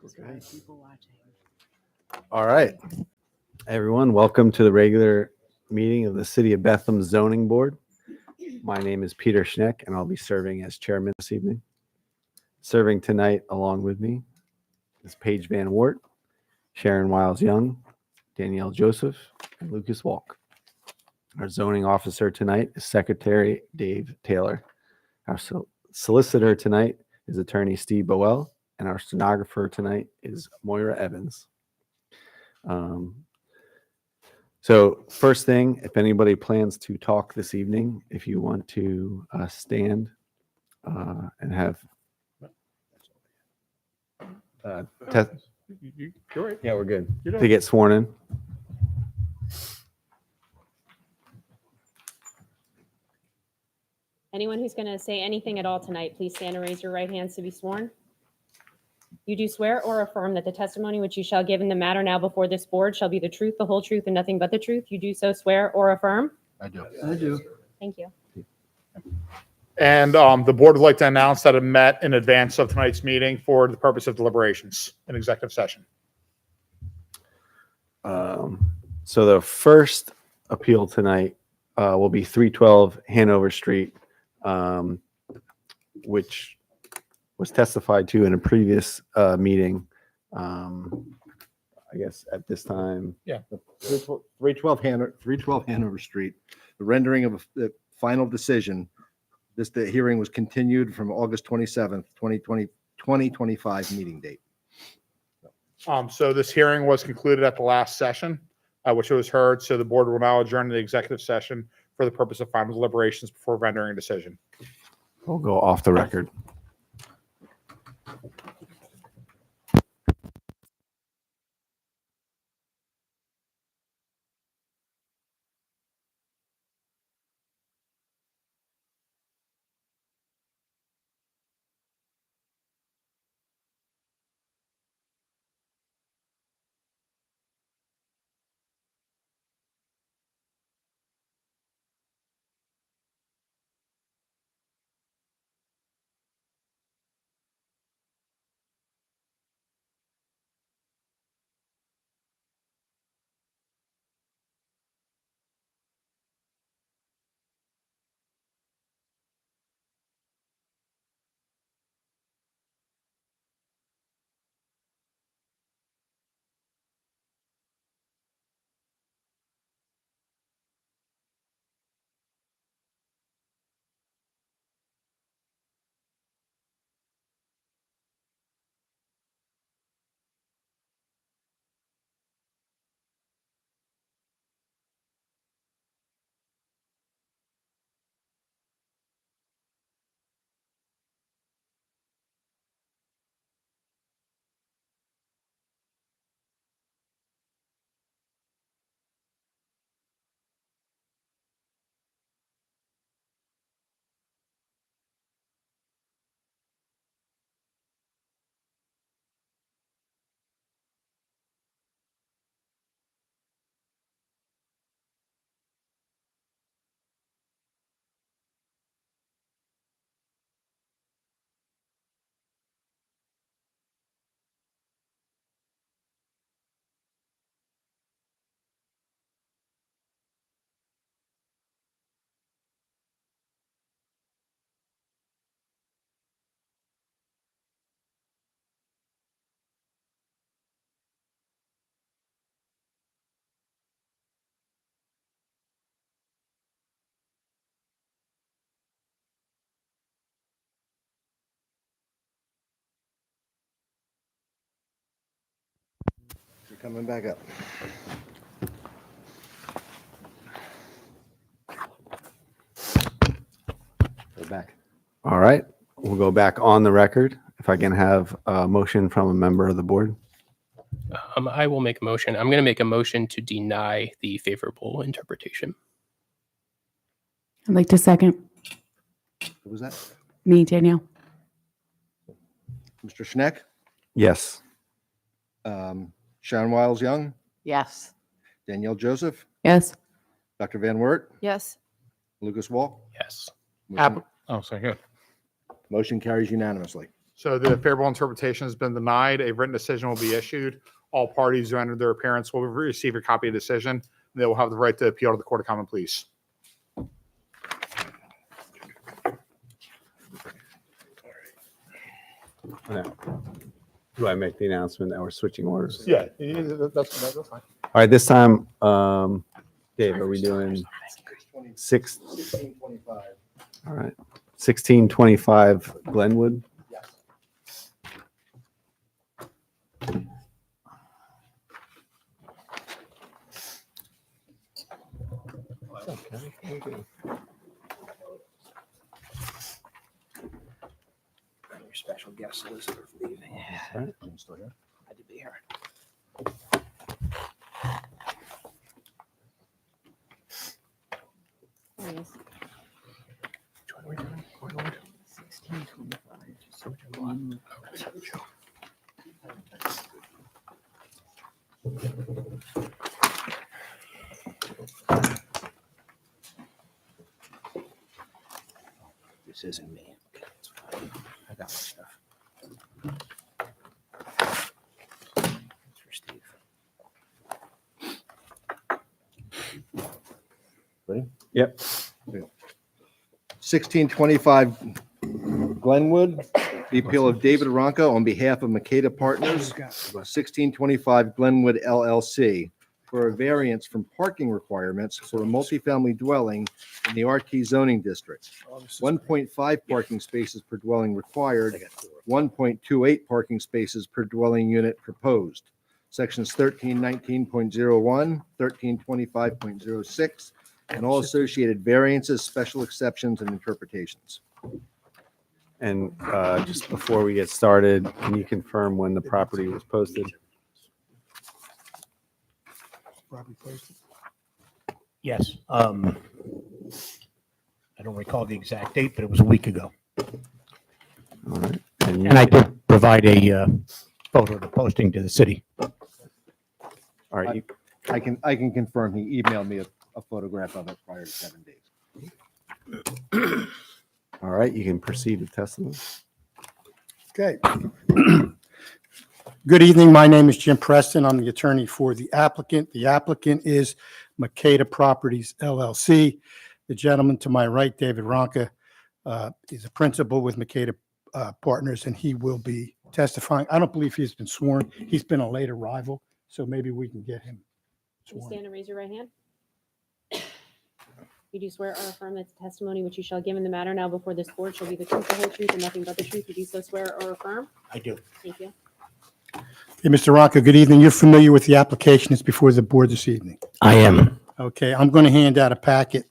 Okay. People watching. All right, everyone, welcome to the regular meeting of the City of Bethlehem Zoning Board. My name is Peter Schneck, and I'll be serving as chairman this evening. Serving tonight along with me is Paige Van Wert, Sharon Wiles Young, Danielle Joseph, and Lucas Walk. Our zoning officer tonight is Secretary Dave Taylor. Our solicitor tonight is Attorney Steve Boel, and our stenographer tonight is Moira Evans. So first thing, if anybody plans to talk this evening, if you want to stand and have You're right. yeah, we're good You're done. to get sworn in. Anyone who's going to say anything at all tonight, please stand and raise your right hands to be sworn. You do swear or affirm that the testimony which you shall give in the matter now before this board shall be the truth, the whole truth, and nothing but the truth. You do so swear or affirm? I do. I do. Thank you. And the board would like to announce that it met in advance of tonight's meeting for the purpose of deliberations in executive session. So the first appeal tonight will be 312 Hanover Street, which was testified to in a previous meeting. I guess at this time, 312 Hanover Street, the rendering of the final decision. The hearing was continued from August 27th, 2025 meeting date. So this hearing was concluded at the last session, which was heard. So the board will now adjourn to the executive session for the purpose of final deliberations before rendering a decision. we'll go off the record. You're coming back up. Go back. All right, we'll go back on the record. If I can have a motion from a member of the board. I will make a motion. I'm going to make a motion to deny the favorable interpretation. I'd like to second. Who was that? Me, Danielle. Mr. Schneck, Yes. Sharon Wiles Young, Yes. Danielle Joseph, Yes. Dr. Van Wert, Yes. Lucas Walk. Yes. Motion- Oh, sorry. Good. Motion carries unanimously. So the favorable interpretation has been denied. A written decision will be issued. All parties who entered their appearance will receive a copy of the decision. They will have the right to appeal to the Court of Common Pleas. Now, do I make the announcement that we're switching orders? Yeah, that's fine. All right, this time, Dave, are we doing 1625. all right, 1625 Glenwood? Your special guest solicitor leaving. Right. Still here? Had to be here. There he is. 1625. Just so much more. This isn't me. Okay, that's fine. I got my stuff. It's for Steve. Yep. 1625 Glenwood, the appeal of David Ronco on behalf of Makeda Partners, 1625 Glenwood LLC, for a variance from parking requirements for a multifamily dwelling in the RT zoning district. 1.5 parking spaces per dwelling required, 1.28 parking spaces per dwelling unit proposed. Sections 1319.01, 1325.06, and all associated variances, special exceptions, and interpretations. And just before we get started, can you confirm when the property was posted? Yes. I don't recall the exact date, but it was a week ago. All right. And you- And I did provide a photo of the posting to the city. all right, I can confirm he emailed me a photograph of it prior to 7 days. all right, you can proceed with testimony. Okay. Good evening. My name is Jim Preston. I'm the attorney for the applicant. The applicant is Makeda Properties LLC. The gentleman to my right, David Ronca, is a principal with Makeda Partners, and he will be testifying. I don't believe he's been sworn. He's been a late arrival, so maybe we can get him Please sworn. stand and raise your right hand. You do swear or affirm that the testimony which you shall give in the matter now before this board shall be the truth, the whole truth, and nothing but the truth. You do so swear or affirm? I do. Thank you. Hey, Mr. Ronca, good evening. You're familiar with the application that's before the board this evening. I am. Okay, I'm going to hand out a packet.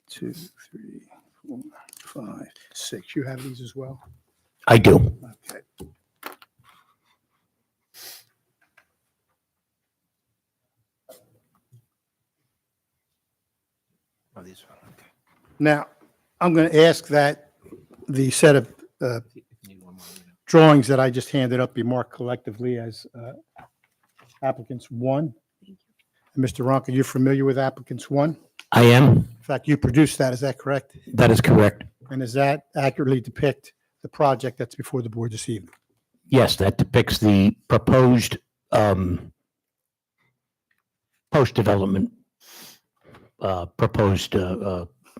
2, 3, 4, 5, 6. You have these as well? I do. Okay. Oh, these are, okay. Now, I'm going to ask that the set of If you need one more, you know. drawings that I just handed up be marked collectively as applicants 1. And Mr. Ronca, you're familiar with applicants 1? I am. In fact, you produced that, is that correct? That is correct. And does that accurately depict the project that's before the board this evening? Yes, that depicts the proposed post-development proposed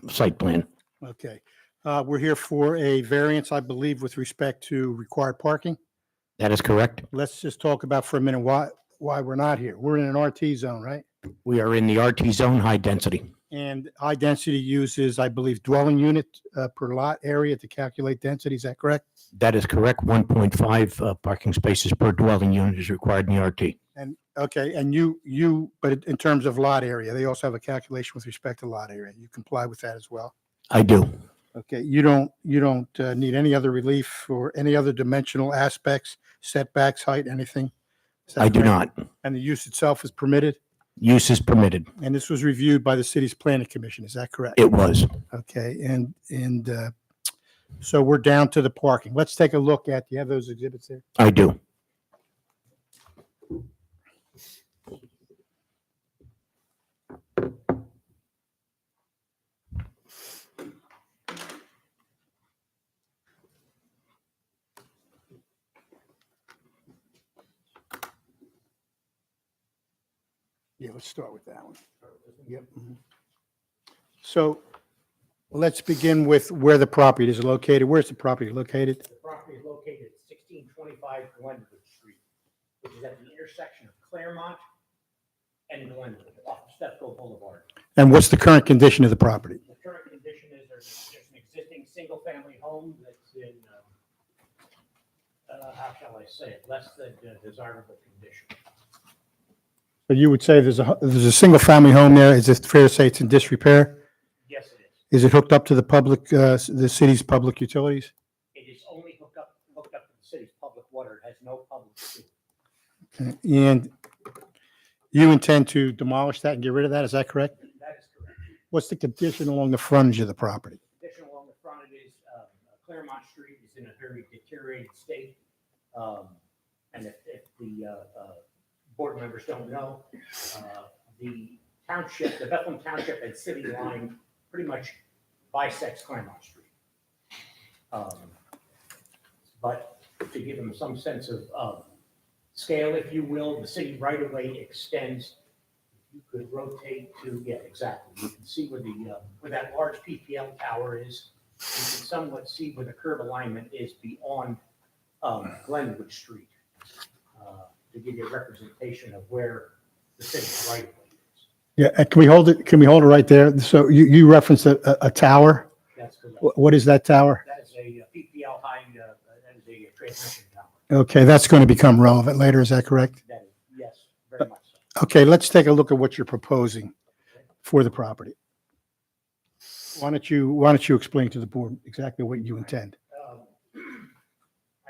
site plan. Okay. We're here for a variance, I believe, with respect to required parking. That is correct. Let's just talk about for a minute why we're not here. We're in an RT zone, right? We are in the RT zone, high density. And high density uses, I believe, dwelling unit per lot area to calculate density. Is that correct? That is correct. 1.5 parking spaces per dwelling unit is required in the RT. And, okay, and but in terms of lot area, they also have a calculation with respect to lot area. You comply with that as well? I do. Okay, you don't need any other relief or any other dimensional aspects, setbacks, height, anything? Is that I do correct? not. And the use itself is permitted? Use is permitted. And this was reviewed by the city's planning commission, is that correct? It was. Okay, and so we're down to the parking. Let's take a look at, do you have those exhibits there? I do. Yeah, let's start with that one. Yep. Mhm. So let's begin with where the property is located. Where's the property located? The property is located at 1625 Glenwood Street, which is at the intersection of Claremont and Glenwood off Stepco Boulevard. And what's the current condition of the property? The current condition is there's an existing single-family home that's in, how shall I say it, less than desirable condition. So you would say there's a single-family home there. Is it fair to say it's in disrepair? Yes, it is. Is it hooked up to the public, the city's public utilities? It is only hooked up to the city's public water. It has no public sewer. Okay. And you intend to demolish that and get rid of that, is that correct? That is correct. What's the condition along the frontage of the property? Addition along the front, it is, Claremont Street is in a very deteriorated state. And if the board members don't know, the township, the Bethlehem Township and city line pretty much bisects Claremont Street. But to give them some sense of scale, if you will, the city right of way extends. You could rotate to, yeah, exactly. You can see where where that large PPL tower is. You can somewhat see where the curb alignment is beyond Glenwood Street, to give you a representation of where the city's right of way is. Yeah, can we hold it, right there? So you referenced a tower. That's correct. What is that tower? That is a PPL high, that is a transmission tower. Okay, that's going to become relevant later, is that correct? That is, yes, very much so. Okay, let's take a look at what you're proposing for the property. Why don't you explain to the board exactly what you intend?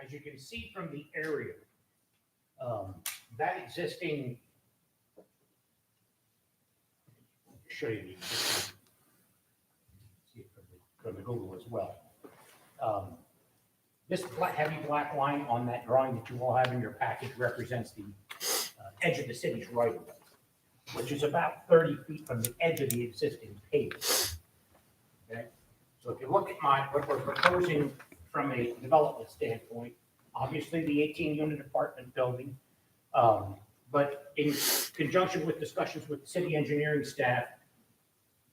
As you can see from the aerial, that existing, show you the existing, see it from the Google as well. This heavy black line on that drawing that you all have in your package represents the edge of the city's right of way, which is about 30 feet from the edge of the existing pavement. Okay, so if you look at what we're proposing from a development standpoint, obviously the 18-unit apartment building, but in conjunction with discussions with city engineering staff,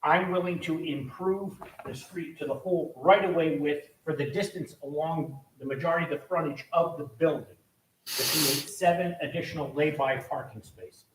I'm willing to improve the street to the whole right-of-way width for the distance along the majority of the frontage of the building to create 7 additional lay-by parking spaces.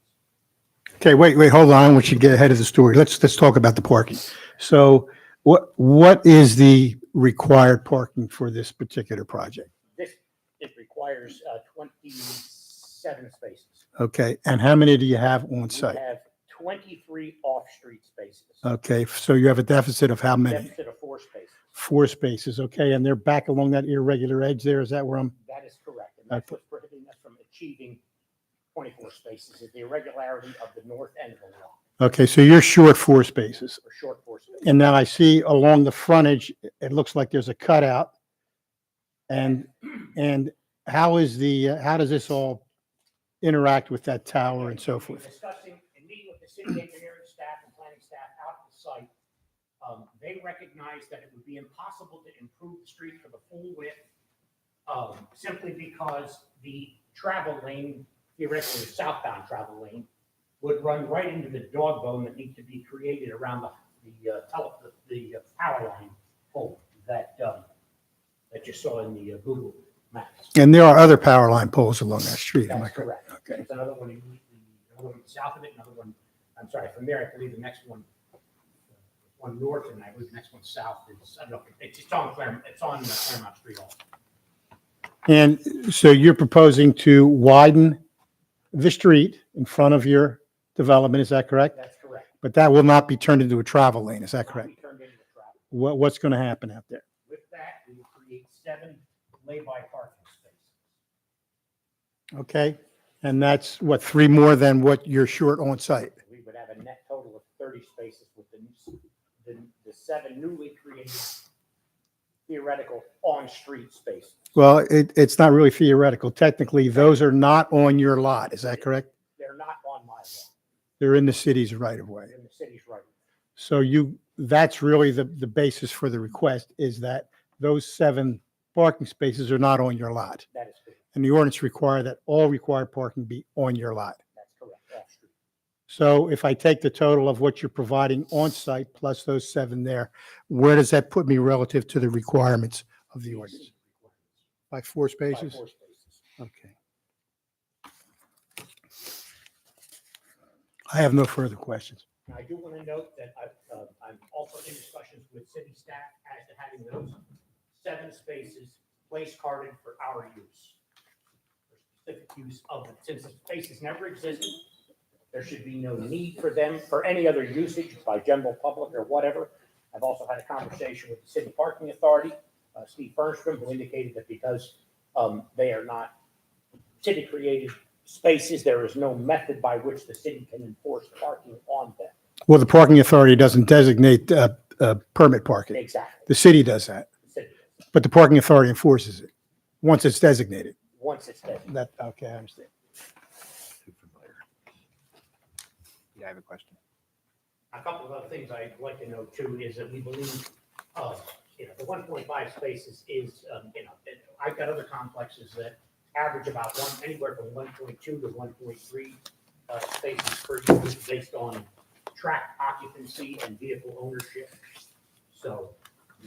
Okay, wait, hold on. We should get ahead of the story. Let's talk about the parking. So what is the required parking for this particular project? It requires 27 spaces. Okay, and how many do you have on We site? have 23 off-street spaces. Okay, so you have a deficit of how many? Deficit of 4 spaces. 4 spaces, okay, and they're back along that irregular edge there, is that where I'm? That is correct. And that's what's prohibiting us from achieving 24 spaces, is the irregularity of the north end of the lot, Okay, so you're short 4 spaces. or short 4 spaces. And now I see along the frontage, it looks like there's a cutout. And how does this all interact with that tower and so forth? Discussing and meeting with the city engineering staff and planning staff out at the site, they recognized that it would be impossible to improve the street for the full width, simply because the travel lane, theoretically the southbound travel lane, would run right into the dog bone that needs to be created around the power line pole that you saw in the Google Maps. And there are other power line poles along that street, am I That's correct? correct. Okay. There's another one, another one south of it, another one, I'm sorry, from there, I believe the next one north, and I believe the next one south is, I don't know, it's on Claremont Street also. And so you're proposing to widen the street in front of your development, is that correct? That's correct. But that will not be turned into a travel lane, is that Not correct? be turned into traffic. What's going to happen out there? With that, we will create 7 lay-by parking spaces. Okay, and that's what, 3 more than what you're short on site? We would have a net total of 30 spaces with the 7 newly created theoretical on-street spaces. Well, it's not really theoretical. Technically, those are not on your lot, is that correct? They're not on my lot, They're in the city's right of way. they're in the city's right. So that's really the basis for the request, is that those 7 parking spaces are not on your lot. That is correct. And the ordinance require that all required parking be on your lot. That's correct, off-street. So if I take the total of what you're providing on site plus those 7 there, where does that put me relative to the requirements of the ordinance? By 4 By spaces? 4 spaces. Okay. I have no further questions. Now, I do want to note that I'm also in discussions with city staff as to having those 7 spaces place carded for our use. For specific use of them. Since the spaces never existed, there should be no need for them for any other usage by general public or whatever. I've also had a conversation with the city parking authority, Steve Fernstrom, who indicated that because they are not city-created spaces, there is no method by which the city can enforce parking on them. Well, the parking authority doesn't designate permit parking. Exactly. The city does that, The city does. but the parking authority enforces it once it's designated. Once it's there. That, okay, I understand. Yeah, I have a question. A couple of other things I'd like to know too is that we believe, the 1.5 spaces is, I've got other complexes that average about anywhere from 1.2 to 1.3 spaces per unit based on track occupancy and vehicle ownership. So,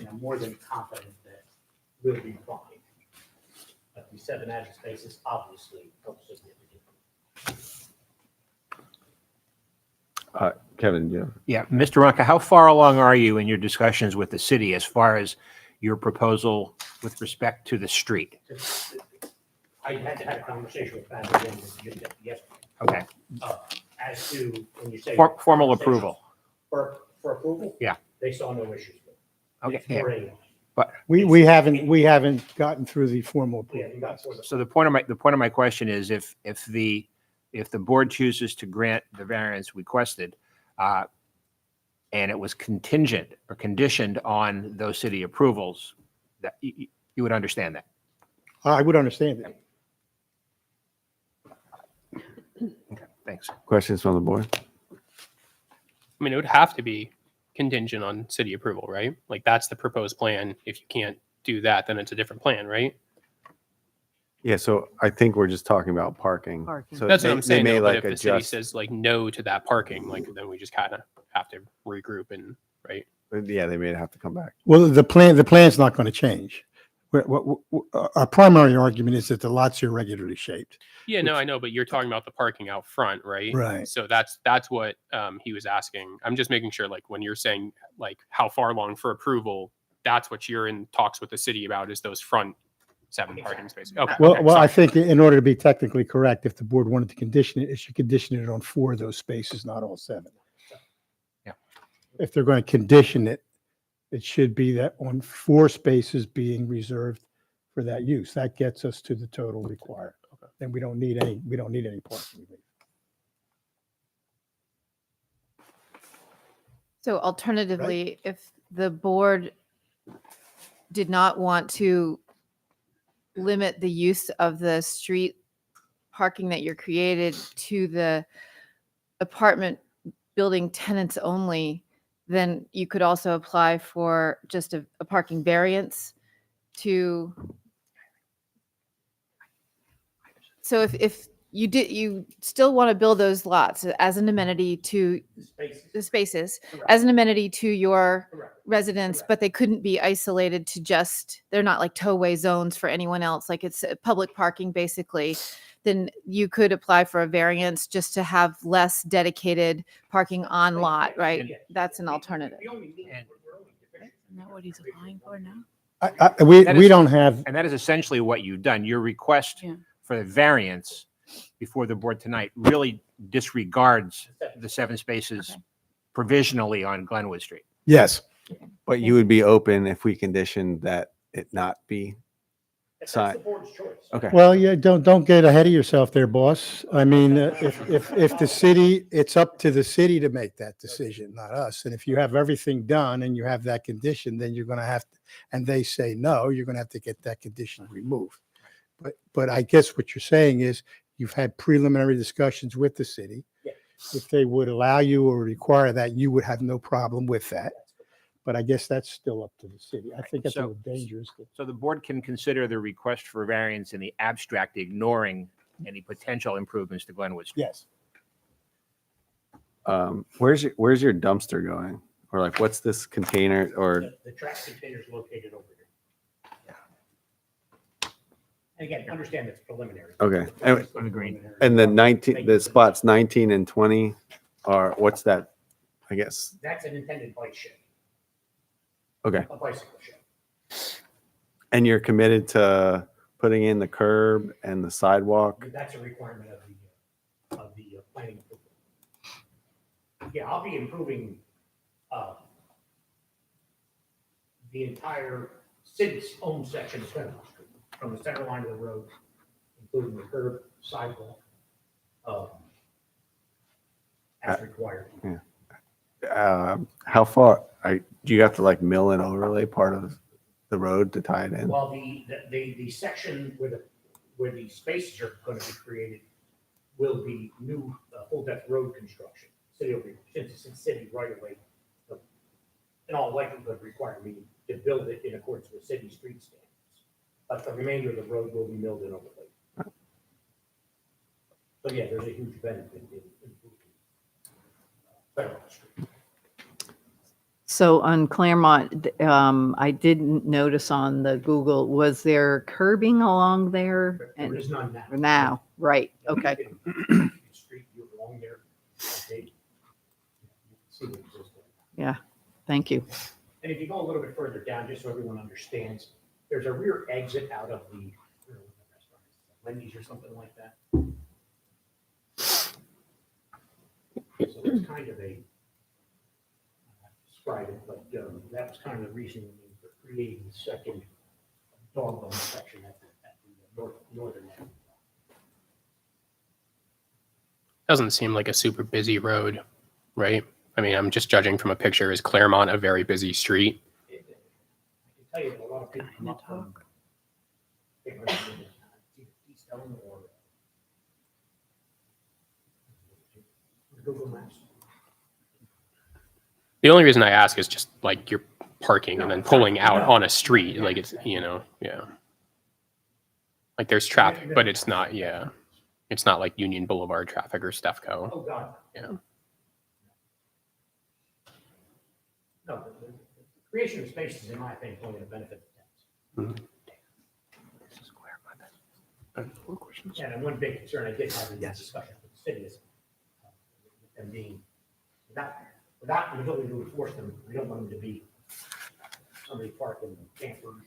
I'm more than confident that we'll be fine. But the 7 added spaces obviously help significantly. Kevin, yeah. Yeah, Mr. Ronca, how far along are you in your discussions with the city as far as your proposal with respect to the street? I had to have a conversation with Pat again yesterday. Okay, As to, when you say. formal approval. For approval? Yeah. They saw no issues with it. Okay, It's yeah. for a- We haven't gotten through the formal we approval. haven't got for the- So the point of my question is if the board chooses to grant the variance requested, and it was contingent or conditioned on those city approvals, that you would understand that. I would understand that. Okay, thanks. Questions from the board? I mean, it would have to be contingent on city approval, right? Like that's the proposed plan. If you can't do that, then it's a different plan, right? Yeah, so I think we're just talking about parking. Parking. So That's they- what I'm they saying. may, Though, but like, if the city adjust- says like no to that parking, like then we just kind of have to regroup and right. Yeah, they may have to come back. Well, the plan's not going to change. Our primary argument is that the lot's irregularly shaped. Yeah, no, I know, but you're talking about the parking out front, right? Right. So that's what he was asking. I'm just making sure, like, when you're saying like how far along for approval, that's what you're in talks with the city about is those front 7 parking spaces. Okay. Well, okay, I sorry. think in order to be technically correct, if the board wanted to condition it, it should condition it on 4 of those spaces, not all 7. Yeah. If they're going to condition it, it should be that on 4 spaces being reserved for that use. That gets us to the total required. Okay. And we don't need any parking relief. So alternatively, if the board did not want to limit the use of the street parking that you're created to the apartment building tenants only, then you could also apply for just a parking variance to. So if you still want to build those lots as an amenity to Spaces. the spaces, Correct. as an amenity to your Correct. residents, Correct. but they couldn't be isolated to just, they're not like towaway zones for anyone else, like it's public parking basically, then you could apply for a variance just to have less dedicated parking on lot, right? Yes. That's an The- alternative. the only need- And- we're only deficient. Isn't that what he's applying for now? We That we is- don't have, And that is essentially what you've done. Your request Yeah. for the variance before the board tonight really disregards the 7 spaces Okay. provisionally on Glenwood Street. yes. But you would be open if we conditioned that it not be? If Side. That's the board's choice. Okay. Well, yeah, don't get ahead of yourself there, boss. I mean, if the city, it's up to the city to make that decision, not us. And if you have everything done and you have that condition, then you're going to have, to, and they say no, you're going to have to get that condition removed. But I guess what you're saying is you've had preliminary discussions with the city. Yeah. If they would allow you or require that, you would have no problem with that. But I guess that's still up to the city. I think that's a So- little dangerous. So the board can consider the request for variance in the abstract, ignoring any potential improvements to Glenwood Street. Yes. where's your dumpster going? Or like, what's this container or, The trash container is located over here. And again, understand it's preliminary. okay. Preliminary. And the spots 19 and 20 are, what's that? I guess, That's an intended bike shed, okay. a bicycle shed. And you're committed to putting in the curb and the sidewalk? That's a requirement of the planning approval. Yeah, I'll be improving the entire city's own section of Fenimore Street, from the center line of the road, including the curb, sidewalk, as required. How far, do you have to like mill and overlay part of the road to tie it in? Well, the section where the spaces are going to be created will be new full depth road construction. City will be, since it's in city right away, in all likelihood require me to build it in accordance with city street standards. But the remainder of the road will be milled and overlaid. So yeah, there's a huge benefit in Federal Street. So on Claremont, I didn't notice on the Google, was there curbing along there? There is none now. Now, right, okay. Street, you're along there. Okay. See what exists there. Yeah, thank you. And if you go a little bit further down, just so everyone understands, there's a rear exit out of the Wendy's or something like that. So it's kind of a, describe it, but that was kind of the reasoning for creating the second dog bone section at the northern end. Doesn't seem like a super busy road, right? I mean, I'm just judging from a picture. Is Claremont a very busy street? I can tell you that a lot of people come up from, can't remember the name, it's either Keystone or Google Maps. The only reason I ask is just like you're parking and then pulling out on a street. Like it's, yeah. Like there's traffic, but it's not, it's not like Union Boulevard traffic or Stefco. Oh, God. Yeah. No, the creation of spaces, in my opinion, is only going to benefit the towns. Yeah, and one big concern I did have in this discussion with the city is them being, without the ability to enforce them, we don't want them to be somebody parking campers,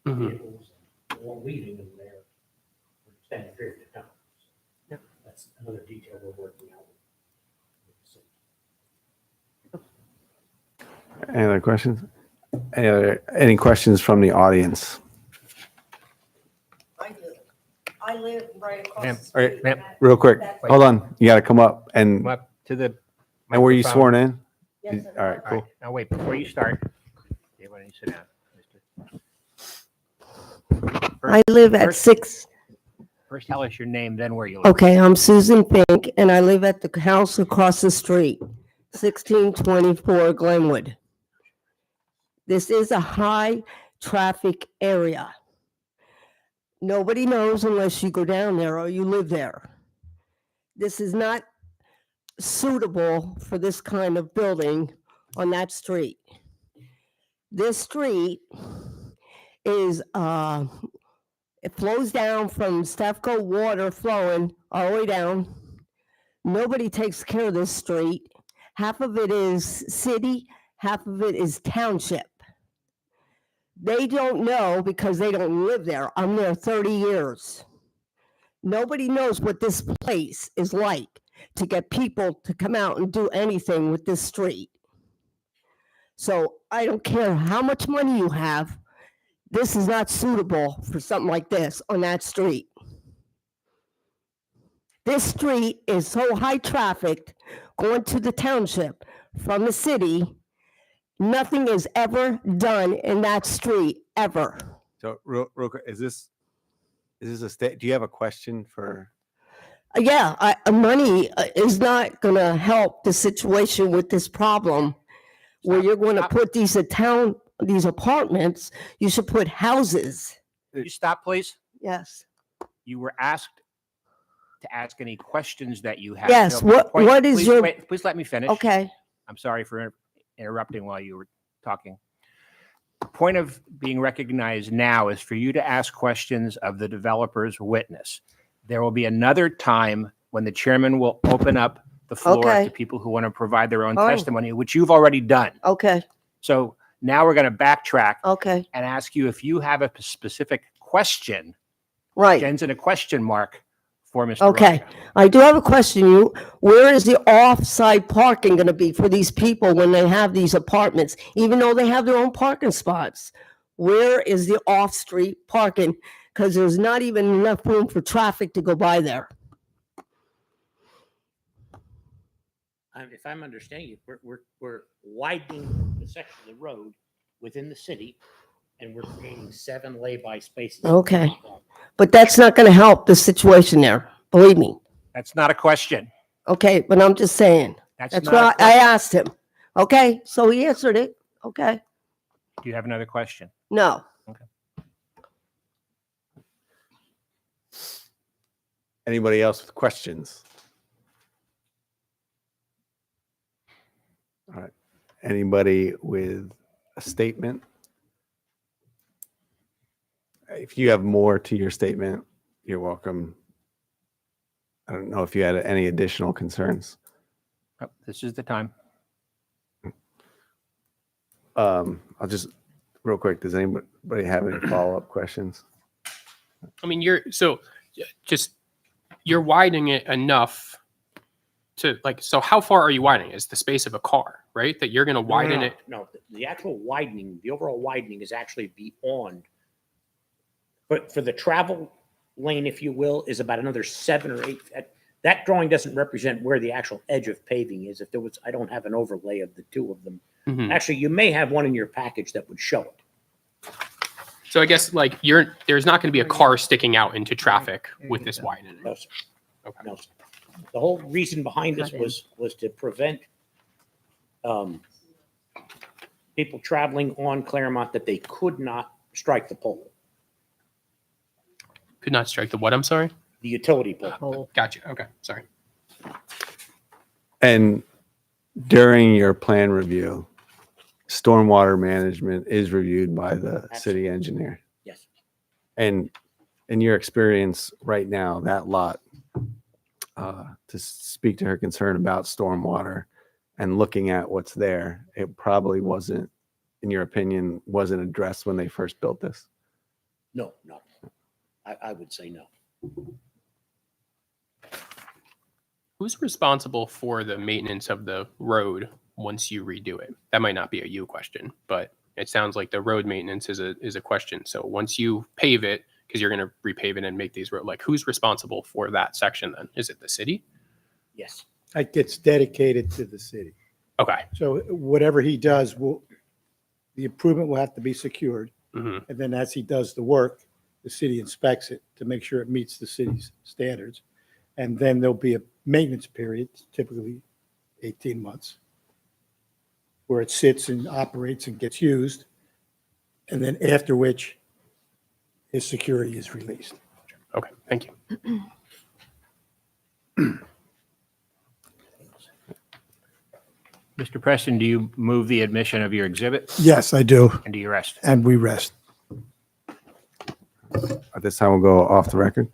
vehicles, or leaving them there for an extended period of time. So that's another detail we're working out with the city. Any other questions? Any questions from the audience? I do. I live right across Ma'am, the all right, street. ma'am. Real quick, hold on. You got to come up and Up to the. were you microphone. sworn in? Yes, sir. All right, All cool. right, now wait, before you start, you want to sit down. I live at First- 6. First, tell us your name, then where you live. Okay, I'm Susan Fink, and I live at the house across the street, 1624 Glenwood. This is a high-traffic area. Nobody knows unless you go down there or you live there. This is not suitable for this kind of building on that street. This street is, it flows down from Stefco water flowing all the way down. Nobody takes care of this street. Half of it is city, half of it is township. They don't know because they don't live there. I'm there 30 years. Nobody knows what this place is like to get people to come out and do anything with this street. So I don't care how much money you have, this is not suitable for something like this on that street. This street is so high trafficked going to the township from the city. Nothing is ever done in that street, ever. So real quick, is this a state? Do you have a question for? Yeah, money is not going to help the situation with this problem where you're going to put these apartments, you should put houses. You stop, please. Yes. You were asked to ask any questions that you have. Yes, No, the what is please your- wait, please let me finish. Okay, I'm sorry for interrupting while you were talking. The point of being recognized now is for you to ask questions of the developer's witness. There will be another time when the chairman will open up the floor Okay. to people who want to provide their own Oh. testimony, which you've already done. okay, So now we're going to backtrack okay, and ask you if you have a specific question, right. ends in a question mark for Mr. Okay, Rocca. I do have a question. Where is the off-site parking going to be for these people when they have these apartments, even though they have their own parking spots? Where is the off-street parking? Because there's not even enough room for traffic to go by there. If I'm understanding you, we're widening the section of the road within the city, and we're creating 7 lay-by spaces. Okay. But that's not going to help the situation there, believe me. That's not a question. Okay, but I'm just saying. That's not a what I question. asked him. Okay, so he answered it. Okay, Do you have another question? no. Anybody else with questions? All right. Anybody with a statement? If you have more to your statement, you're welcome. I don't know if you had any additional concerns. Oh, this is the time. I'll just real quick. Does anybody have any follow-up questions? I mean, you're widening it enough to like, so how far are you widening? It's the space of a car, right? That you're going to widen it. No, the actual widening, the overall widening is actually beyond. But for the travel lane, if you will, is about another 7 or 8. That drawing doesn't represent where the actual edge of paving is. If there was, I don't have an overlay of the two of them. Mhm. Actually, you may have one in your package that would show it. So I guess like there's not going to be a car sticking out into traffic with this widening. No, sir. Okay. No, sir. The whole reason behind this was to prevent people traveling on Claremont that they could not strike the pole, Could not strike the what? I'm sorry. the utility pole. Gotcha. Okay. Sorry. And during your plan review, stormwater management is reviewed by the city engineer. Yes. And in your experience right now, that lot, to speak to her concern about stormwater and looking at what's there, it probably wasn't, in your opinion, wasn't addressed when they first built this. No, no. I would say no. Who's responsible for the maintenance of the road once you redo it? That might not be a you question, but it sounds like the road maintenance is a question. So once you pave it, because you're going to repave it and make these road, like who's responsible for that section then? Is it the city? Yes. It gets dedicated to the city. Okay. So whatever he does the improvement will have to be secured. hmm And then as he does the work, the city inspects it to make sure it meets the city's standards. And then there'll be a maintenance period, typically 18 months, where it sits and operates and gets used. And then after which his security is released. Okay. Thank you. Mr. Preston, do you move the admission of your exhibit Yes, I do. and do you rest? And we rest. At this time, we'll go off the record.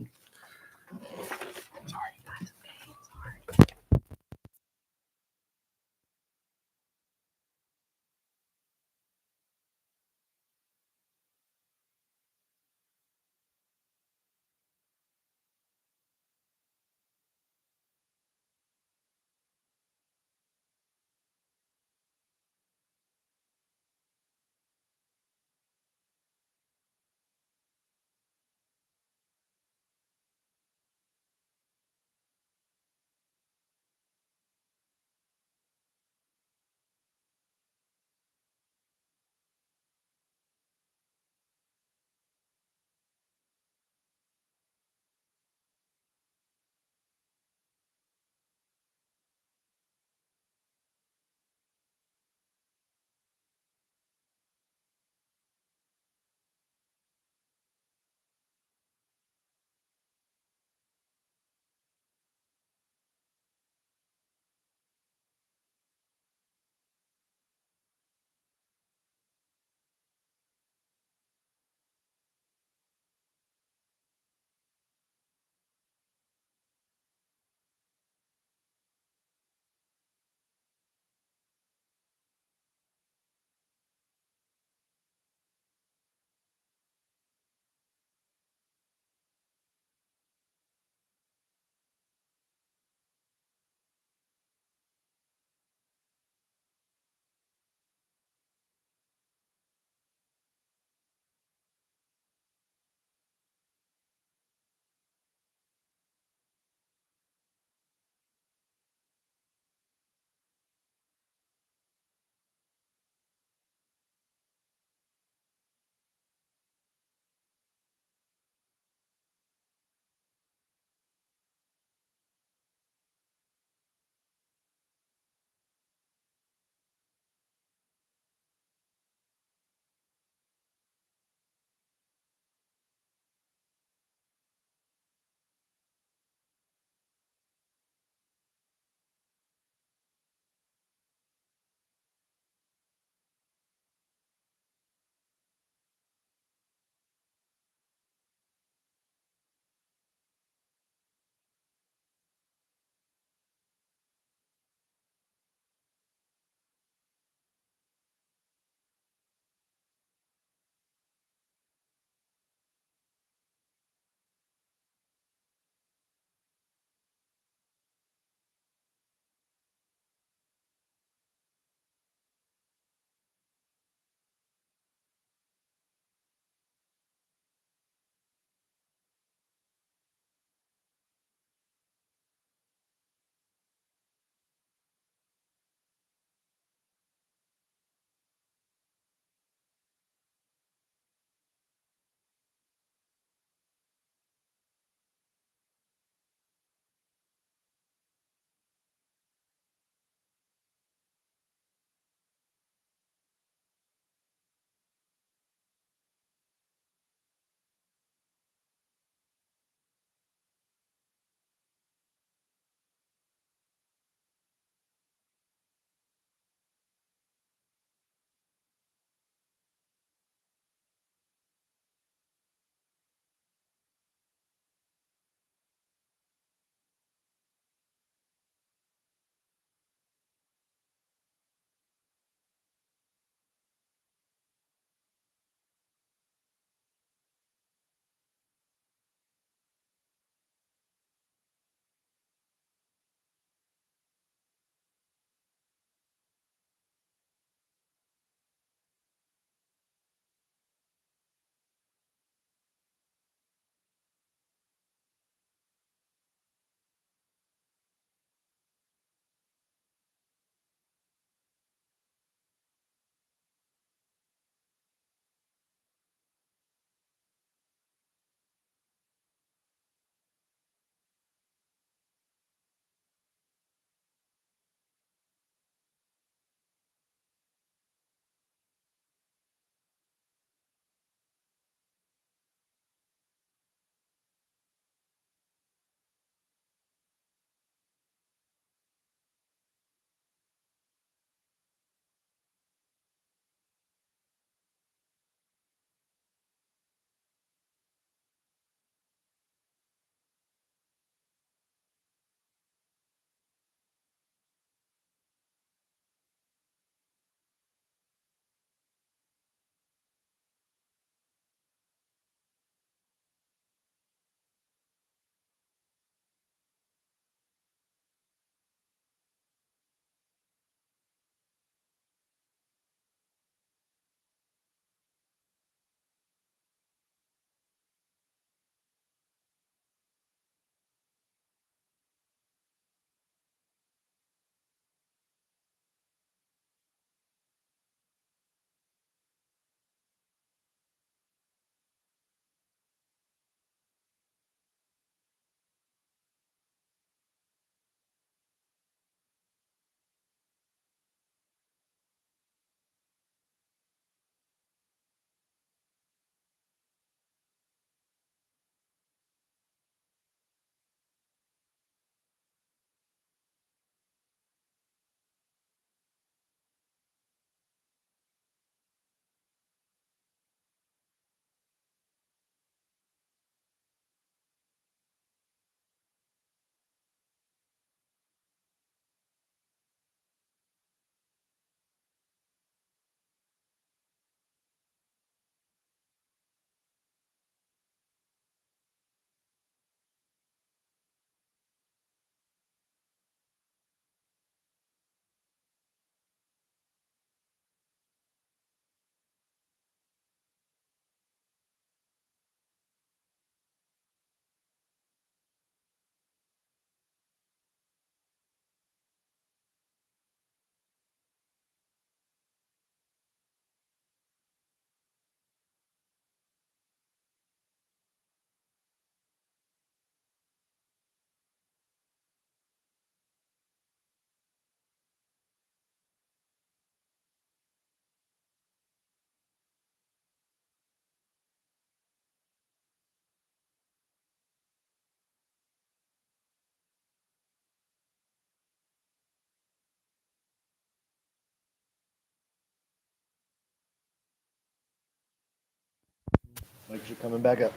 Thanks for coming back up.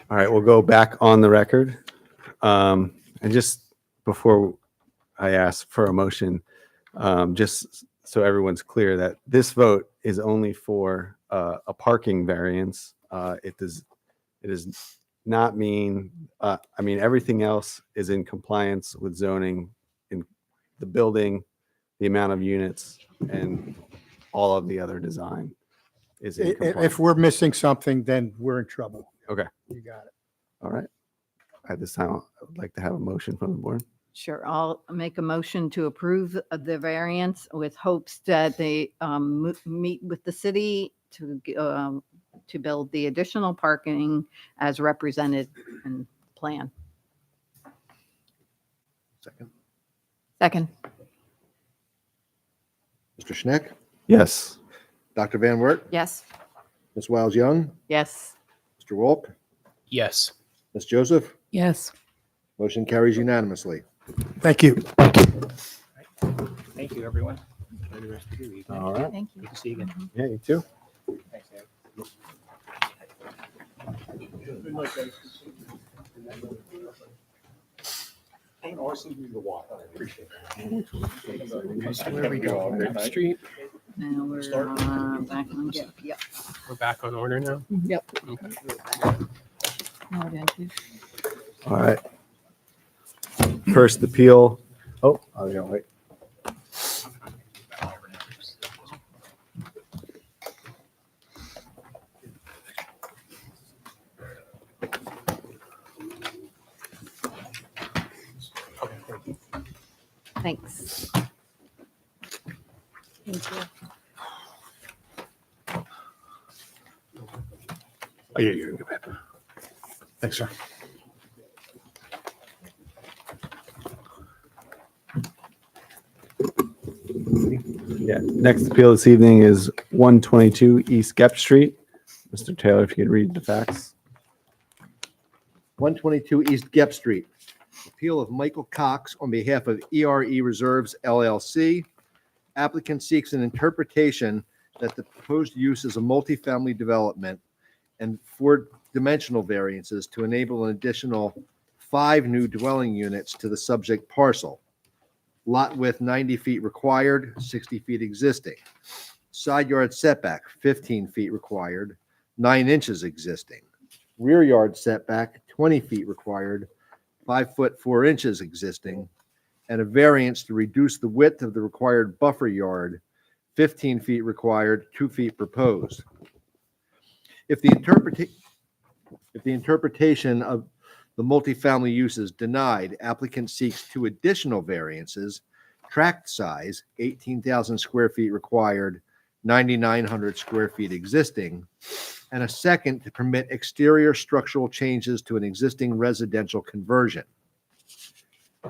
All right, we'll go back on the record. And just before I ask for a motion, just so everyone's clear that this vote is only for a parking variance. It does not mean, I mean, everything else is in compliance with zoning in the building, the amount of units, and all of the other design is in compliance. If we're missing something, then we're in trouble. Okay. You got it. All right. At this time, I would like to have a motion from the board. Sure, I'll make a motion to approve of the variance with hopes that they meet with the city to build the additional parking as represented in the plan. Second. Second. Mr. Schneck, Yes. Dr. Van Wert, Yes. Ms. Wiles Young, Yes. Mr. Wolk, Yes. Ms. Joseph. Yes. Motion carries unanimously. Thank you. Thank you, everyone. Enjoy the rest of your evening. All right. Thank you. Good to see you again. Yeah, you too. Thanks, Eric. Where we go? Grove Street. Now we're back on. Yep. We're back on order now. Yep. Okay. Now we're down to- All right. First appeal. Oh, yeah, wait. Thanks. Thank you. Oh, yeah, you're good. Thanks, sir. Yeah. Next appeal this evening is 122 East Gep Street. Mr. Taylor, if you could read the facts. 122 East Gep Street. Appeal of Michael Cox on behalf of ERE Reserves LLC. Applicant seeks an interpretation that the proposed use is a multifamily development and 4 dimensional variances to enable an additional 5 new dwelling units to the subject parcel. Lot width 90 feet required, 60 feet existing. Side yard setback 15 feet required, 9 inches existing. Rear yard setback 20 feet required, 5 foot 4 inches existing, and a variance to reduce the width of the required buffer yard, 15 feet required, 2 feet proposed. If the interpretation of the multifamily use is denied, applicant seeks 2 additional variances, tract size 18,000 square feet required, 9,900 square feet existing, and a second to permit exterior structural changes to an existing residential conversion.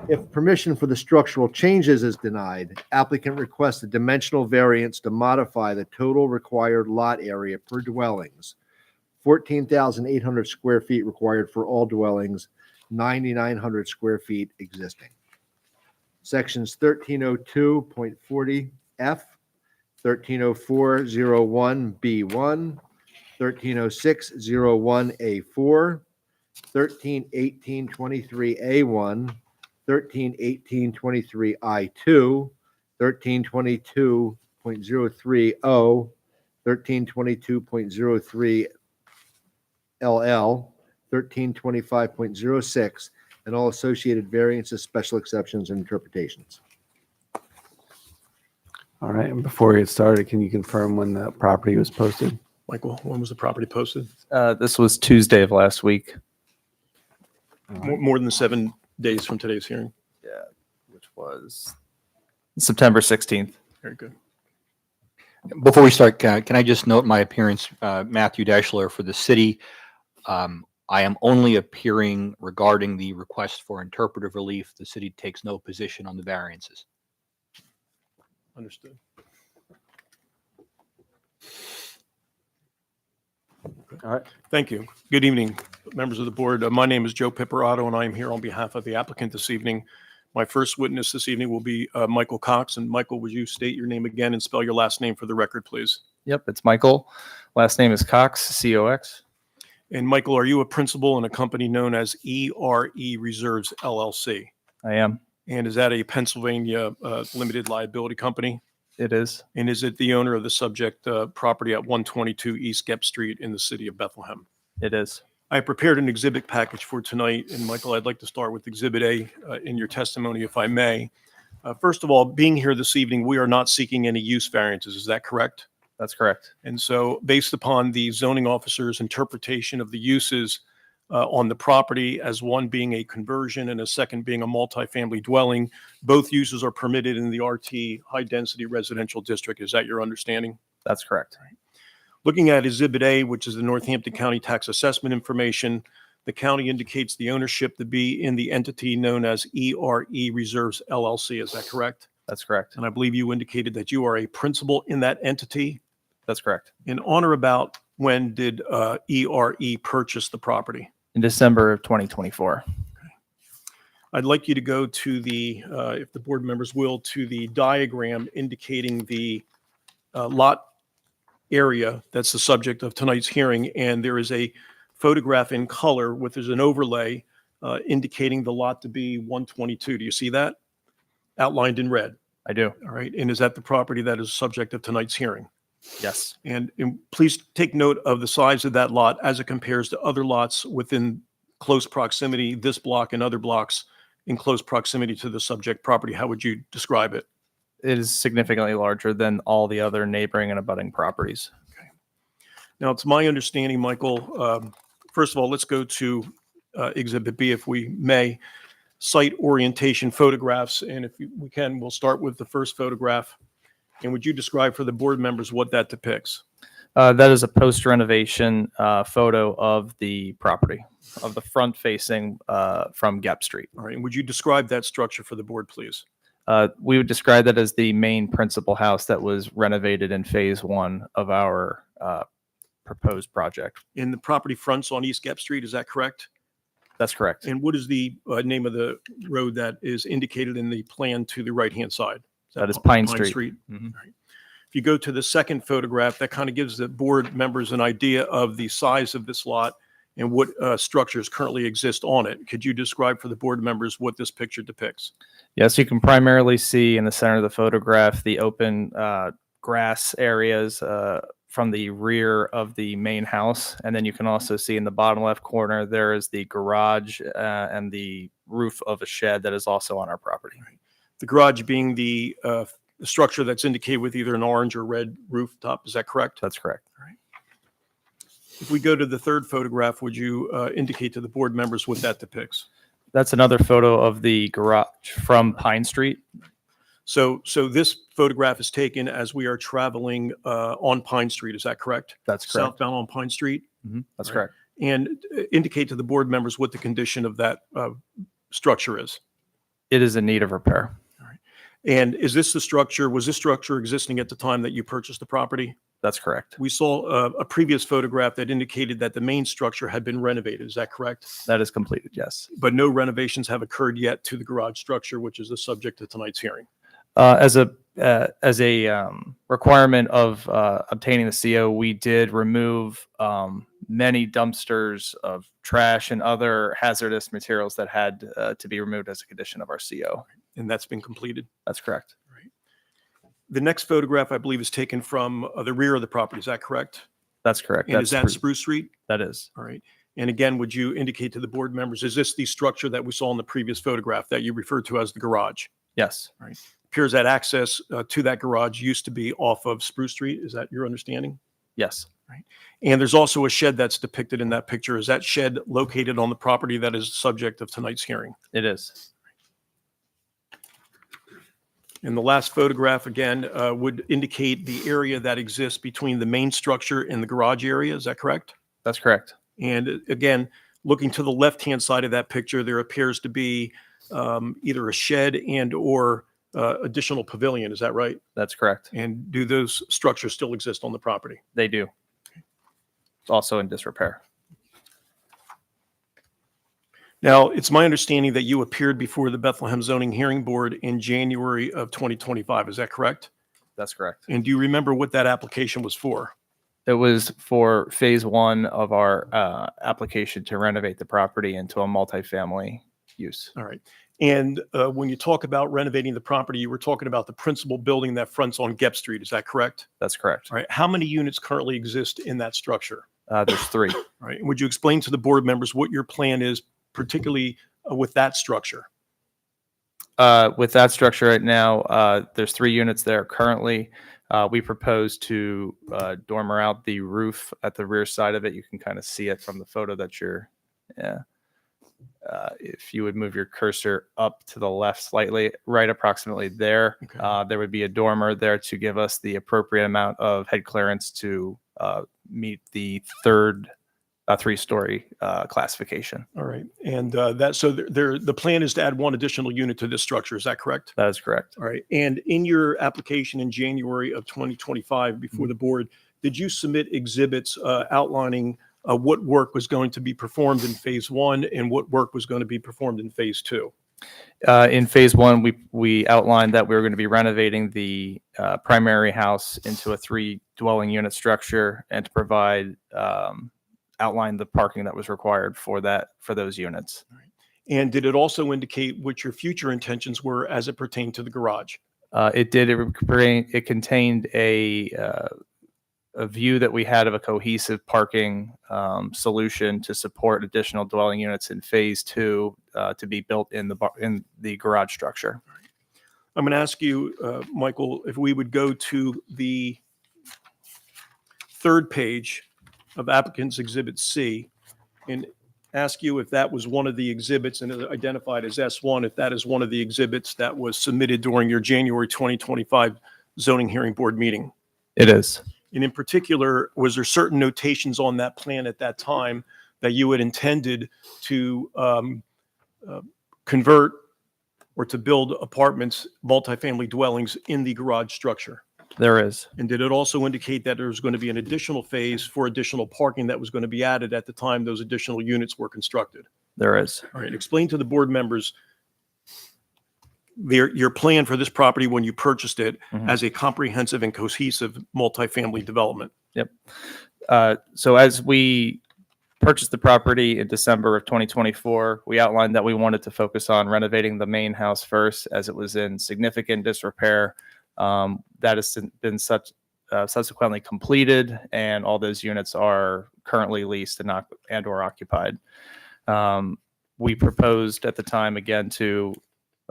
If permission for the structural changes is denied, applicant requests a dimensional variance to modify the total required lot area per dwellings. 14,800 square feet required for all dwellings, 9,900 square feet existing. Sections 1302.40F, 1304.01B1, 1306.01A4, 1318.23A1, 1318.23I2, 1322.030, 1322.03 LL, 1325.06, and all associated variances, special exceptions, and interpretations. All right. And before we get started, can you confirm when the property was posted? Michael, when was the property posted? This was Tuesday of last week. More than 7 days from today's hearing. Yeah, which was September 16th. Very good. Before we start, can I just note my appearance, Matthew Deschler for the city. I am only appearing regarding the request for interpretive relief. The city takes no position on the variances. Understood. All right. Thank you. Good evening, members of the board. My name is Joe Pipperato, and I am here on behalf of the applicant this evening. My first witness this evening will be Michael Cox. And Michael, would you state your name again and spell your last name for the record, please? Yep, it's Michael. Last name is Cox, C-O-X. And Michael, are you a principal in a company known as ERE Reserves LLC? I am. And is that a Pennsylvania limited liability company? It is. And is it the owner of the subject property at 122 East Gep Street in the city of Bethlehem? It is. I prepared an exhibit package for tonight. And Michael, I'd like to start with Exhibit A in your testimony, if I may. First of all, being here this evening, we are not seeking any use variances. Is that correct? That's correct. And so based upon the zoning officer's interpretation of the uses on the property as one being a conversion and a second being a multifamily dwelling, both uses are permitted in the RT high density residential district. Is that your understanding? That's correct. Looking at Exhibit A, which is the Northampton County tax assessment information, the county indicates the ownership to be in the entity known as ERE Reserves LLC. Is that correct? That's correct. And I believe you indicated that you are a principal in that entity. That's correct. In on or about when did ERE purchase the property? In December of 2024. I'd like you to go to the, if the board members will, to the diagram indicating the lot area that's the subject of tonight's hearing. And there is a photograph in color with there's an overlay indicating the lot to be 122. Do you see that? Outlined in red. I do. All right. And is that the property that is subject of tonight's hearing? Yes. And please take note of the size of that lot as it compares to other lots within close proximity, this block and other blocks in close proximity to the subject property. How would you describe it? It is significantly larger than all the other neighboring and abutting properties. Now, it's my understanding, Michael, first of all, let's go to Exhibit B, if we may, site orientation photographs. And if we can, we'll start with the first photograph. And would you describe for the board members what that depicts? That is a post-renovation photo of the property, of the front facing from Gep Street. All right. And would you describe that structure for the board, please? We would describe that as the main principal house that was renovated in phase one of our proposed project. And the property fronts on East Gep Street, is that correct? That's correct. And what is the name of the road that is indicated in the plan to the right-hand side? That is Pine Street. Mhm. All right. If you go to the second photograph, that kind of gives the board members an idea of the size of this lot and what structures currently exist on it. Could you describe for the board members what this picture depicts? Yes, you can primarily see in the center of the photograph the open grass areas from the rear of the main house. And then you can also see in the bottom left corner, there is the garage and the roof of a shed that is also on our property. The garage being the structure that's indicated with either an orange or red rooftop. Is that correct? That's correct. All right. If we go to the third photograph, would you indicate to the board members what that depicts? That's another photo of the garage from Pine Street. So this photograph is taken as we are traveling on Pine Street. Is that correct? That's correct. Southbound on Pine Street? That's All right. correct. And indicate to the board members what the condition of that structure is. It is in need of repair. And is this the structure, was this structure existing at the time that you purchased the property? That's correct. We saw a previous photograph that indicated that the main structure had been renovated. Is that correct? That is completed, yes. But no renovations have occurred yet to the garage structure, which is the subject of tonight's hearing. As a requirement of obtaining the CO, we did remove many dumpsters of trash and other hazardous materials that had to be removed as a condition of our CO. And that's been completed. That's correct. Right. The next photograph, I believe, is taken from the rear of the property. Is that correct? That's correct. And is that Spruce Street? That is. All right. And again, would you indicate to the board members, is this the structure that we saw in the previous photograph that you referred to as the garage? Yes. All right. Appears that access to that garage used to be off of Spruce Street. Is that your understanding? Yes. Right. And there's also a shed that's depicted in that picture. Is that shed located on the property that is subject of tonight's hearing? It is. And the last photograph, again, would indicate the area that exists between the main structure and the garage area. Is that correct? That's correct. And again, looking to the left-hand side of that picture, there appears to be either a shed and or additional pavilion. Is that right? That's correct. And do those structures still exist on the property? They do. It's also in disrepair. Now, it's my understanding that you appeared before the Bethlehem Zoning Hearing Board in January of 2025. Is that correct? That's correct. And do you remember what that application was for? It was for phase one of our application to renovate the property into a multifamily use. All right. And when you talk about renovating the property, you were talking about the principal building that fronts on Gep Street. Is that correct? That's correct. All right. How many units currently exist in that structure? There's 3. All right. And would you explain to the board members what your plan is, particularly with that structure? With that structure right now, there's 3 units there currently. We propose to dormer out the roof at the rear side of it. You can kind of see it from the photo that you're, yeah. If you would move your cursor up to the left slightly, right approximately there, there would be a dormer there to give us the appropriate amount of head clearance to meet the 3-story classification. All right. And so the plan is to add 1 additional unit to this structure. Is that correct? That is correct. All right. And in your application in January of 2025 before the board, did you submit exhibits outlining what work was going to be performed in phase 1 and what work was going to be performed in phase 2? In phase 1, we outlined that we were going to be renovating the primary house into a 3-dwelling unit structure and to provide outline the parking that was required for those units. And did it also indicate what your future intentions were as it pertained to the garage? It did. It contained a view that we had of a cohesive parking solution to support additional dwelling units in phase 2 to be built in the garage structure. I'm going to ask you, Michael, if we would go to the 3rd page of applicant's exhibit C and ask you if that was one of the exhibits and identified as S1, if that is one of the exhibits that was submitted during your January 2025 zoning hearing board meeting. It is. And in particular, was there certain notations on that plan at that time that you had intended to convert or to build apartments, multifamily dwellings in the garage structure? There is. And did it also indicate that there was going to be an additional phase for additional parking that was going to be added at the time those additional units were constructed? There is. All right. Explain to the board members your plan for this property when you purchased it as a comprehensive and cohesive multifamily development. Yep. So as we purchased the property in December of 2024, we outlined that we wanted to focus on renovating the main house first, as it was in significant disrepair. That has been subsequently completed, and all those units are currently leased and or occupied. We proposed at the time again to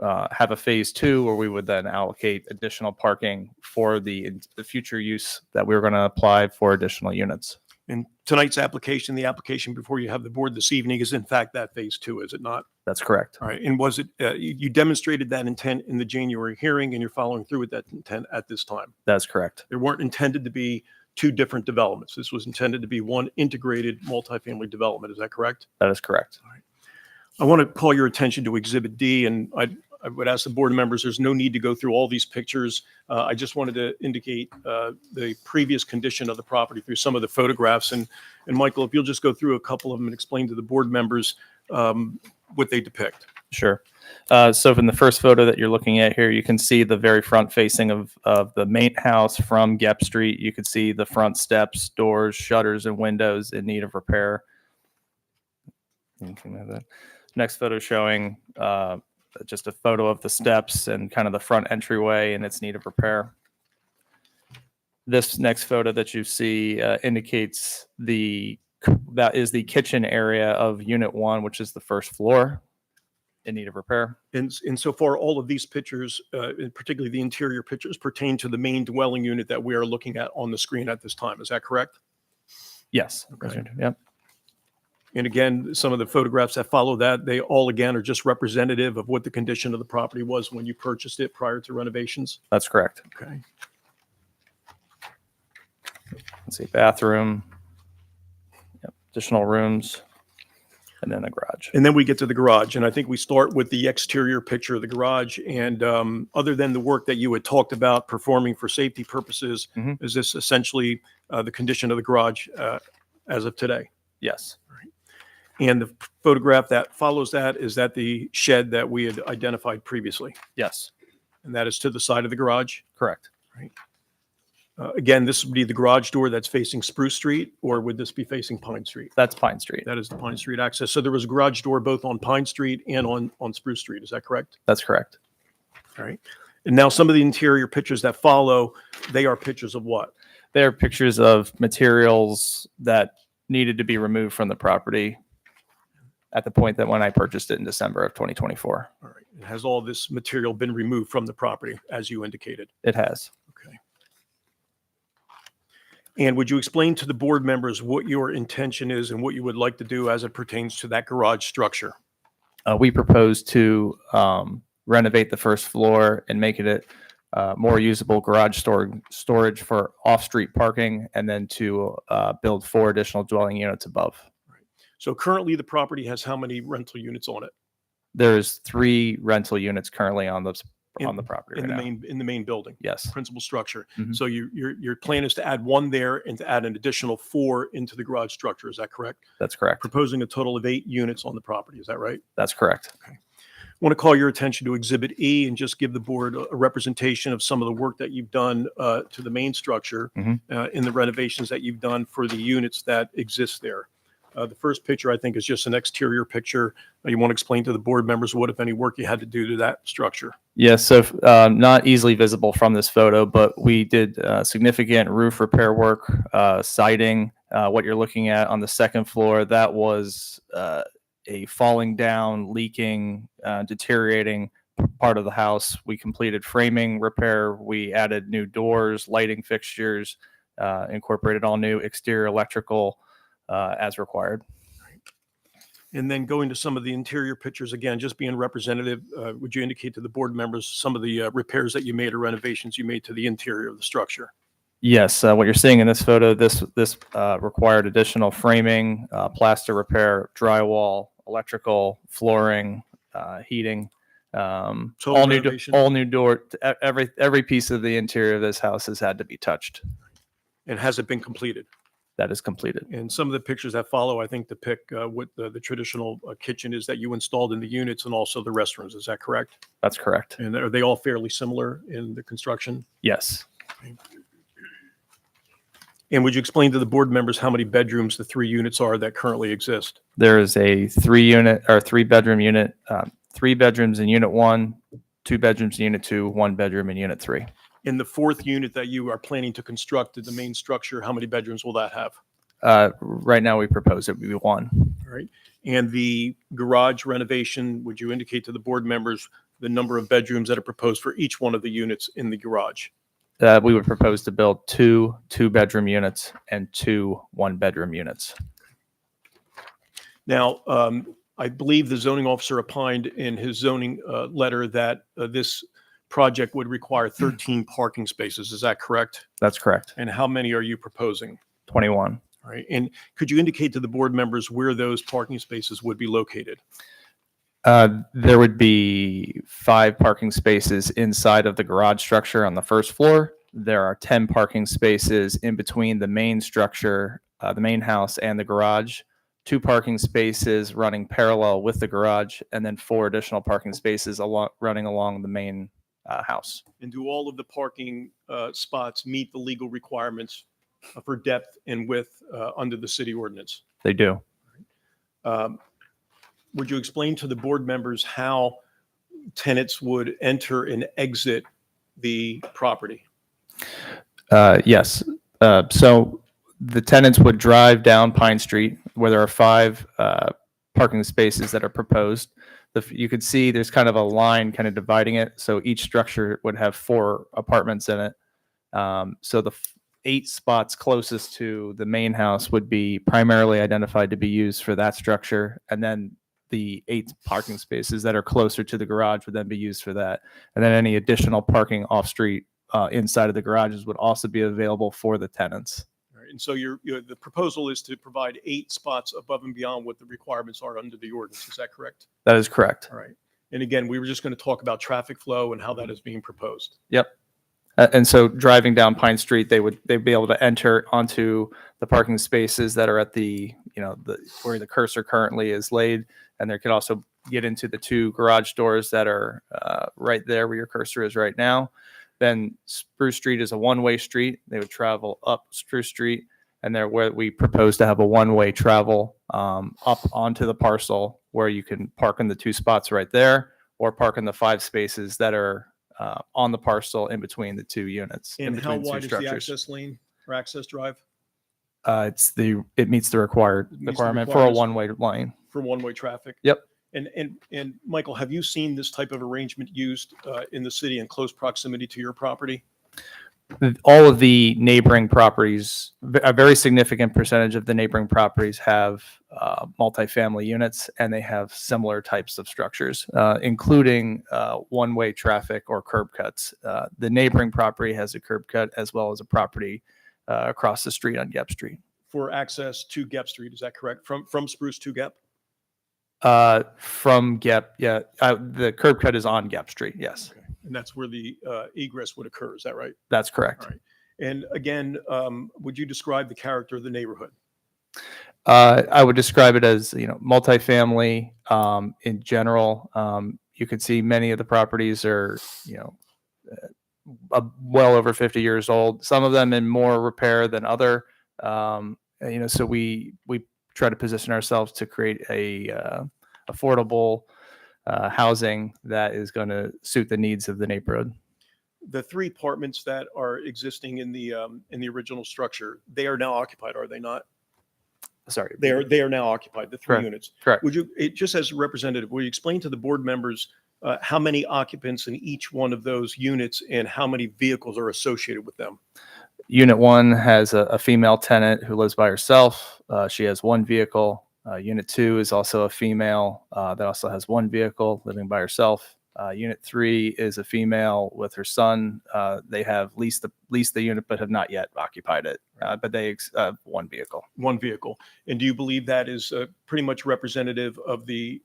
have a phase 2 where we would then allocate additional parking for the future use that we were going to apply for additional units. And tonight's application, the application before you have the board this evening, is in fact that phase 2, is it not? That's correct. All right. And was it, you demonstrated that intent in the January hearing and you're following through with that intent at this time? That's correct. There weren't intended to be 2 different developments. This was intended to be one integrated multifamily development. Is that correct? That is correct. All right. I want to call your attention to Exhibit D, and I would ask the board members, there's no need to go through all these pictures. I just wanted to indicate the previous condition of the property through some of the photographs. And Michael, if you'll just go through a couple of them and explain to the board members what they depict. Sure. So from the first photo that you're looking at here, you can see the very front facing of the main house from Gep Street. You can see the front steps, doors, shutters, and windows in need of repair. You can have that. Next photo showing just a photo of the steps and kind of the front entryway in its need of repair. This next photo that you see indicates that is the kitchen area of Unit 1, which is the first floor in need of repair. And so far, all of these pictures, particularly the interior pictures, pertain to the main dwelling unit that we are looking at on the screen at this time. Is that correct? Yes. Okay. Yep. And again, some of the photographs that follow that, they all again are just representative of what the condition of the property was when you purchased it prior to renovations. That's correct. Okay. Let's see, bathroom, yep, additional rooms, and then a garage. And then we get to the garage, and I think we start with the exterior picture of the garage. And other than the work that you had talked about performing for safety purposes, is this essentially the condition of the garage as of today? Yes. And the photograph that follows that, is that the shed that we had identified previously? Yes, And that is to the side of the garage? correct. Again, this would be the garage door that's facing Spruce Street, or would this be facing Pine Street? That's Pine Street. That is the Pine Street access. So there was a garage door both on Pine Street and on Spruce Street. Is that correct? That's correct. All right. And now some of the interior pictures that follow, they are pictures of what? They are pictures of materials that needed to be removed from the property at the point that when I purchased it in December of 2024. All right. And has all this material been removed from the property, as you indicated? It has. Okay. And would you explain to the board members what your intention is and what you would like to do as it pertains to that garage structure? We propose to renovate the first floor and make it more usable garage storage for off-street parking, and then to build 4 additional dwelling units above. So currently the property has how many rental units on it? There's 3 rental units currently on the property In right the now. in the main building? Yes. Principal structure. Mhm. So your plan is to add 1 there and to add an additional 4 into the garage structure. Is that correct? That's correct. Proposing a total of 8 units on the property. Is that right? That's correct. Want to call your attention to Exhibit E and just give the board a representation of some of the work that you've done to the main structure Mhm. in the renovations that you've done for the units that exist there. The first picture, I think, is just an exterior picture. You want to explain to the board members what, if any, work you had to do to that structure? Yes, so not easily visible from this photo, but we did significant roof repair work, siding. What you're looking at on the second floor, that was a falling down, leaking, deteriorating part of the house. We completed framing repair. We added new doors, lighting fixtures, incorporated all new exterior electrical as required. And then going to some of the interior pictures, again, just being representative, would you indicate to the board members some of the repairs that you made or renovations you made to the interior of the structure? Yes, what you're seeing in this photo, this required additional framing, plaster repair, drywall, electrical, flooring, heating, all new renovation? door. Every piece of the interior of this house has had to be touched. And has it been completed? That is completed. And some of the pictures that follow, I think, depict what the traditional kitchen is that you installed in the units and also the restrooms. Is that correct? That's correct. And are they all fairly similar in the construction? Yes. And would you explain to the board members how many bedrooms the 3 units are that currently exist? There is a 3-bedroom unit, 3 bedrooms in unit 1, 2 bedrooms in unit 2, 1 bedroom in unit 3. In the 4th unit that you are planning to construct in the main structure, how many bedrooms will that have? Right now, we propose it would be 1. All right. And the garage renovation, would you indicate to the board members the number of bedrooms that are proposed for each one of the units in the garage? We would propose to build 2 2-bedroom units and 2 1-bedroom units. Now, I believe the zoning officer opined in his zoning letter that this project would require 13 parking spaces. Is that correct? That's correct. And how many are you proposing? 21. All right. And could you indicate to the board members where those parking spaces would be located? There would be 5 parking spaces inside of the garage structure on the first floor. There are 10 parking spaces in between the main structure, the main house, and the garage. 2 parking spaces running parallel with the garage, and then 4 additional parking spaces running along the main house. And do all of the parking spots meet the legal requirements for depth and width under the city ordinance? They do. Would you explain to the board members how tenants would enter and exit the property? Yes. So the tenants would drive down Pine Street, where there are 5 parking spaces that are proposed. You could see there's kind of a line kind of dividing it. So each structure would have 4 apartments in it. So the 8 spots closest to the main house would be primarily identified to be used for that structure. And then the 8 parking spaces that are closer to the garage would then be used for that. And then any additional parking off street inside of the garages would also be available for the tenants. All right. And so the proposal is to provide 8 spots above and beyond what the requirements are under the ordinance. Is that correct? That is correct. All right. And again, we were just going to talk about traffic flow and how that is being proposed. Yep. And so driving down Pine Street, they'd be able to enter onto the parking spaces that are at the, where the cursor currently is laid. And they could also get into the 2 garage doors that are right there where your cursor is right now. Then Spruce Street is a one-way street. They would travel up Spruce Street, and there where we propose to have a one-way travel up onto the parcel where you can park in the 2 spots right there, or park in the 5 spaces that are on the parcel in between the 2 units. in And how between 2 wide is the structures. access lane or access drive It meets the requirement for a requirements. one-way lane. for one-way traffic? Yep. And Michael, have you seen this type of arrangement used in the city in close proximity to your property? All of the neighboring properties, a very significant percentage of the neighboring properties have multifamily units, and they have similar types of structures, including one-way traffic or curb cuts. The neighboring property has a curb cut as well as a property across the street on Gep Street. For access to Gep Street, is that correct? From Spruce to Gep? From Gep, yeah, the curb cut is on Gep Street, yes. Okay. And that's where the egress would occur, is that right? That's correct. All right. And again, would you describe the character of the neighborhood? I would describe it as, multifamily in general. You can see many of the properties are, well over 50 years old. Some of them in more repair than other. So we try to position ourselves to create a affordable housing that is going to suit the needs of the neighborhood. The 3 apartments that are existing in the original structure, they are now occupied, are they not? Sorry. They are now occupied, the 3 Correct. units. Correct. Would you, just as a representative, will you explain to the board members how many occupants in each one of those units and how many vehicles are associated with them? Unit 1 has a female tenant who lives by herself. She has 1 vehicle. Unit 2 is also a female that also has 1 vehicle living by herself. Unit 3 is a female with her son. They have leased the unit but have not yet occupied it. But they have 1 vehicle. 1 vehicle. And do you believe that is pretty much representative of the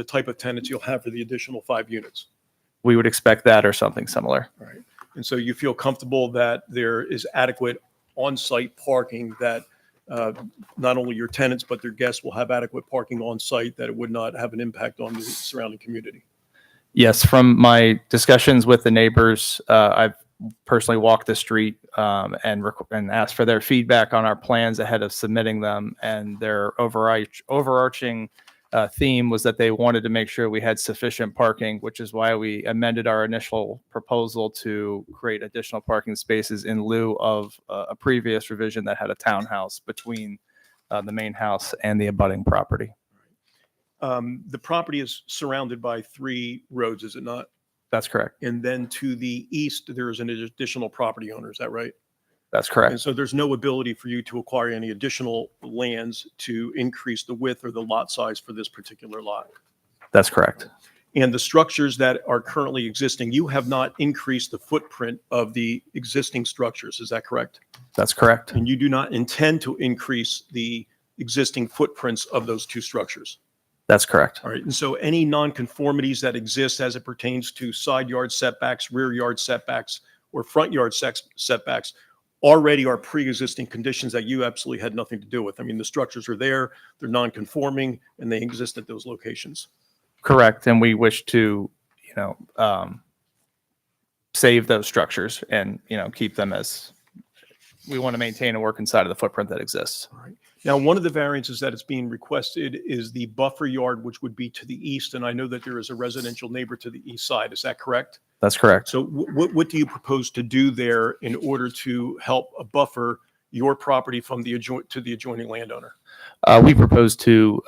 type of tenants you'll have for the additional 5 units? We would expect that or something similar. All right. And so you feel comfortable that there is adequate on-site parking, that not only your tenants but their guests will have adequate parking on-site, that it would not have an impact on the surrounding community? Yes, from my discussions with the neighbors, I've personally walked the street and asked for their feedback on our plans ahead of submitting them. And their overarching theme was that they wanted to make sure we had sufficient parking, which is why we amended our initial proposal to create additional parking spaces in lieu of a previous revision that had a townhouse between the main house and the abutting property. The property is surrounded by 3 roads, is it not? That's correct. And then to the east, there is an additional property owner, is that right? That's correct. And so there's no ability for you to acquire any additional lands to increase the width or the lot size for this particular lot? That's correct. And the structures that are currently existing, you have not increased the footprint of the existing structures, is that correct? That's correct. And you do not intend to increase the existing footprints of those 2 structures? That's correct. All right. And so any nonconformities that exist as it pertains to side yard setbacks, rear yard setbacks, or front yard setbacks already are pre-existing conditions that you absolutely had nothing to do with. I mean, the structures are there, they're non-conforming, and they exist at those locations. Correct. And we wish to, save those structures and, keep them as we want to maintain and work inside of the footprint that exists. All right. Now, one of the variances that is being requested is the buffer yard, which would be to the east. And I know that there is a residential neighbor to the east side. Is that correct? That's correct. So what do you propose to do there in order to help buffer your property from the adjoining landowner? We propose to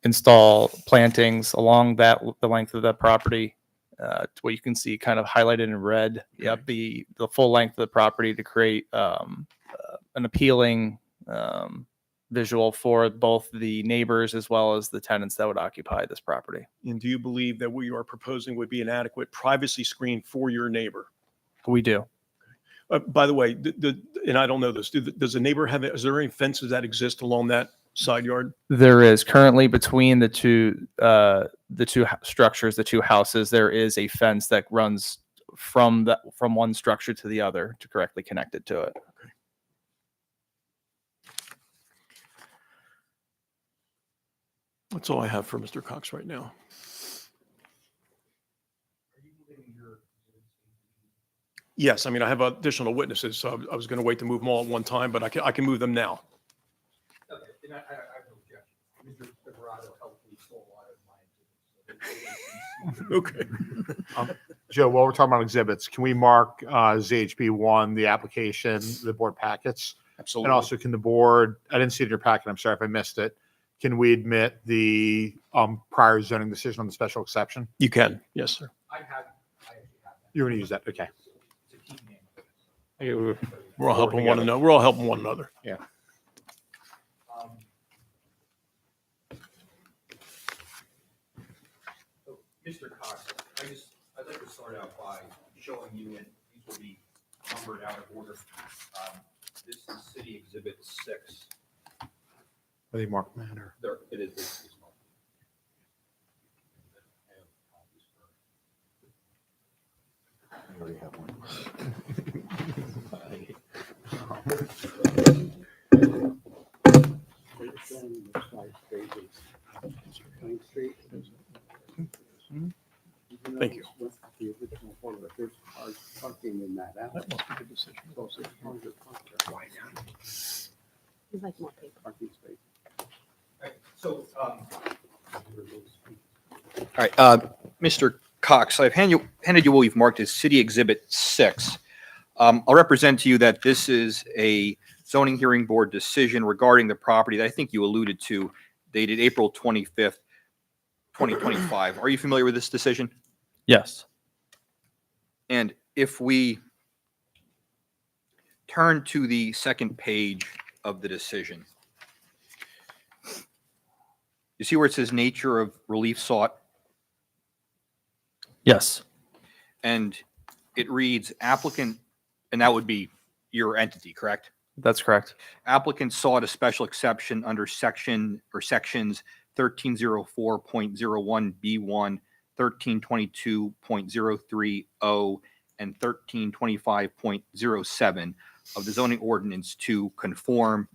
install plantings along the length of the property, to what you can see kind of highlighted in red. Yep, the full length of the property to create an appealing visual for both the neighbors as well as the tenants that would occupy this property. And do you believe that what you are proposing would be an adequate privacy screen for your neighbor? We do. By the way, and I don't know this, does the neighbor is there any fences that exist along that side yard? There is currently between the two structures, the 2 houses, there is a fence that runs from one structure to the other to correctly connect it to it. That's all I have for Mr. Cox right now. Yes, I mean, I have additional witnesses, so I was going to wait to move them all at one time, but I can move them now. Okay. Joe, while we're talking about exhibits, can we mark ZHB 1, the application, the board packets? Absolutely. And also, can the board, I didn't see it in your packet, I'm sorry if I missed it. Can we admit the prior zoning decision on the special exception? You can, yes, sir. You're going to use that, okay. We're all helping one another. We're all helping one another. Yeah. Mr. Cox, I'd like to start out by showing you, and these will be numbered out of order. This is City Exhibit 6. Are they marked matter? There, it is. It's marked. I already have one. Thank you. The original one, but there's cars parking in that alley. That must be the decision. So there's cars that park there. Why not? We'd like more paper. Parking space. So, all right, Mr. Cox, I've handed you what we've marked as City Exhibit 6. I'll represent to you that this is a zoning hearing board decision regarding the property that I think you alluded to, dated April 25th, 2025. Are you familiar with this decision? Yes. And if we turn to the second page of the decision, you see where it says nature of relief sought? Yes. And it reads applicant, and that would be your entity, correct? That's correct. Applicant sought a special exception under section or sections 1304.01B1, 1322.030, and 1325.07 of the zoning ordinance to conform,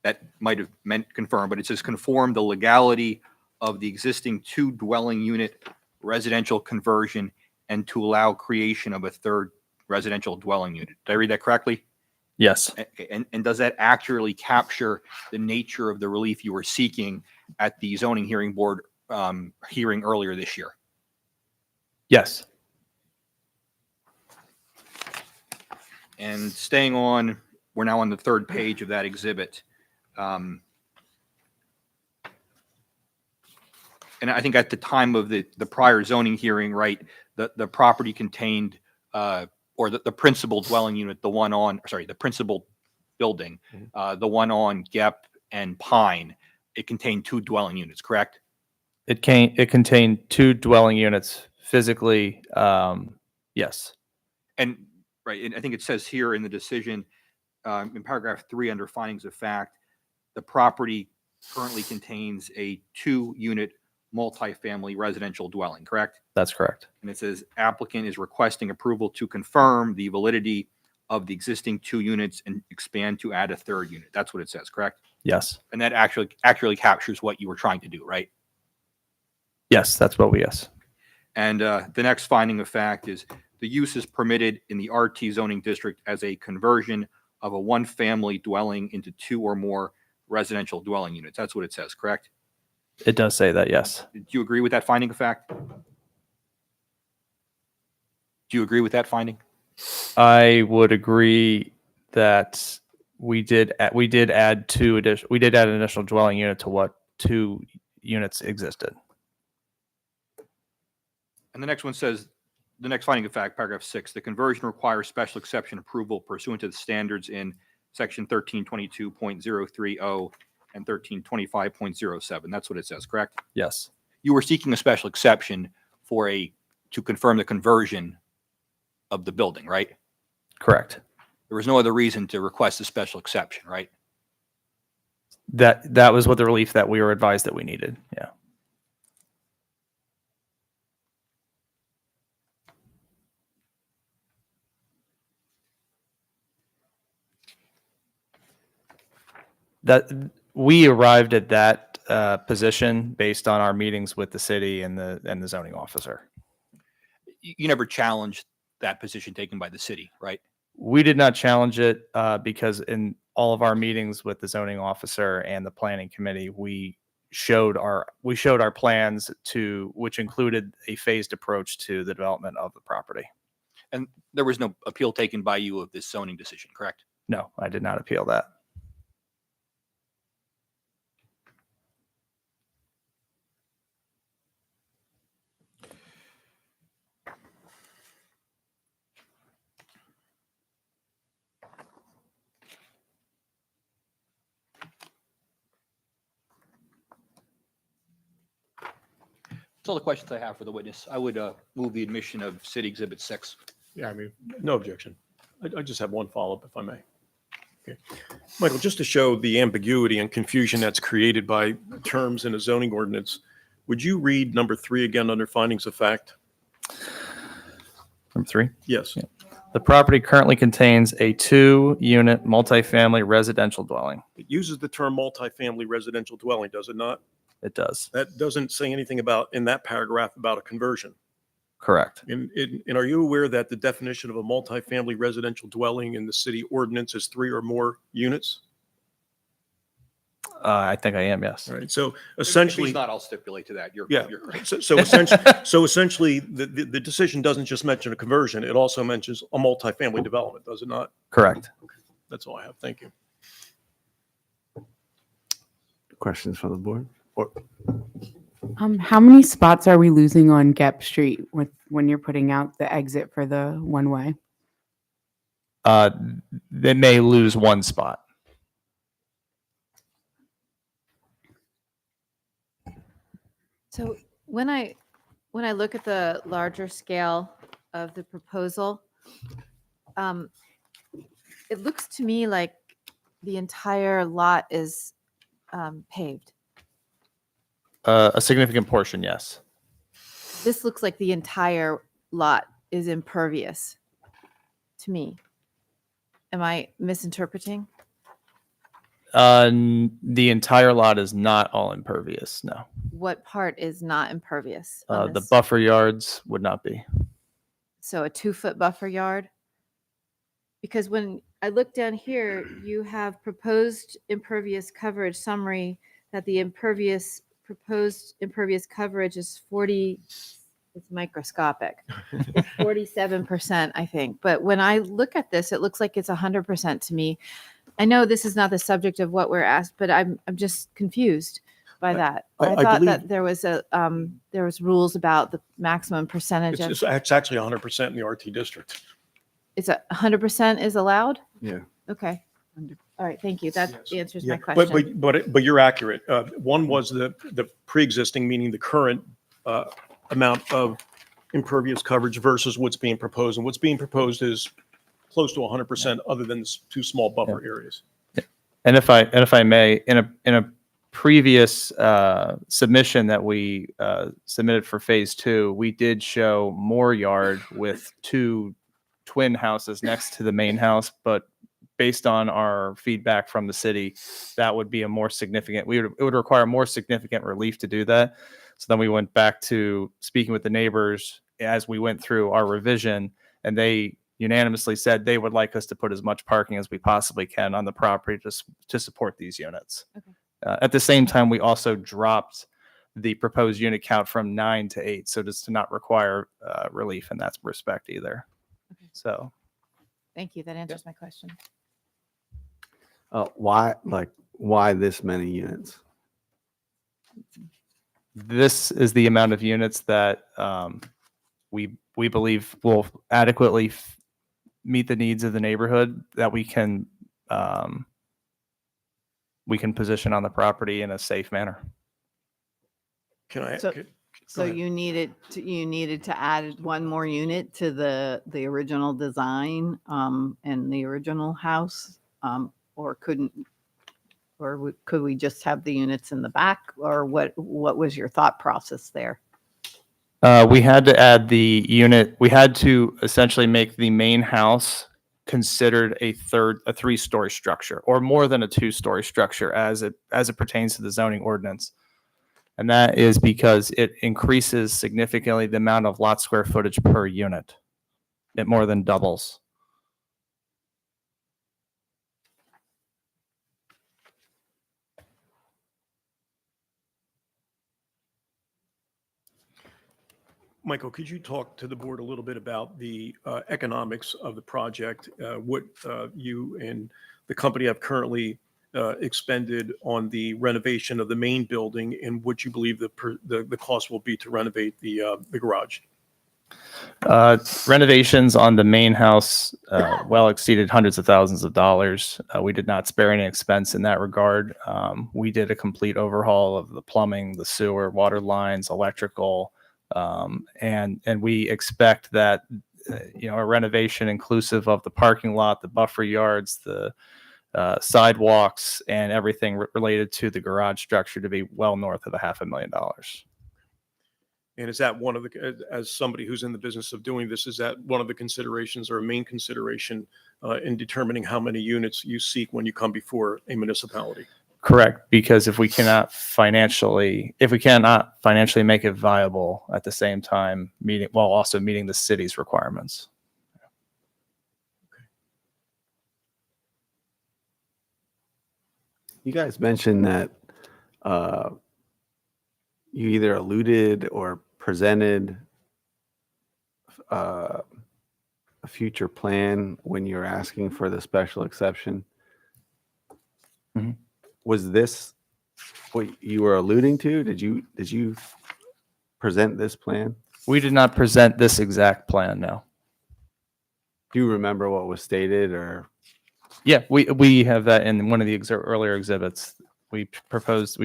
that might have meant confirm, but it says conform the legality of the existing 2-dwelling unit residential conversion and to allow creation of a 3rd residential dwelling unit. Did I read that correctly? Yes. And does that accurately capture the nature of the relief you were seeking at the zoning hearing board hearing earlier this year? Yes. And staying on, we're now on the 3rd page of that exhibit. And I think at the time of the prior zoning hearing, right, the property contained, or the principal dwelling unit, the principal building, the one on Gep and Pine, it contained 2 dwelling units, correct? It contained 2 dwelling units physically. Yes. And right, and I think it says here in the decision, in paragraph 3 under findings of fact, the property currently contains a 2-unit multifamily residential dwelling, correct? That's correct. And it says applicant is requesting approval to confirm the validity of the existing 2 units and expand to add a 3rd unit. That's what it says, correct? Yes. And that actually accurately captures what you were trying to do, right? Yes, that's what yes. And the next finding of fact is the use is permitted in the RT zoning district as a conversion of a 1-family dwelling into 2 or more residential dwelling units. That's what it says, correct? It does say that, yes. Do you agree with that finding of fact? Do you agree with that finding? I would agree that we did add an additional dwelling unit to what 2 units existed. And the next one says, the next finding of fact, paragraph 6, the conversion requires special exception approval pursuant to the standards in section 1322.030 and 1325.07. That's what it says, correct? Yes. You were seeking a special exception to confirm the conversion of the building, right? Correct. There was no other reason to request a special exception, right? That was what the relief that we were advised that we needed. Yeah. That we arrived at that position based on our meetings with the city and the zoning officer. You never challenged that position taken by the city, right? We did not challenge it because in all of our meetings with the zoning officer and the planning committee, we showed our plans which included a phased approach to the development of the property. And there was no appeal taken by you of this zoning decision, correct? No, I did not appeal that. That's all the questions I have for the witness. I would move the admission of City Exhibit 6. Yeah, I mean, No objection. I just have one follow-up, if I may. Okay. Michael, just to show the ambiguity and confusion that's created by terms in a zoning ordinance, would you read number 3 again under findings of fact? Number 3. Yes. The property currently contains a 2-unit multifamily residential dwelling. It uses the term multifamily residential dwelling, does it not? It does. That doesn't say anything about, in that paragraph, about a conversion. Correct. And are you aware that the definition of a multifamily residential dwelling in the city ordinance is 3 or more units? I think I am, yes. All right, so If essentially. he's not, I'll stipulate to that. You're correct. So essentially, the decision doesn't just mention a conversion, it also mentions a multifamily development, does it not? Correct. That's all I have. Thank you. Questions from the board? Or How many spots are we losing on Gep Street when you're putting out the exit for the one-way? They may lose 1 spot. So when I look at the larger scale of the proposal, it looks to me like the entire lot is paved. A significant portion, yes. This looks like the entire lot is impervious to me. Am I misinterpreting? The entire lot is not all impervious, no. What part is not impervious? on The this? buffer yards would not be. So a 2-foot buffer yard? Because when I look down here, you have proposed impervious coverage summary that the proposed impervious coverage is 40, it's microscopic. It's 47%, I think. But when I look at this, it looks like it's 100% to me. I know this is not the subject of what we're asked, but I'm just confused by that. I thought that there was rules about the maximum percentage of. It's actually 100% in the RT district. It's 100% is allowed? Yeah. Okay. All right, thank you. That answers Yeah, my question. but you're accurate. One was the pre-existing, meaning the current amount of impervious coverage versus what's being proposed. And what's being proposed is close to 100% other than the 2 small buffer areas. And if I may, in a previous submission that we submitted for phase 2, we did show more yard with 2 twin houses next to the main house, but based on our feedback from the city, that would be a more significant, it would require more significant relief to do that. So then we went back to speaking with the neighbors as we went through our revision, and they unanimously said they would like us to put as much parking as we possibly can on the property to support these units. Okay. At the same time, we also dropped the proposed unit count from 9 to 8, so just to not require relief in that respect either. Okay. So Thank you. That answers my question. why this many units? this is the amount of units that we believe will adequately meet the needs of the neighborhood that we can position on the property in a safe manner. Can I? So- can- So go ahead. you needed to add one more unit to the original design and the original house, or could we just have the units in the back, or what was your thought process there? We had to add the unit. We had to essentially make the main house considered a 3-story structure or more than a 2-story structure as it pertains to the zoning ordinance. And that is because it increases significantly the amount of lot square footage per unit. It more than doubles. Michael, could you talk to the board a little bit about the economics of the project, what you and the company have currently expended on the renovation of the main building, and what you believe the cost will be to renovate the garage? Renovations on the main house well exceeded hundreds of thousands of dollars. We did not spare any expense in that regard. We did a complete overhaul of the plumbing, the sewer, water lines, electrical, and we expect that a renovation inclusive of the parking lot, the buffer yards, the sidewalks, and everything related to the garage structure to be well north of $500,000. And is that one of the, as somebody who's in the business of doing this, is that one of the considerations or a main consideration in determining how many units you seek when you come before a municipality? Correct, because if we cannot financially make it viable at the same time, while also meeting the city's requirements. You guys mentioned that you either alluded or presented a future plan when you're asking for the special exception. Mm-hmm. Was this what you were alluding to? Did you present this plan? We did not present this exact plan, no. Do you remember what was stated, or? Yeah, we have that in one of the earlier exhibits. We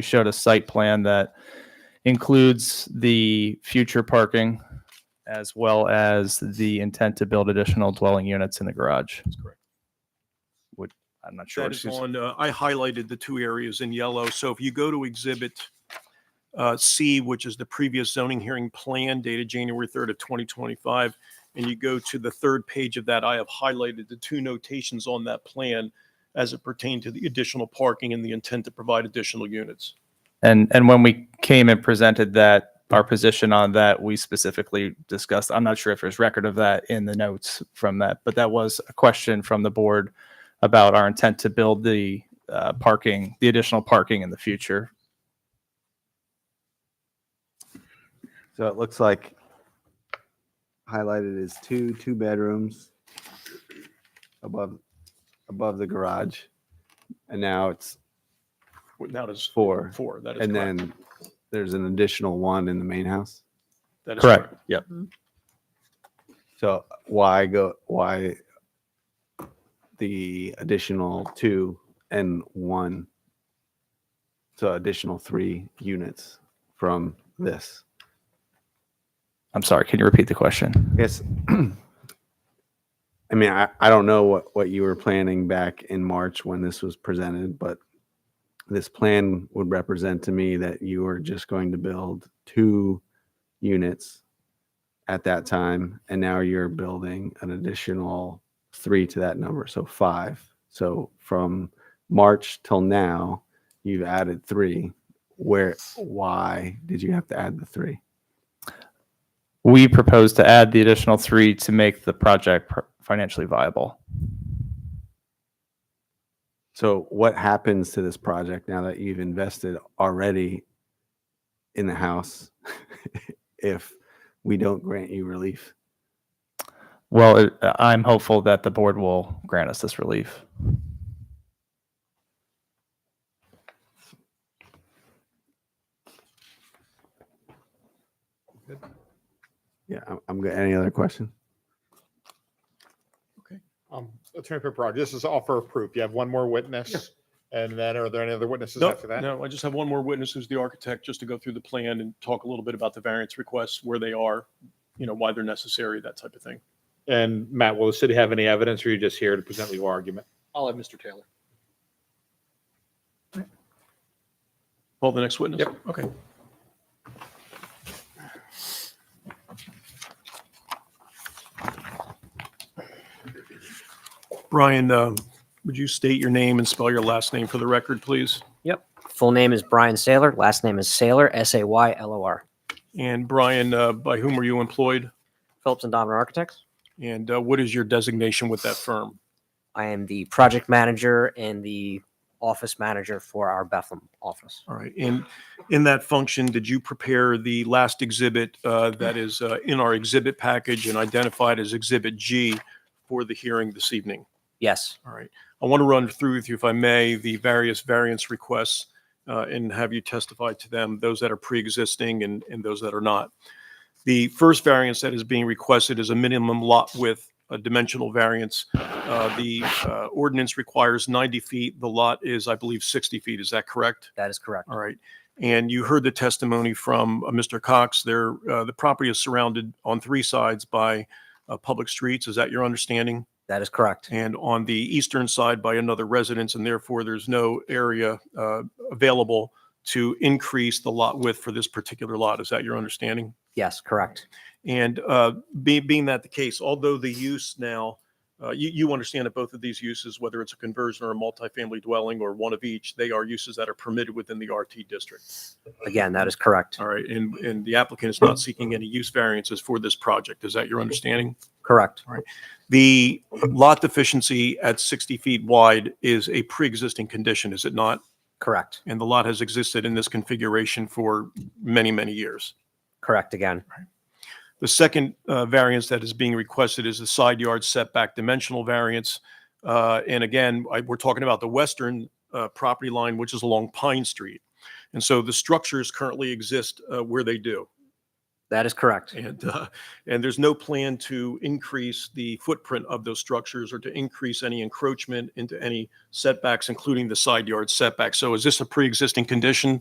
showed a site plan that includes the future parking as well as the intent to build additional dwelling units in the garage. That's correct. I'm not sure. That is on, I highlighted the two areas in yellow. So if you go to Exhibit C, which is the previous zoning hearing plan dated January 3rd of 2025, and you go to the third page of that, I have highlighted the two notations on that plan as it pertained to the additional parking and the intent to provide additional units. And when we came and presented our position on that, we specifically discussed, I'm not sure if there's record of that in the notes from that, but that was a question from the board about our intent to build the additional parking in the future. So it looks like highlighted is two bedrooms above the garage, and now it's four. That is and correct. then there's an additional one in the main house. That is Correct. Yep. So why the additional 2 and 1? So additional 3 units from this. I'm sorry, can you repeat the question? Yes. I mean, I don't know what you were planning back in March when this was presented, but this plan would represent to me that you were just going to build 2 units at that time, and now you're building an additional 3 to that number, so 5. So from March till now, you've added 3. Why did you have to add the 3? We propose to add the additional 3 to make the project financially viable. So what happens to this project now that you've invested already in the house if we don't grant you relief? Well, I'm hopeful that the board will grant us this relief. Yeah, I'm good. Any other question? Attorney Pipperard, this is all for proof. You have one more witness, and then are there any other witnesses No, after that? no, I just have one more witness who's the architect, just to go through the plan and talk a little bit about the variance requests, where they are, why they're necessary, that type of thing. And Matt, will the city have any evidence, or are you just here to present legal argument? I'll have Mr. Taylor. Call the next witness? Yep. Okay. Brian, would you state your name and spell your last name for the record, please? Yep. Full name is Brian Saylor. Last name is Saylor, Saylor. And Brian, by whom were you employed? Phillips and Donovan Architects. And what is your designation with that firm? I am the project manager and the office manager for our Bethlehem office. All right. And in that function, did you prepare the last exhibit that is in our exhibit package and identified as Exhibit G for the hearing this evening? Yes. All right. I want to run through with you, if I may, the various variance requests and have you testify to them, those that are pre-existing and those that are not. The first variance that is being requested is a minimum lot width, a dimensional variance. The ordinance requires 90 feet. The lot is, I believe, 60 feet. Is that correct? That is correct. All right. And you heard the testimony from Mr. Cox. The property is surrounded on three sides by public streets. Is that your understanding? That is correct. And on the eastern side by another residence, and therefore there's no area available to increase the lot width for this particular lot. Is that your understanding? Yes, correct. And being that the case, although the use now, you understand that both of these uses, whether it's a conversion or a multifamily dwelling or one of each, they are uses that are permitted within the RT district. Again, that is correct. All right. And the applicant is not seeking any use variances for this project. Is that your understanding? Correct. All right. The lot deficiency at 60 feet wide is a pre-existing condition, is it not? Correct. And the lot has existed in this configuration for many, many years. Correct again. The second variance that is being requested is the side yard setback dimensional variance. And again, we're talking about the western property line, which is along Pine Street. And so the structures currently exist where they do. That is correct. And there's no plan to increase the footprint of those structures or to increase any encroachment into any setbacks, including the side yard setback. So is this a pre-existing condition?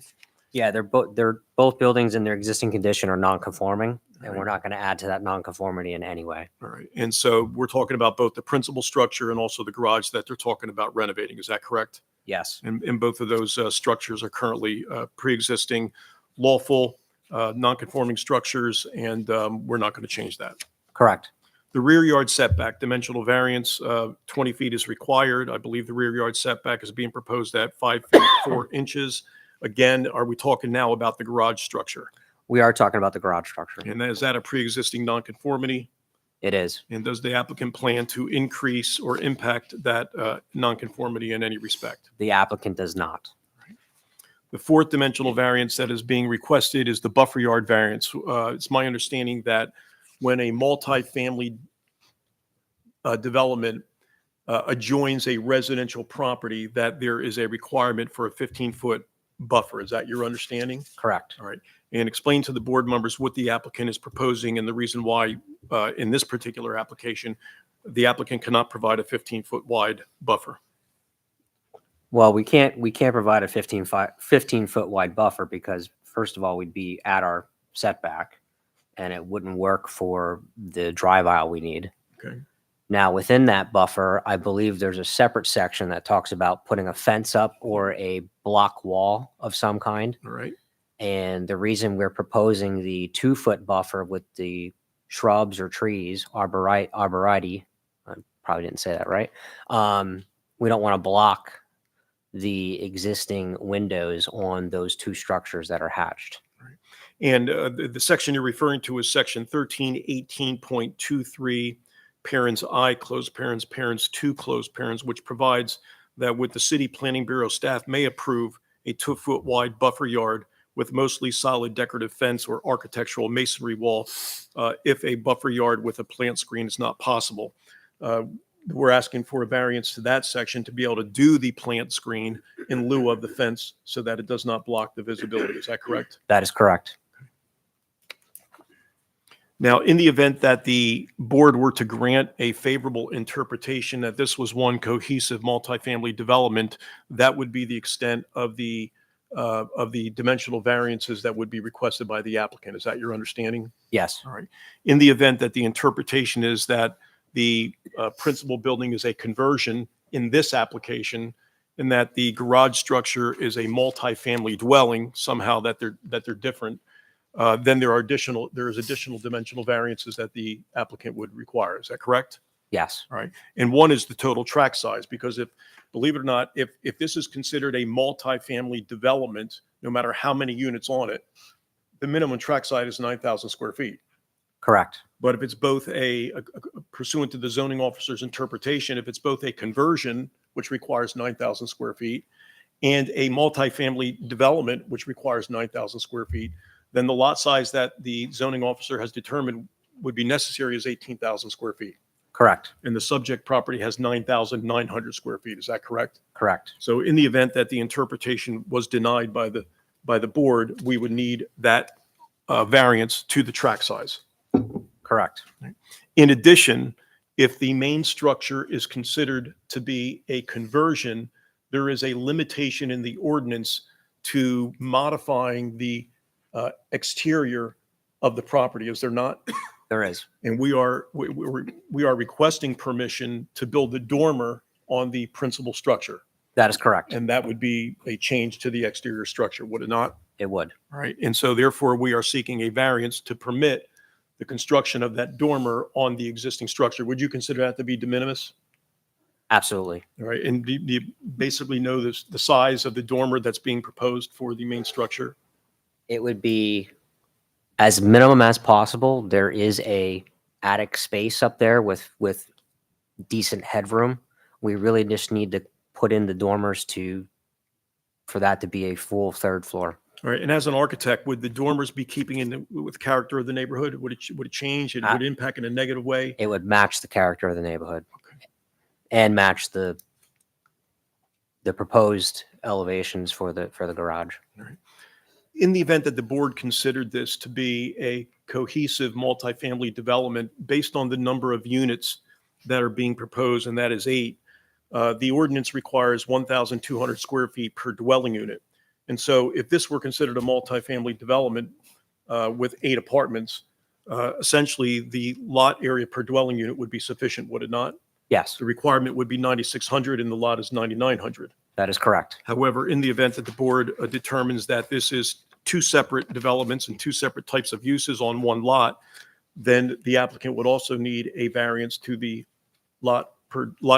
Yeah, they're both buildings in their existing condition are non-conforming, and we're not going to add to that non-conformity in any way. All right. And so we're talking about both the principal structure and also the garage that they're talking about renovating. Is that correct? Yes. And both of those structures are currently pre-existing, lawful, non-conforming structures, and we're not going to change that. Correct. The rear yard setback dimensional variance, 20 feet is required. I believe the rear yard setback is being proposed at 5 feet 4 inches. Again, are we talking now about the garage structure? We are talking about the garage structure. And is that a pre-existing nonconformity? It is. And does the applicant plan to increase or impact that nonconformity in any respect? The applicant does not. The fourth dimensional variance that is being requested is the buffer yard variance. It's my understanding that when a multifamily development adjoins a residential property, that there is a requirement for a 15-foot buffer. Is that your understanding? Correct. All right. And explain to the board members what the applicant is proposing and the reason why in this particular application, the applicant cannot provide a 15-foot wide buffer. Well, we can't provide a 15-foot wide buffer because first of all, we'd be at our setback and it wouldn't work for the drive aisle we need. Okay. Now, within that buffer, I believe there's a separate section that talks about putting a fence up or a block wall of some kind. All right. And the reason we're proposing the 2-foot buffer with the shrubs or trees, arborite, I probably didn't say that right. We don't want to block the existing windows on those two structures that are hatched. And the section you're referring to is section 1318.23, parents I, closed parents, parents to closed parents, which provides that with the city planning bureau staff may approve a 2-foot wide buffer yard with mostly solid decorative fence or architectural masonry wall if a buffer yard with a plant screen is not possible. We're asking for a variance to that section to be able to do the plant screen in lieu of the fence so that it does not block the visibility. Is that correct? That is correct. Now, in the event that the board were to grant a favorable interpretation that this was one cohesive multifamily development, that would be the extent of the dimensional variances that would be requested by the applicant. Is that your understanding? Yes. All right. In the event that the interpretation is that the principal building is a conversion in this application and that the garage structure is a multifamily dwelling, somehow that they're different, then there is additional dimensional variances that the applicant would require. Is that correct? Yes. All right. And one is the total tract size, because believe it or not, if this is considered a multifamily development, no matter how many units on it, the minimum tract size is 9,000 square feet. Correct. But if it's both pursuant to the zoning officer's interpretation, if it's both a conversion, which requires 9,000 square feet, and a multifamily development, which requires 9,000 square feet, then the lot size that the zoning officer has determined would be necessary is 18,000 square feet. Correct. And the subject property has 9,900 square feet. Is that correct? Correct. So in the event that the interpretation was denied by the board, we would need that variance to the tract size. Correct. In addition, if the main structure is considered to be a conversion, there is a limitation in the ordinance to modifying the exterior of the property. Is there not? There is. And we are requesting permission to build the dormer on the principal structure. That is correct. And that would be a change to the exterior structure, would it not? It would. All right. And so therefore, we are seeking a variance to permit the construction of that dormer on the existing structure. Would you consider that to be de minimis? Absolutely. All right. And do you basically know the size of the dormer that's being proposed for the main structure? It would be as minimum as possible. There is a attic space up there with decent headroom. We really just need to put in the dormers for that to be a full third floor. All right. And as an architect, would the dormers be keeping with character of the neighborhood? Would it change? And would it impact in a negative way? It would match the character of the neighborhood. Okay. And match the proposed elevations for the garage. All right. In the event that the board considered this to be a cohesive multifamily development based on the number of units that are being proposed, and that is 8, the ordinance requires 1,200 square feet per dwelling unit. And so if this were considered a multifamily development with 8 apartments, essentially the lot area per dwelling unit would be sufficient, would it not? Yes. The requirement would be 9,600 and the lot is 9,900. That is correct. However, in the event that the board determines that this is 2 separate developments and 2 separate types of uses on one lot, then the applicant would also need a variance to the lot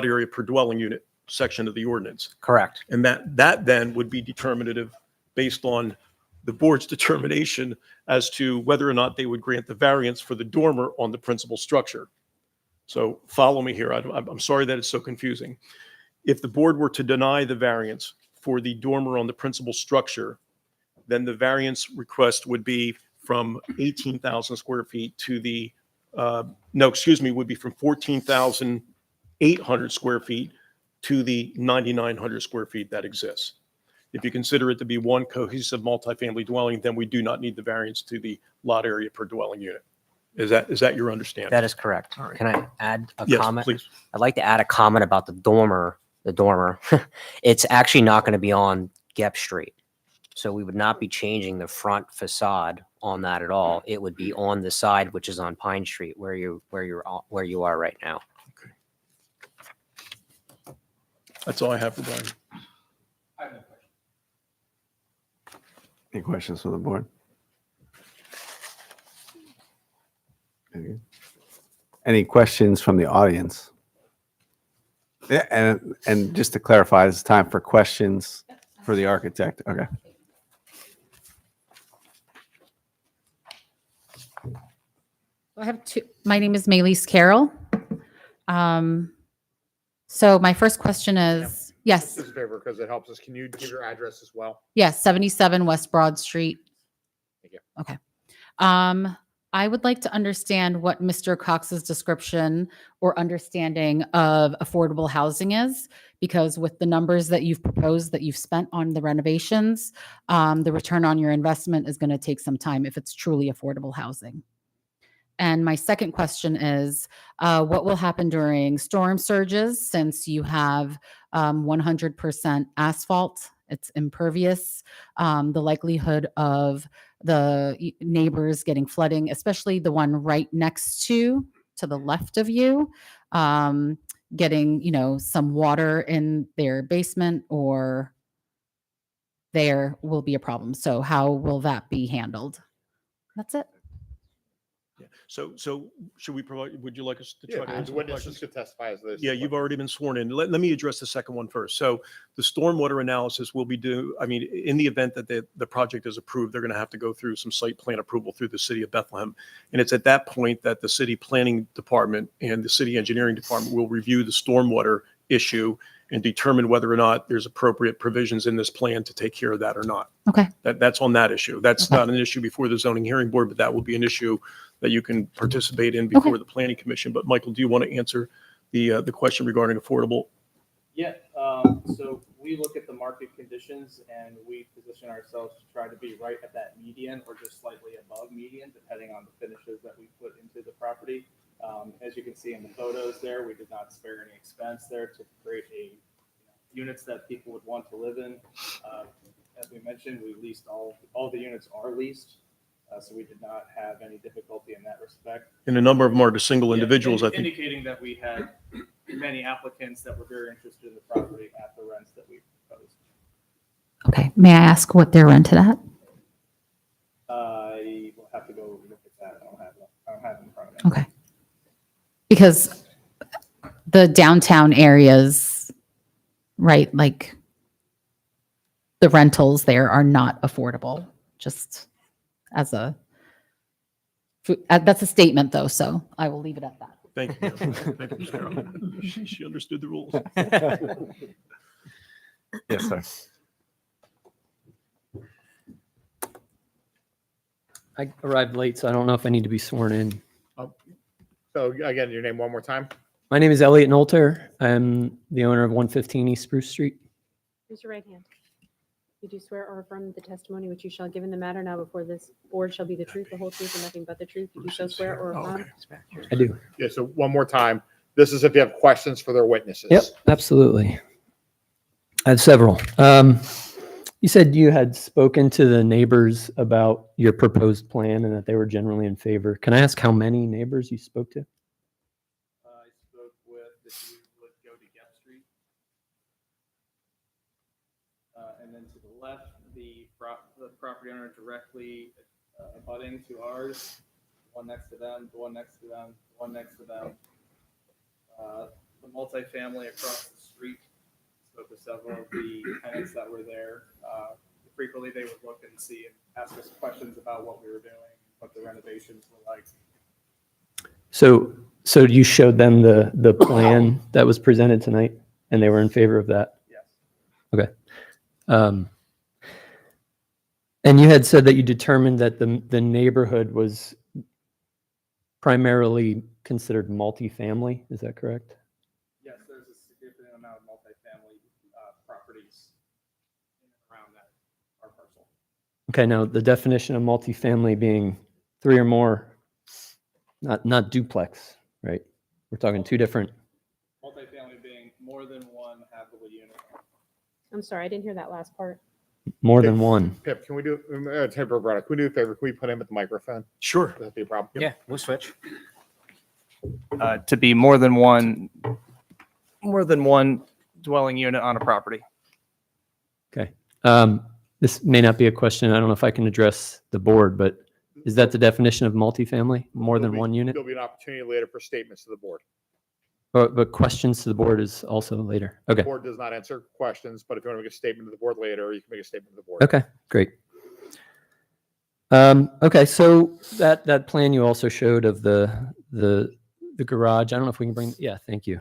area per dwelling unit section of the ordinance. Correct. And that then would be determinative based on the board's determination as to whether or not they would grant the variance for the dormer on the principal structure. So follow me here. I'm sorry that it's so confusing. If the board were to deny the variance for the dormer on the principal structure, then the variance request would be from 18,000 square feet to would be from 14,800 square feet to the 9,900 square feet that exists. If you consider it to be one cohesive multifamily dwelling, then we do not need the variance to the lot area per dwelling unit. Is that your understanding? That is correct. All right. Can I add a Yes, comment? please. I'd like to add a comment about the dormer. It's actually not going to be on Gep Street. So we would not be changing the front facade on that at all. It would be on the side, which is on Pine Street, where you are right now. That's all I have for Brian. Any questions from the board? Any questions from the audience? Yeah, and just to clarify, it's time for questions for the architect. Okay. I have 2. My name is Maylise Carroll. So my first question is, yes, Just a favor, because it helps us. Can you give your address as well? yes, 77 West Broad Street. Thank you. Okay. I would like to understand what Mr. Cox's description or understanding of affordable housing is, because with the numbers that you've proposed, that you've spent on the renovations, the return on your investment is going to take some time if it's truly affordable housing. And my second question is, what will happen during storm surges, since you have 100% asphalt, it's impervious, the likelihood of the neighbors getting flooding, especially the one right next to the left of you, getting, some water in their basement, or there will be a problem. So how will that be handled? That's it. So should we provide, would you like us to try Yeah, to the answer the witnesses questions? could testify as those. Yeah, you've already been sworn in. Let me address the second one first. So the stormwater analysis will be due, I mean, in the event that the project is approved, they're going to have to go through some site plan approval through the city of Bethlehem. And it's at that point that the city planning department and the city engineering department will review the stormwater issue and determine whether or not there's appropriate provisions in this plan to take care of that or not. Okay. That's on that issue. That's not an issue before the zoning hearing board, but that will be an issue that you can participate in before the planning commission. But Michael, do you want to answer the question regarding affordable? Yeah, so we look at the market conditions and we position ourselves to try to be right at that median or just slightly above median, depending on the finishes that we put into the property. As you can see in the photos there, we did not spare any expense there to create units that people would want to live in. As we mentioned, we leased all the units are leased. So we did not have any difficulty in that respect. And a number of them are to single individuals, I think. Indicating that we had many applicants that were very interested in the property at the rents that we proposed. Okay. May I ask what they're rented at? I will have to go look at that. I don't have it in front of me. Okay. Because the downtown areas, right, like the rentals there are not affordable, just as that's a statement though, so I will leave it at that. Thank you. Thank you, Ms. Carroll. She understood the rules. Yes, sir. I arrived late, so I don't know if I need to be sworn in. So again, your name one more time. My name is Elliot Nolter. I'm the owner of 115 East Spruce Street. Raise your right hand. You do swear or affirm that the testimony which you shall give in the matter now before this board shall be the truth, the whole truth, and nothing but the truth. You do so swear or affirm? I do. Yeah, so one more time. This is if you have questions for their witnesses. Yep, absolutely. I have several. You said you had spoken to the neighbors about your proposed plan and that they were generally in favor. Can I ask how many neighbors you spoke to? I spoke with, if you would go to Gep Street. And then to the left, the property owner directly abutting to ours, one next to them, the one next to them, the one next to them. The multifamily across the street, spoke to several of the tenants that were there. Frequently, they would look and see and ask us questions about what we were doing, what the renovations were like. So you showed them the plan that was presented tonight, and they were in favor of that? Yes. Okay. And you had said that you determined that the neighborhood was primarily considered multifamily. Is that correct? Yes, there's a significant amount of multifamily properties around our parcel. Okay. Now the definition of multifamily being 3 or more, not duplex, right? We're talking 2 different. Multifamily being more than one habitable unit. I'm sorry, I didn't hear that last part. More than one. Pip, can we do, Tim Roberta, can we do a favor? Can we put him at the microphone? Sure. Does that be a problem? Yeah, we'll switch. To be more than one dwelling unit on a property. Okay. This may not be a question. I don't know if I can address the board, but is that the definition of multifamily? More than one unit? There'll be an opportunity later for statements to the board. But questions to the board is also later. Okay. The board does not answer questions, but if you want to make a statement to the board later, you can make a statement to the board. Okay, great. Okay, so that plan you also showed of the garage, I don't know if we can bring, yeah, thank you.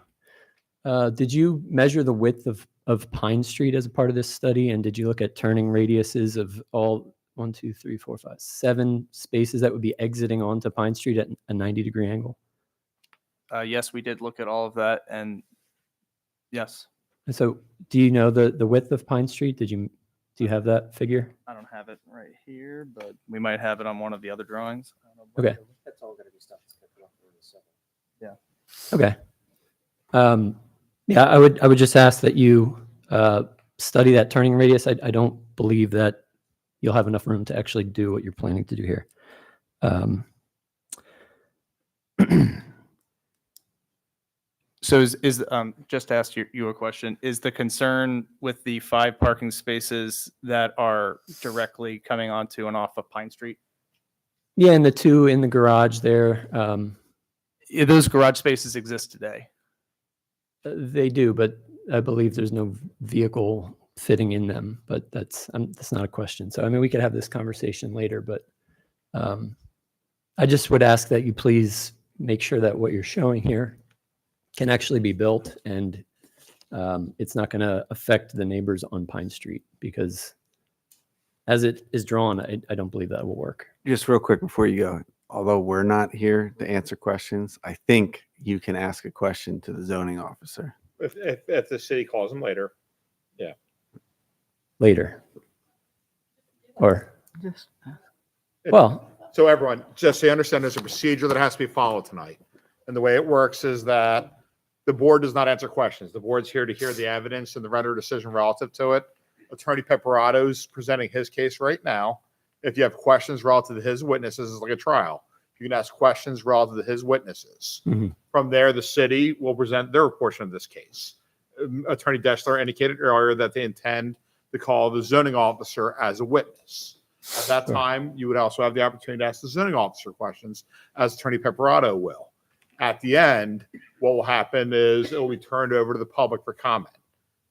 Did you measure the width of Pine Street as a part of this study? And did you look at turning radiuses of all 1, 2, 3, 4, 5, 7 spaces that would be exiting onto Pine Street at a 90-degree angle? Yes, we did look at all of that, and yes. And so do you know the width of Pine Street? Do you have that figure? I don't have it right here, but we might have it on one of the other drawings. Okay. That's all gonna be stuff that's gonna come up in a second. Yeah. Okay. Yeah, I would just ask that you study that turning radius. I don't believe that you'll have enough room to actually do what you're planning to do here. So is just to ask you a question, is the concern with the 5 parking spaces that are directly coming onto and off of Pine Street? Yeah, and the two in the garage there, Yeah, those garage spaces exist today. they do, but I believe there's no vehicle fitting in them, but that's not a question. So, I mean, we could have this conversation later, but I just would ask that you please make sure that what you're showing here can actually be built, and it's not going to affect the neighbors on Pine Street, because as it is drawn, I don't believe that will work. Just real quick before you go, although we're not here to answer questions, I think you can ask a question to the zoning officer. If the city calls them later. Yeah. Later. Or, Just well, So everyone, just so you understand, there's a procedure that has to be followed tonight. And the way it works is that the board does not answer questions. The board's here to hear the evidence and the render decision relative to it. Attorney Pepperato's presenting his case right now. If you have questions relative to his witnesses, it's like a trial. You can ask questions relative to his witnesses. Mhm. From there, the city will present their portion of this case. Attorney Deschler indicated earlier that they intend to call the zoning officer as a witness. At that Sure. time, you would also have the opportunity to ask the zoning officer questions, as Attorney Pepperato will. At the end, what will happen is it will be turned over to the public for comment.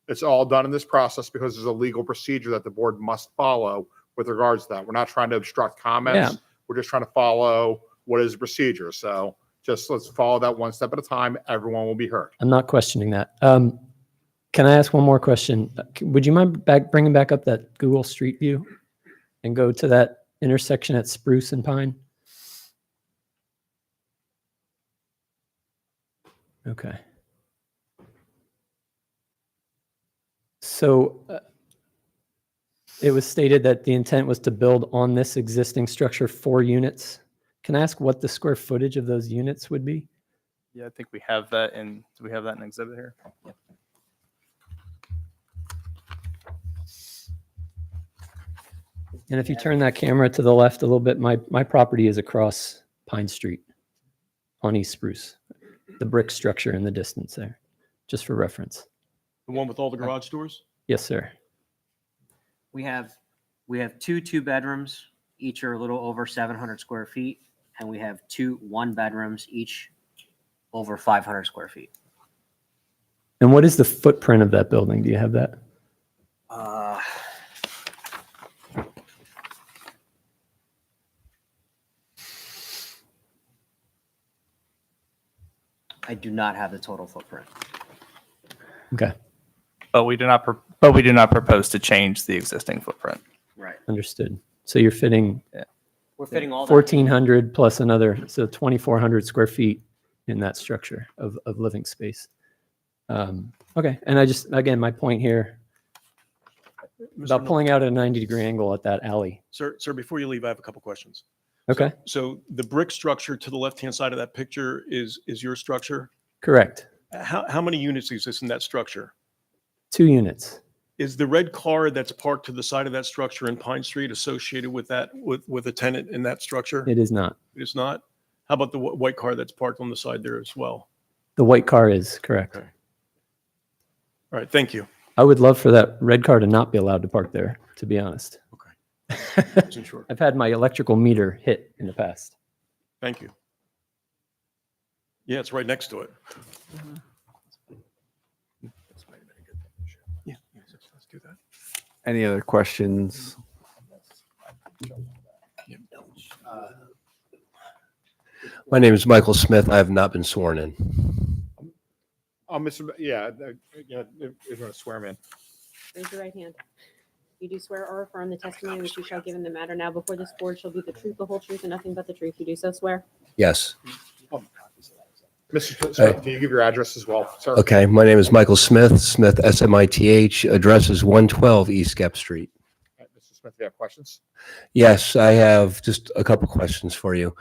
It's all done in this process because there's a legal procedure that the board must follow with regards to that. We're not trying to obstruct comments. Yeah. We're just trying to follow what is the procedure. So just let's follow that one step at a time. Everyone will be heard. I'm not questioning that. Can I ask one more question? Would you mind bringing back up that Google Street View and go to that intersection at Spruce and Pine? Okay. So it was stated that the intent was to build on this existing structure 4 units. Can I ask what the square footage of those units would be? Yeah, I think we have that in, do we have that in exhibit here? And if you turn that camera to the left a little bit, my property is across Pine Street on East Spruce, the brick structure in the distance there, just for reference. The one with all the garage doors? Yes, sir. We have 2 bedrooms, each are a little over 700 square feet, and we have 2 1-bedrooms, each over 500 square feet. And what is the footprint of that building? Do you have that? I do not have the total footprint. Okay, But we do not propose to change the existing footprint. Right. understood. So you're fitting We're fitting all that. 1,400 plus another, so 2,400 square feet in that structure of living space. Okay, and I just, again, my point here, about pulling out at a 90-degree angle at that alley. Sir, before you leave, I have a couple questions. Okay, So the brick structure to the left-hand side of that picture is your structure? correct. How many units exist in that structure? 2 units. Is the red car that's parked to the side of that structure in Pine Street associated with that, with a tenant in that structure? It is not. It is not? How about the white car that's parked on the side there as well? The white car is correct. Okay. All right, thank you. I would love for that red car to not be allowed to park there, to be honest. Okay. Wasn't sure. I've had my electrical meter hit in the past. Thank you. Yeah, it's right next to it. Yeah, let's do that. Any other questions? My name is Michael Smith. I have not been sworn in. Mr. Yeah, if you want to swear me in. Raise your right hand. You do swear or affirm the testimony which you shall give in the matter now before this board shall be the truth, the whole truth, and nothing but the truth. You do so swear? Yes. Mr. Smith, can you give your address as well, sir? Okay. My name is Michael Smith, Smith, SMITH. Address is 112 East Gap Street. All right, Mr. Smith, do you have questions? Yes, I have just a couple questions for you.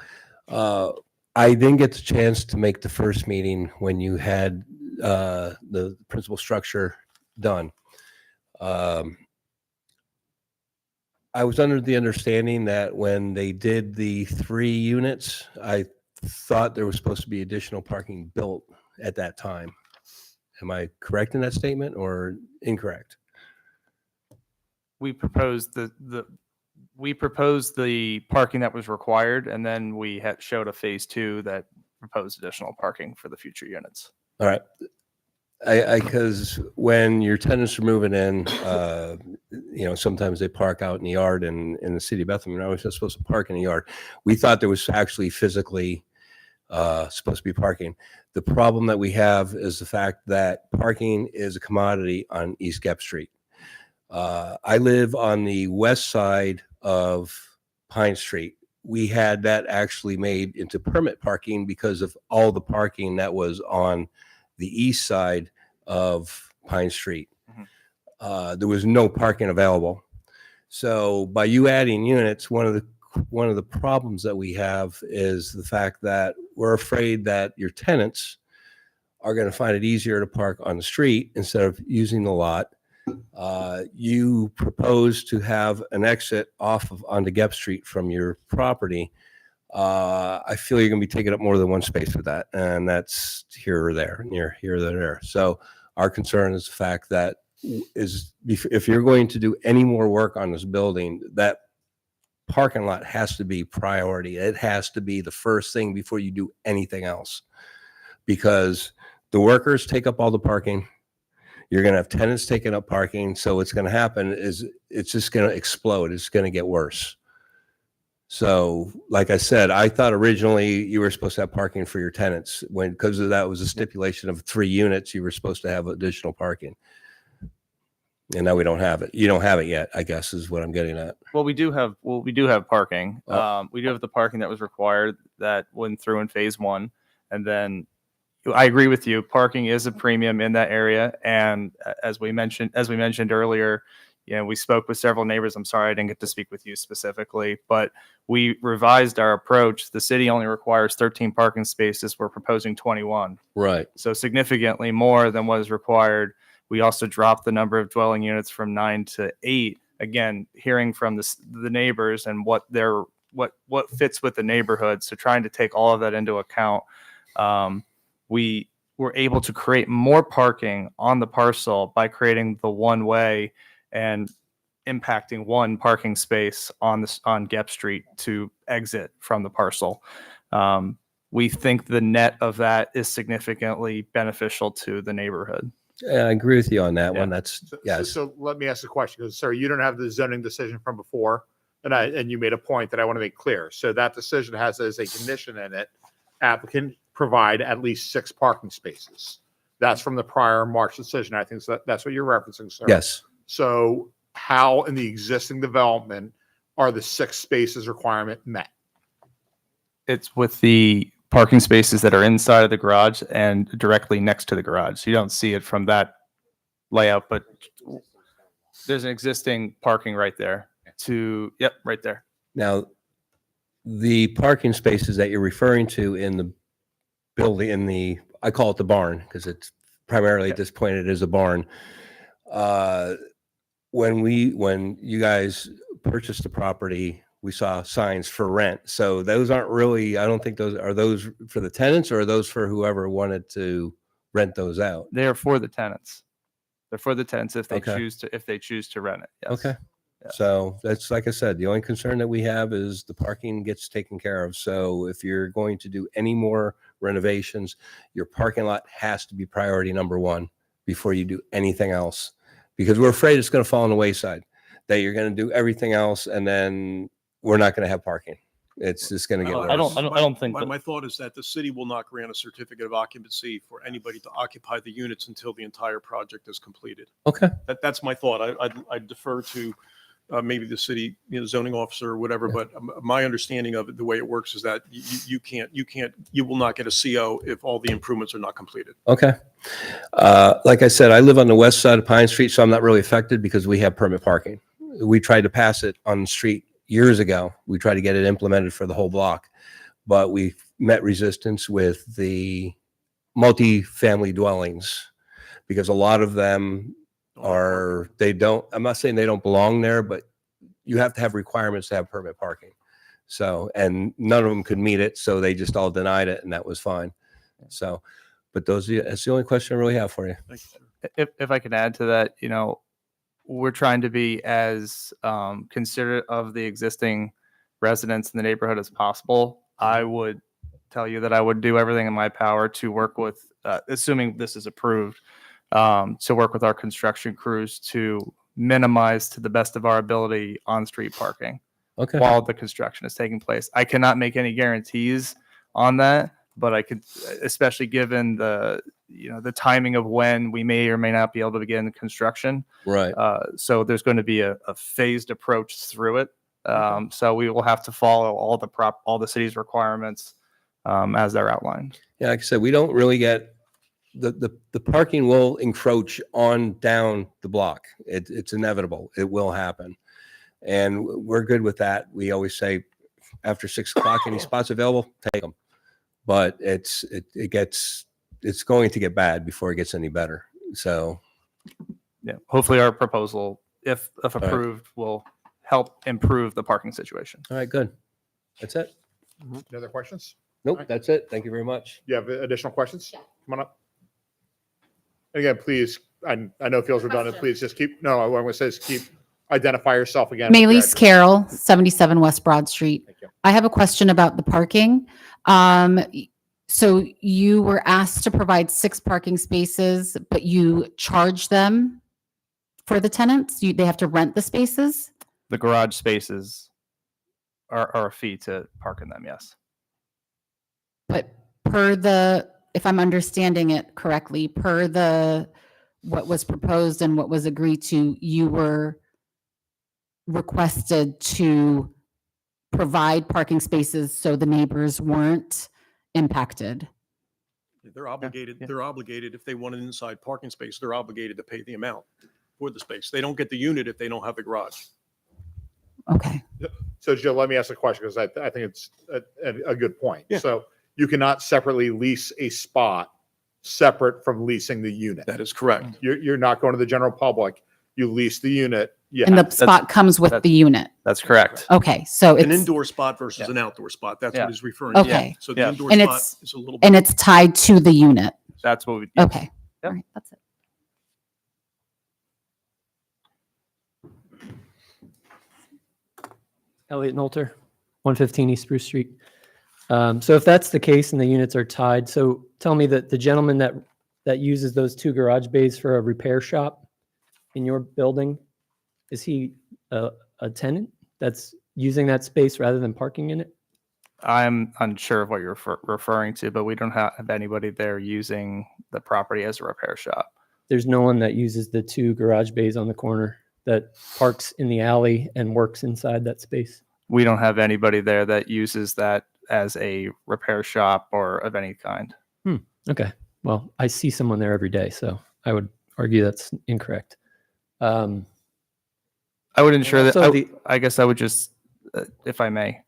I didn't get the chance to make the first meeting when you had the principal structure done. I was under the understanding that when they did the 3 units, I thought there was supposed to be additional parking built at that time. Am I correct in that statement or incorrect? We proposed the we proposed the parking that was required, and then we had showed a phase 2 that proposed additional parking for the future units. All right. Because when your tenants are moving in, sometimes they park out in the yard, and in the city of Bethlehem, you're always supposed to park in the yard. We thought there was actually physically supposed to be parking. The problem that we have is the fact that parking is a commodity on East Gep Street. I live on the west side of Pine Street. We had that actually made into permit parking because of all the parking that was on the east side of Pine Street. There was no parking available. So by you adding units, one of the problems that we have is the fact that we're afraid that your tenants are going to find it easier to park on the street instead of using the lot. You propose to have an exit off of onto Gep Street from your property. I feel you're going to be taking up more than one space for that, and that's here or there, near here or there. So our concern is the fact that if you're going to do any more work on this building, that parking lot has to be priority. It has to be the first thing before you do anything else, because the workers take up all the parking. You're going to have tenants taking up parking. So what's going to happen is it's just going to explode. It's going to get worse. So like I said, I thought originally you were supposed to have parking for your tenants because of that was a stipulation of 3 units. You were supposed to have additional parking. And now we don't have it. You don't have it yet, I guess, is what I'm getting at. Well, we do have parking. We do have the parking that was required that went through in phase 1. And then I agree with you. Parking is a premium in that area. And as we mentioned earlier, we spoke with several neighbors. I'm sorry I didn't get to speak with you specifically, but we revised our approach. The city only requires 13 parking spaces. We're proposing 21. Right. So significantly more than what is required. We also dropped the number of dwelling units from 9 to 8. Again, hearing from the neighbors and what fits with the neighborhood. So trying to take all of that into account. We were able to create more parking on the parcel by creating the one way and impacting one parking space on Gep Street to exit from the parcel. We think the net of that is significantly beneficial to the neighborhood. Yeah, I agree with you on that one. That's yes. So let me ask the question, because sir, you don't have the zoning decision from before, and you made a point that I want to make clear. So that decision has as a condition in it, applicant provide at least 6 parking spaces. That's from the prior March decision. I think that's what you're referencing, sir. Yes. So how in the existing development are the 6 spaces requirement met? It's with the parking spaces that are inside of the garage and directly next to the garage. You don't see it from that layout, but there's an existing parking right there right there. Now, the parking spaces that you're referring to in the building, I call it the barn because it's primarily at this point it is a barn. When you guys purchased the property, we saw signs for rent. So those aren't really, I don't think are those for the tenants, or are those for whoever wanted to rent those out? They are for the tenants. They're for the tenants if they Okay. choose to rent it. Yes. Okay. So that's, like I said, the only concern that we have is the parking gets taken care of. So if you're going to do any more renovations, your parking lot has to be priority number 1 before you do anything else, because we're afraid it's going to fall on the wayside, that you're going to do everything else and then we're not going to have parking. It's just going to get worse. I don't think my thought is that the city will not grant a certificate of occupancy for anybody to occupy the units until the entire project is completed. Okay. That's my thought. I defer to maybe the city zoning officer or whatever, but my understanding of it, the way it works is that you will not get a CO if all the improvements are not completed. Okay. Like I said, I live on the west side of Pine Street, so I'm not really affected because we have permit parking. We tried to pass it on the street years ago. We tried to get it implemented for the whole block, but we met resistance with the multi-family dwellings because a lot of them I'm not saying they don't belong there, but you have to have requirements to have permit parking. So, and none of them could meet it. So they just all denied it, and that was fine. So, but that's the only question I really have for you. If I can add to that, we're trying to be as considerate of the existing residents in the neighborhood as possible. I would tell you that I would do everything in my power to work with, assuming this is approved, to work with our construction crews to minimize to the best of our ability on-street parking Okay. while the construction is taking place. I cannot make any guarantees on that, but I could, especially given the, the timing of when we may or may not be able to begin construction. Right. So there's going to be a phased approach through it. So we will have to follow all the city's requirements as they're outlined. Yeah, like I said, we don't really get the parking will encroach on down the block. It's inevitable. It will happen. And we're good with that. We always say after 6 o'clock, any spots available, take them. But it's going to get bad before it gets any better. So yeah, hopefully our proposal, if approved, will help improve the parking situation. All right, good. That's it. Any other questions? Nope, that's it. Thank you very much. You have additional questions? Come on up. And again, please, I know it feels redundant. Please just keep, no, what I'm going to say is keep, identify yourself again. Maylise Carroll, 77 West Broad Street. I have a question about the parking. So you were asked to provide 6 parking spaces, but you charge them for the tenants? They have to rent the spaces? The garage spaces are a fee to park in them, yes. But if I'm understanding it correctly, what was proposed and what was agreed to, you were requested to provide parking spaces so the neighbors weren't impacted. They're obligated, if they want an inside parking space, they're obligated to pay the amount for the space. They don't get the unit if they don't have the garage. Okay. So Joe, let me ask a question because I think it's a good point. Yeah. So you cannot separately lease a spot separate from leasing the unit. That is correct. You're not going to the general public. You lease the unit. Yeah. And the spot comes with the unit. That's correct. Okay, so An it's, indoor spot versus an outdoor spot. That's Yeah. what he's referring to. Okay. So the Yeah. indoor and spot it's, is a little and bit. it's tied to the unit. That's what we. Okay. Yep. All right, that's it. Elliot Nolter, 115 East Spruce Street. So if that's the case and the units are tied, so tell me that the gentleman that uses those 2 garage bays for a repair shop in your building, is he a tenant that's using that space rather than parking in it? I'm unsure of what you're referring to, but we don't have anybody there using the property as a repair shop. There's no one that uses the 2 garage bays on the corner that parks in the alley and works inside that space? We don't have anybody there that uses that as a repair shop or of any kind. Okay. Well, I see someone there every day, so I would argue that's incorrect. I would ensure that, Also I guess I would just, if I may.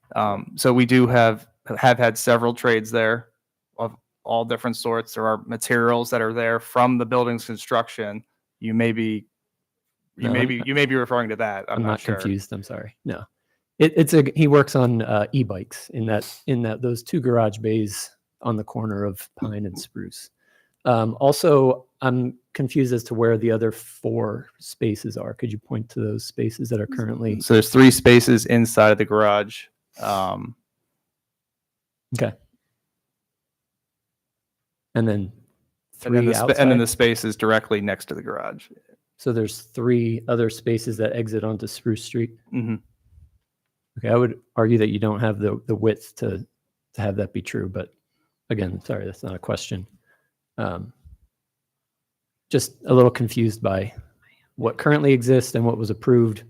So we do have had several trades there of all different sorts. There are materials that are there from the building's construction. You may be referring to that. I'm not sure. confused. I'm sorry. No, he works on e-bikes in those 2 garage bays on the corner of Pine and Spruce. Also, I'm confused as to where the other 4 spaces are. Could you point to those spaces that are currently? So there's 3 spaces inside of the garage. Okay. And then And then, 3 and then the outside? space is directly next to the garage. So there's 3 other spaces that exit onto Spruce Street. Mm-hmm. Okay, I would argue that you don't have the width to have that be true, but again, sorry, that's not a question. Just a little confused by what currently exists and what was approved,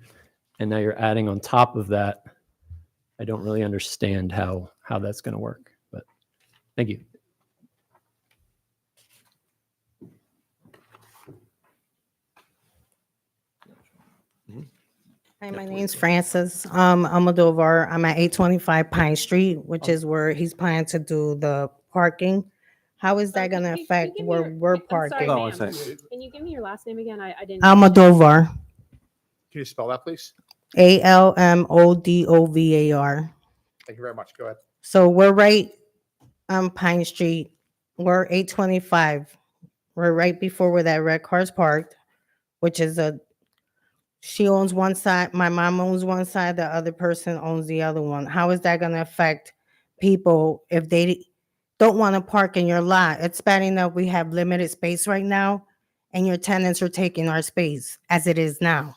and now you're adding on top of that. I don't really understand how that's going to work, but thank you. Hi, my name's Francis. Almodovar. I'm at 825 Pine Street, which is where he's planning to do the parking. How is that going to affect where we're parking? Hold on one second. Can you give me your last name again? I didn't. Almodovar. Can you spell that, please? Almodovar. Thank you very much. Go ahead. So we're right on Pine Street. We're 825. We're right before where that red car's parked, which is a She owns one side, my mom owns one side, the other person owns the other one. How is that gonna affect people if they don't want to park in your lot? It's bad enough we have limited space right now, and your tenants are taking our space as it is now.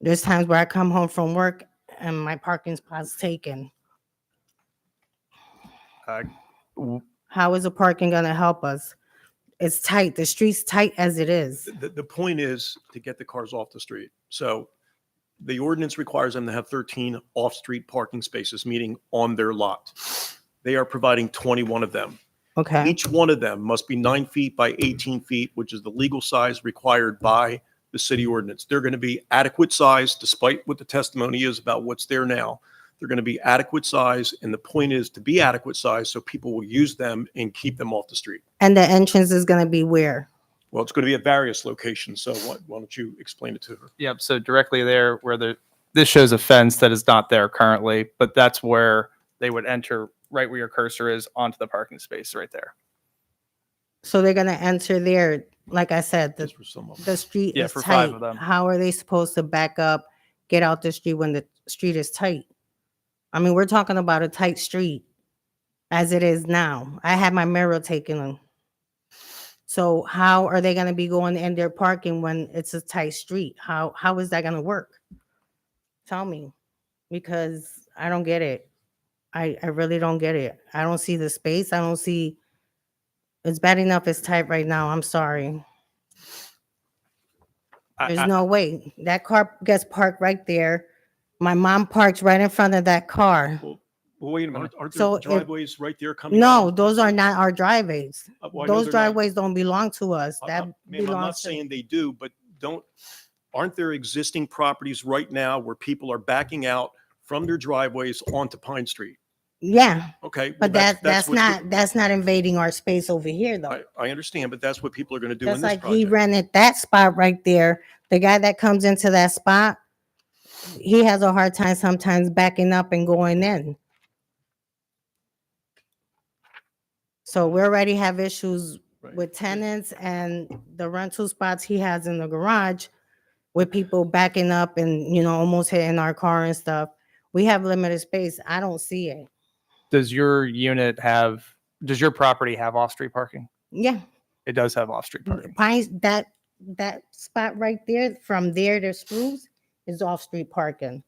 There's times where I come home from work and my parking spot's taken. How is the parking gonna help us? It's tight. The street's tight as it is. The point is to get the cars off the street. So the ordinance requires them to have 13 off-street parking spaces, meaning on their lot. They are providing 21 of them. Okay. Each one of them must be 9 feet by 18 feet, which is the legal size required by the city ordinance. They're going to be adequate size, despite what the testimony is about what's there now. They're going to be adequate size, and the point is to be adequate size so people will use them and keep them off the street. And the entrance is gonna be where? Well, it's going to be at various locations, so why don't you explain it to her? Yep. So directly there where this shows a fence that is not there currently, but that's where they would enter right where your cursor is onto the parking space right there. So they're gonna enter there, like I said, the street Yeah, is for 5 tight. of them. How are they supposed to back up, get out the street when the street is tight? I mean, we're talking about a tight street as it is now. I had my mirror taken. So how are they gonna be going in their parking when it's a tight street? How is that gonna work? Tell me, because I don't get it. I really don't get it. I don't see the space. I don't see, it's bad enough it's tight right now. I'm sorry. There's no way. That car gets parked right there. My mom parks right in front of that car. Well, wait a minute. Aren't So there if- driveways right there coming? No, out? those are not our driveways. Well, I know Those they're not. driveways don't belong to us. That Ma'am, I'm not belongs to. saying they do, but aren't there existing properties right now where people are backing out from their driveways onto Pine Street? Yeah, Okay. well, but that's what- not invading our space over here though. I understand, but that's what people are going to do in Just this like project. he rented that spot right there. The guy that comes into that spot, he has a hard time sometimes backing up and going in. So we already have issues with tenants and the rental spots he has in the garage with people backing up and, almost hitting our car and stuff. We have limited space. I don't see it. Does your property have off-street parking? Yeah. It does have off-street parking. Pines, that spot right there, from there to Spruce is off-street parking.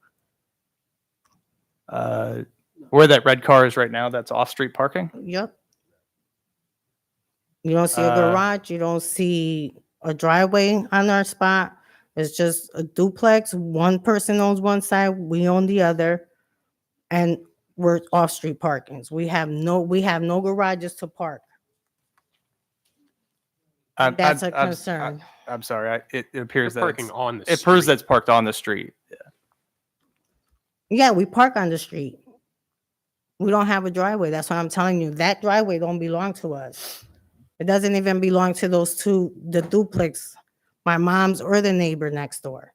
Where that red car is right now, that's off-street parking? Yep. You don't see a garage, you don't see a driveway on our spot. It's just a duplex. One person owns one side, we own the other, and we're off-street parkings. We have no garages to park. That's a concern. I'm sorry. It appears They're that parking on the it appears that's parked on the street. Yeah, we park on the street. We don't have a driveway. That's what I'm telling you. That driveway don't belong to us. It doesn't even belong to those two, the duplex, my mom's or the neighbor next door.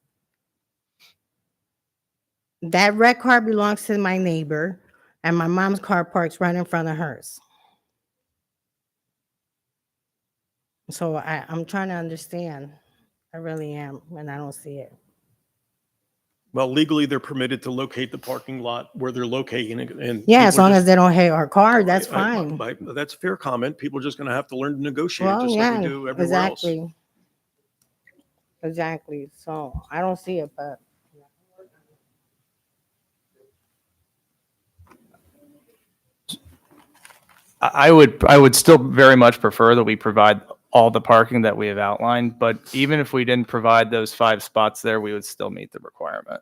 That red car belongs to my neighbor, and my mom's car parks right in front of hers. So I'm trying to understand. I really am, and I don't see it. Well, legally, they're permitted to locate the parking lot where they're locating it. And Yeah, as people are long just- as they don't hit our car, that's I- fine. That's a fair comment. People are just going to have to learn to negotiate Well, just like yeah, we do everywhere else. exactly. Exactly. So I don't see it, but I would still very much prefer that we provide all the parking that we have outlined, but even if we didn't provide those 5 spots there, we would still meet the requirement.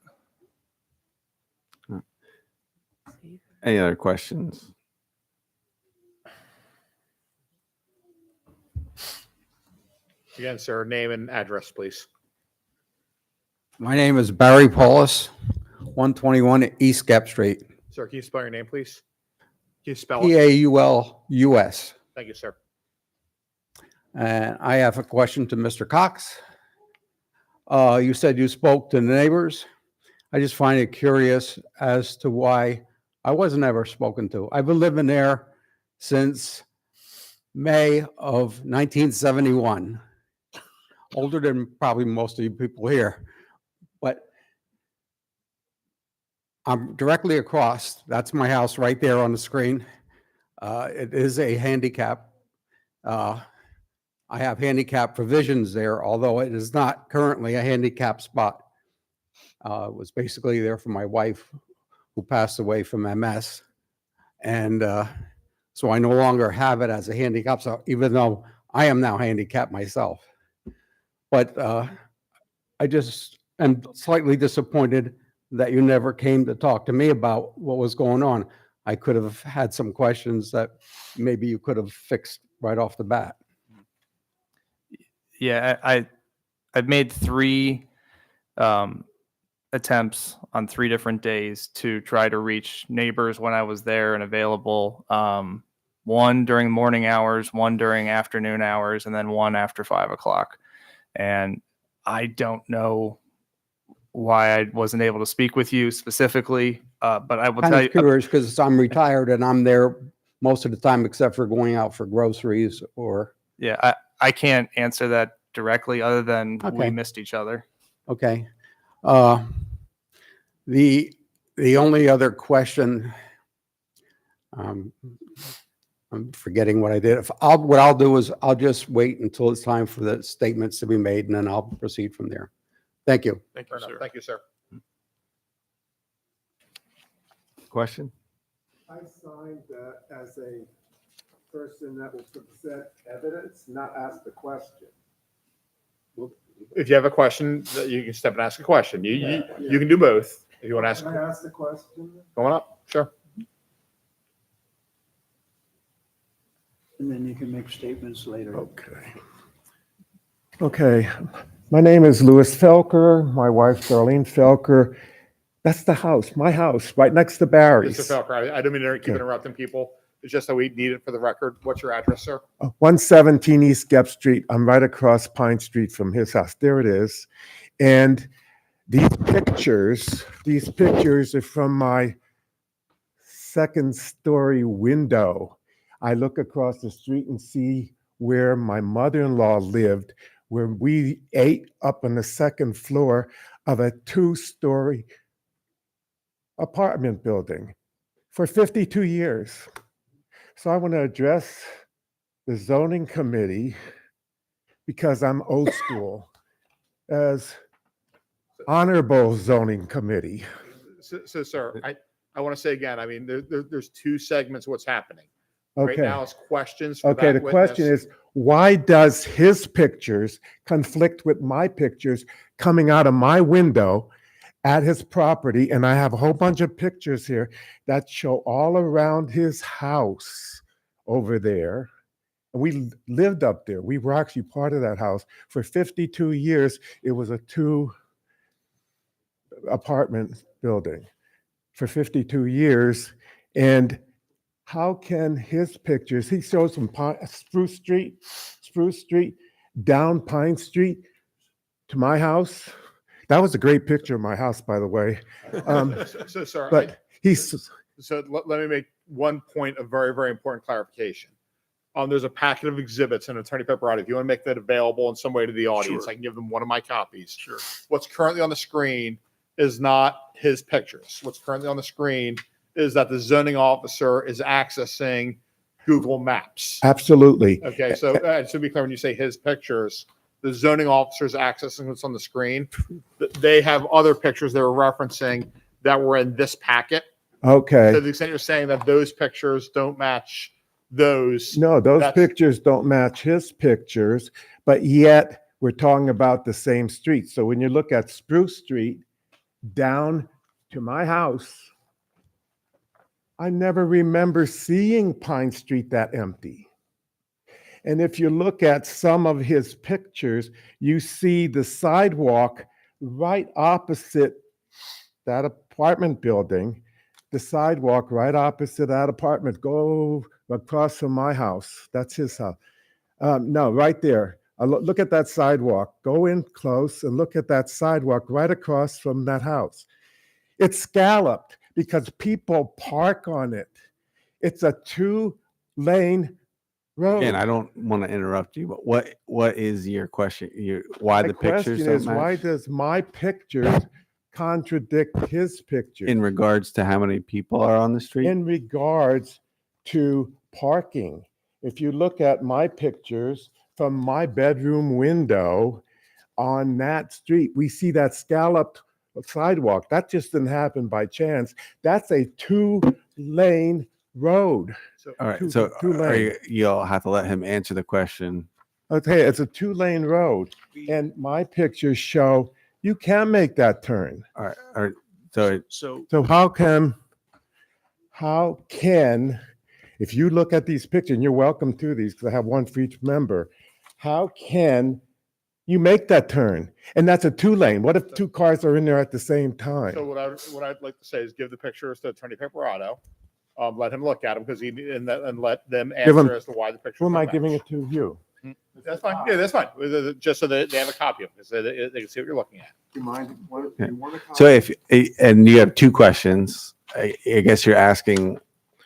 Any other questions? Again, sir, name and address, please. My name is Barry Paulus, 121 East Gap Street, Sir, can you spell your name, please? Can you spell it? Paulus. Thank you, sir. And I have a question to Mr. Cox. You said you spoke to the neighbors. I just find it curious as to why I wasn't ever spoken to. I've been living there since May of 1971. Older than probably most of you people here. but I'm directly across. That's my house right there on the screen. It is a handicap. I have handicap provisions there, although it is not currently a handicap spot. It was basically there for my wife who passed away from MS. And so I no longer have it as a handicap, so even though I am now handicapped myself. But I just am slightly disappointed that you never came to talk to me about what was going on. I could have had some questions that maybe you could have fixed right off the bat. Yeah, I've made 3 attempts on 3 different days to try to reach neighbors when I was there and available. One during morning hours, one during afternoon hours, and then one after 5 o'clock. And I don't know why I wasn't able to speak with you specifically, but I will Kind tell of you. curious because I'm retired and I'm there most of the time except for going out for groceries or. Yeah, I can't answer that directly other than we Okay. missed each other. Okay. The only other question, I'm forgetting what I did. What I'll do is I'll just wait until it's time for the statements to be made and then I'll proceed from there. Thank you. Thank you, sir. Thank you, sir. Question? I signed as a person that will present evidence, not ask the question. If you have a question, you can step and ask a question. You can do both. If you want to ask, Can I ask the question? going up, sure. And then you can make statements later. Okay. Okay. My name is Louis Felker. My wife, Darlene Felker. That's the house, my house, right next to Barry's. Mr. Felker, I don't mean to keep interrupting people. It's just that we need it for the record. What's your address, sir? 117 East Gep Street. I'm right across Pine Street from his house. There it is. And these pictures are from my second story window. I look across the street and see where my mother-in-law lived, where we ate up on the second floor of a 2-story apartment building for 52 years. So I want to address the zoning committee because I'm old school as honorable zoning committee. So sir, I want to say again, I mean, there's 2 segments of what's happening. Right Okay. now it's questions for Okay, that the question witness. is, why does his pictures conflict with my pictures coming out of my window at his property? And I have a whole bunch of pictures here that show all around his house over there. And we lived up there. We were actually part of that house for 52 years. It was a 2 apartment building for 52 years. And how can his pictures, he shows from Spruce Street, down Pine Street to my house. That was a great picture of my house, by the way. So sir, But he's, so let me make one point of very, very important clarification. There's a packet of exhibits and Attorney Pepperati. If you want to make that available in some way to the audience, Sure. I can give them one of my copies. Sure. What's currently on the screen is not his pictures. What's currently on the screen is that the zoning officer is accessing Google Maps. absolutely. Okay, so to be clear, when you say his pictures, the zoning officer is accessing what's on the screen. They have other pictures they were referencing that were in this packet. Okay. To the extent you're saying that those pictures don't match those. No, those that's- pictures don't match his pictures, but yet we're talking about the same street. So when you look at Spruce Street down to my house, I never remember seeing Pine Street that empty. And if you look at some of his pictures, you see the sidewalk right opposite that apartment building, the sidewalk right opposite that apartment, go across from my house. That's his house. No, right there. Look at that sidewalk. Go in close and look at that sidewalk right across from that house. It's scalloped because people park on it. It's a 2-lane road. Again, I don't want to interrupt you, but what is your question? Why My the pictures question don't is, why match? does my pictures contradict his pictures In regards to how many people are on the street? in regards to parking? If you look at my pictures from my bedroom window on that street, we see that scalloped sidewalk. That just didn't happen by chance. That's a 2-lane road. All right, Two- so two lane. you'll have to let him answer the question. Okay, it's a 2-lane road, and my pictures show you can make that turn. All right, so So how can, if you look at these pictures, and you're welcome to these because I have one for each member, how can you make that turn? And that's a 2-lane. What if 2 cars are in there at the same time? So what I'd like to say is give the pictures to Attorney Pepperado. Let him look at them because and let them Give 'em- answer as to why the pictures. Who am don't I match. giving it to? You? That's fine. Yeah, that's fine. Just so that they have a copy of it, so they can see what you're looking at. Do you mind? Okay. So and you have 2 questions, I guess you're asking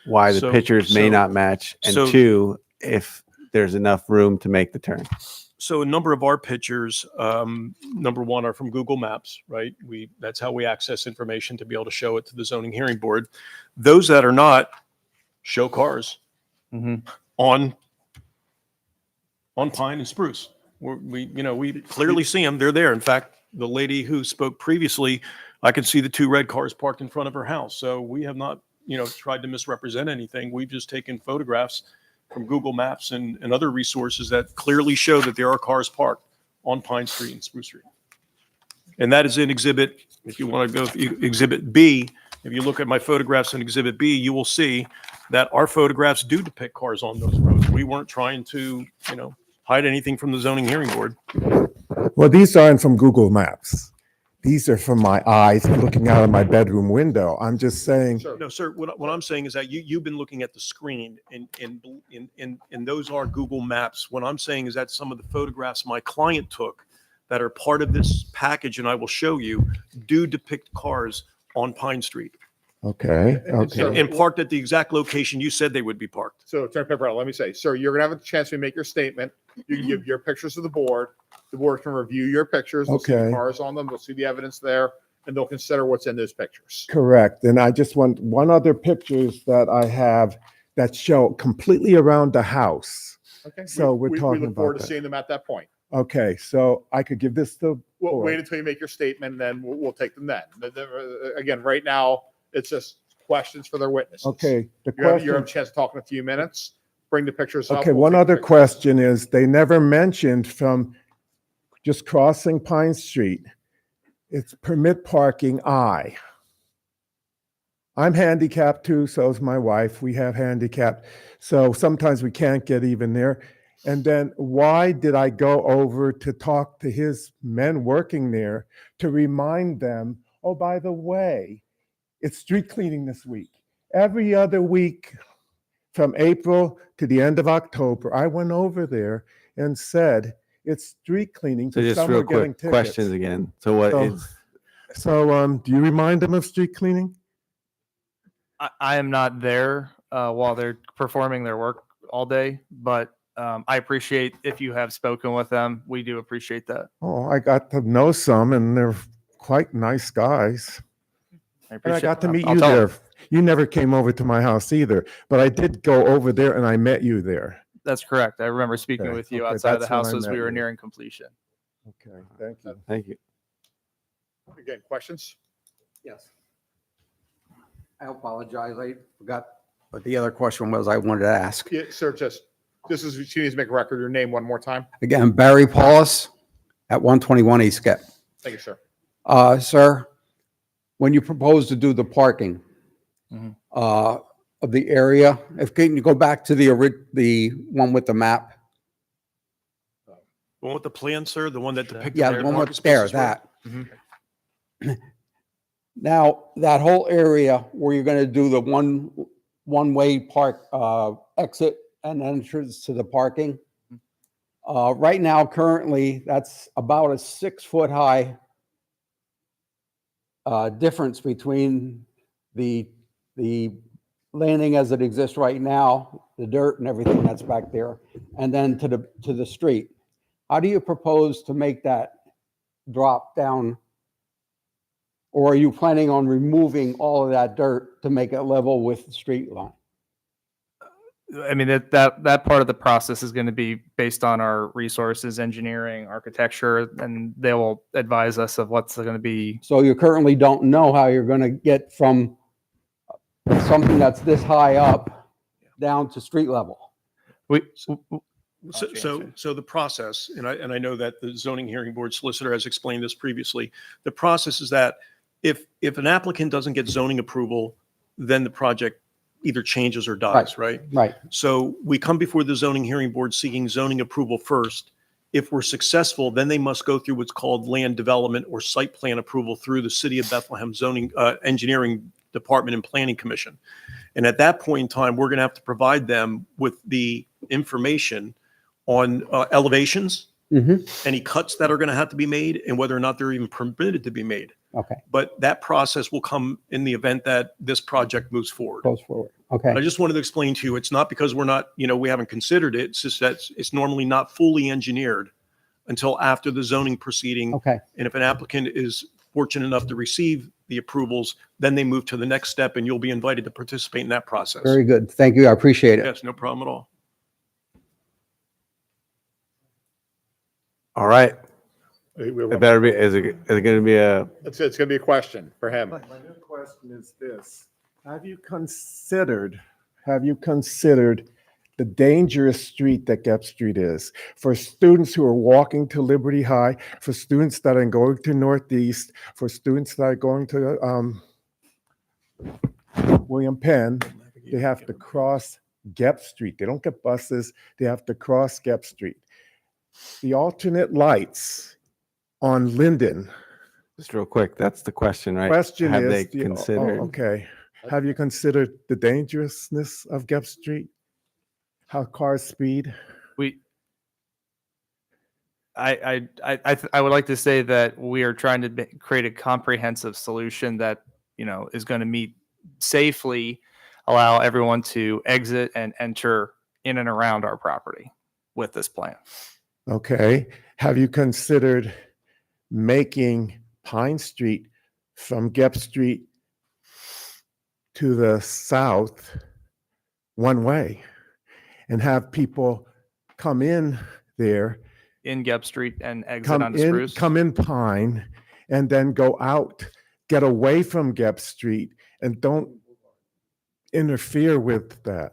why the So- pictures may so- not match, and so- 2, if there's enough room to make the turn. So a number of our pictures, number one, are from Google Maps, right? That's how we access information to be able to show it to the zoning hearing board. Those that are not show cars on Pine and Spruce. We clearly see them. They're there. In fact, the lady who spoke previously, I could see the 2 red cars parked in front of her house. So we have not, tried to misrepresent anything. We've just taken photographs from Google Maps and other resources that clearly show that there are cars parked on Pine Street and Spruce Street. And that is in exhibit, if you want to go, exhibit B. If you look at my photographs in exhibit B, you will see that our photographs do depict cars on those roads. We weren't trying to, hide anything from the zoning hearing board. Well, these aren't from Google Maps. These are from my eyes looking out of my bedroom window. I'm just saying. No, sir, what I'm saying is that you've been looking at the screen and those are Google Maps. What I'm saying is that some of the photographs my client took that are part of this package, and I will show you, do depict cars on Pine Street. Okay. Okay. And parked at the exact location you said they would be parked. So Attorney Pepperado, let me say, sir, you're gonna have a chance to make your statement. You can give your pictures to the board. The board can review your pictures. They'll see the Okay. cars on them. They'll see the evidence there, and they'll consider what's in those pictures. Correct. And I just want one other pictures that I have that show completely around the house. Okay. So We we're talking look forward about to that. seeing them at that point. Okay, so I could give this to. We'll board. wait until you make your statement, then we'll take them then. Again, right now, it's just questions for their witnesses. Okay, the You have question. a chance to talk in a few minutes. Bring the pictures up. Okay, We'll one take the other pictures. question is, they never mentioned from just crossing Pine Street, it's permit parking I. I'm handicapped too, so is my wife. We have handicap. So sometimes we can't get even there. And then why did I go over to talk to his men working there to remind them, oh, by the way, it's street cleaning this week. Every other week from April to the end of October, I went over there and said, it's street cleaning. So 'cause just some real are getting quick, questions tickets." again. So what So- is, Do you remind them of street cleaning? I am not there while they're performing their work all day, but I appreciate if you have spoken with them. We do appreciate that. Oh, I got to know some and they're quite nice guys. I And I appreciate. got to meet I'll you tell there. them. You never came over to my house either, but I did go over there and I met you there. That's correct. I remember speaking Okay, with you okay, outside of the that's when I house as met we were you. nearing completion. Okay, thank you. thank you. Again, questions? Yes. I apologize. I forgot what the other question was I wanted to ask. Yeah, sir, this is, she needs to make a record, your name one more time. Again, Barry Paulus at 121 East Skip. Thank you, sir. Sir, when you propose to do the parking of the area, can you go back to the one with the map? The one with the plan, sir, the one that depicted. Yeah, where the one parking with there, spaces were? that. Mhm. Now, that whole area where you're going to do the one-way park exit and entrance to the parking, right now, currently, that's about a 6-foot high difference between the landing as it exists right now, the dirt and everything that's back there, and then to the street. How do you propose to make that drop down? Or are you planning on removing all of that dirt to make it level with the street line? I mean, that part of the process is going to be based on our resources, engineering, architecture, and they will advise us of what's going to be. So you currently don't know how you're going to get from something that's this high up down to street level? So the process, and I know that the zoning hearing board solicitor has explained this previously. The process is that if an applicant doesn't get zoning approval, then the project either changes or dies, right? Right. So we come before the zoning hearing board seeking zoning approval first. If we're successful, then they must go through what's called land development or site plan approval through the City of Bethlehem Zoning Engineering Department and Planning Commission. And at that point in time, we're going to have to provide them with the information on elevations, any cuts that are going to have to be made, and whether or not they're even permitted to be made. Okay. But that process will come in the event that this project moves forward. Goes forward. Okay. I just wanted to explain to you, it's not because we're not, we haven't considered it. It's just that it's normally not fully engineered until after the zoning proceeding. Okay. And if an applicant is fortunate enough to receive the approvals, then they move to the next step and you'll be invited to participate in that process. Very good. Thank you. I appreciate it. Yes, no problem at all. All right. It better be, is it going to be a, It's going to be a question for him. My new question is this: Have you considered the dangerous street that Gep Street is for students who are walking to Liberty High, for students that are going to Northeast, for students that are going to William Penn? They have to cross Gep Street. They don't get buses. They have to cross Gep Street. The alternate lights on Linden. just real quick, that's the question, right? Question Have is, they do you- considered? okay. Have you considered the dangerousness of Gep Street? How cars speed? I would like to say that we are trying to create a comprehensive solution that is going to safely allow everyone to exit and enter in and around our property with this plan. Okay. Have you considered making Pine Street from Gep Street to the south one way and have people come in there, In Gep Street and exit onto Spruce. come in Pine, and then go out, get away from Gep Street, and don't interfere with that?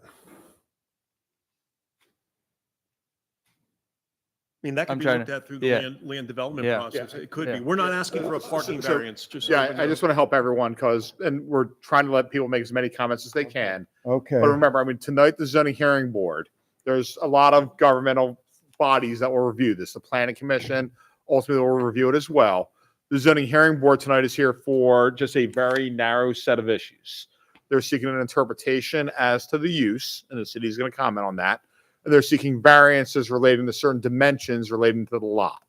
I mean, that I'm can be trying looked to- at through the yeah. land development Yeah. process. It could Yeah. be. We're not asking for a parking variance. Just so Yeah, everyone I just knows. want to help everyone and we're trying to let people make as many comments as they can. Okay. But remember, I mean, tonight, the zoning hearing board, there's a lot of governmental bodies that will review this. The planning commission ultimately will review it as well. The zoning hearing board tonight is here for just a very narrow set of issues. They're seeking an interpretation as to the use, and the city is going to comment on that. And they're seeking variances relating to certain dimensions relating to the lot.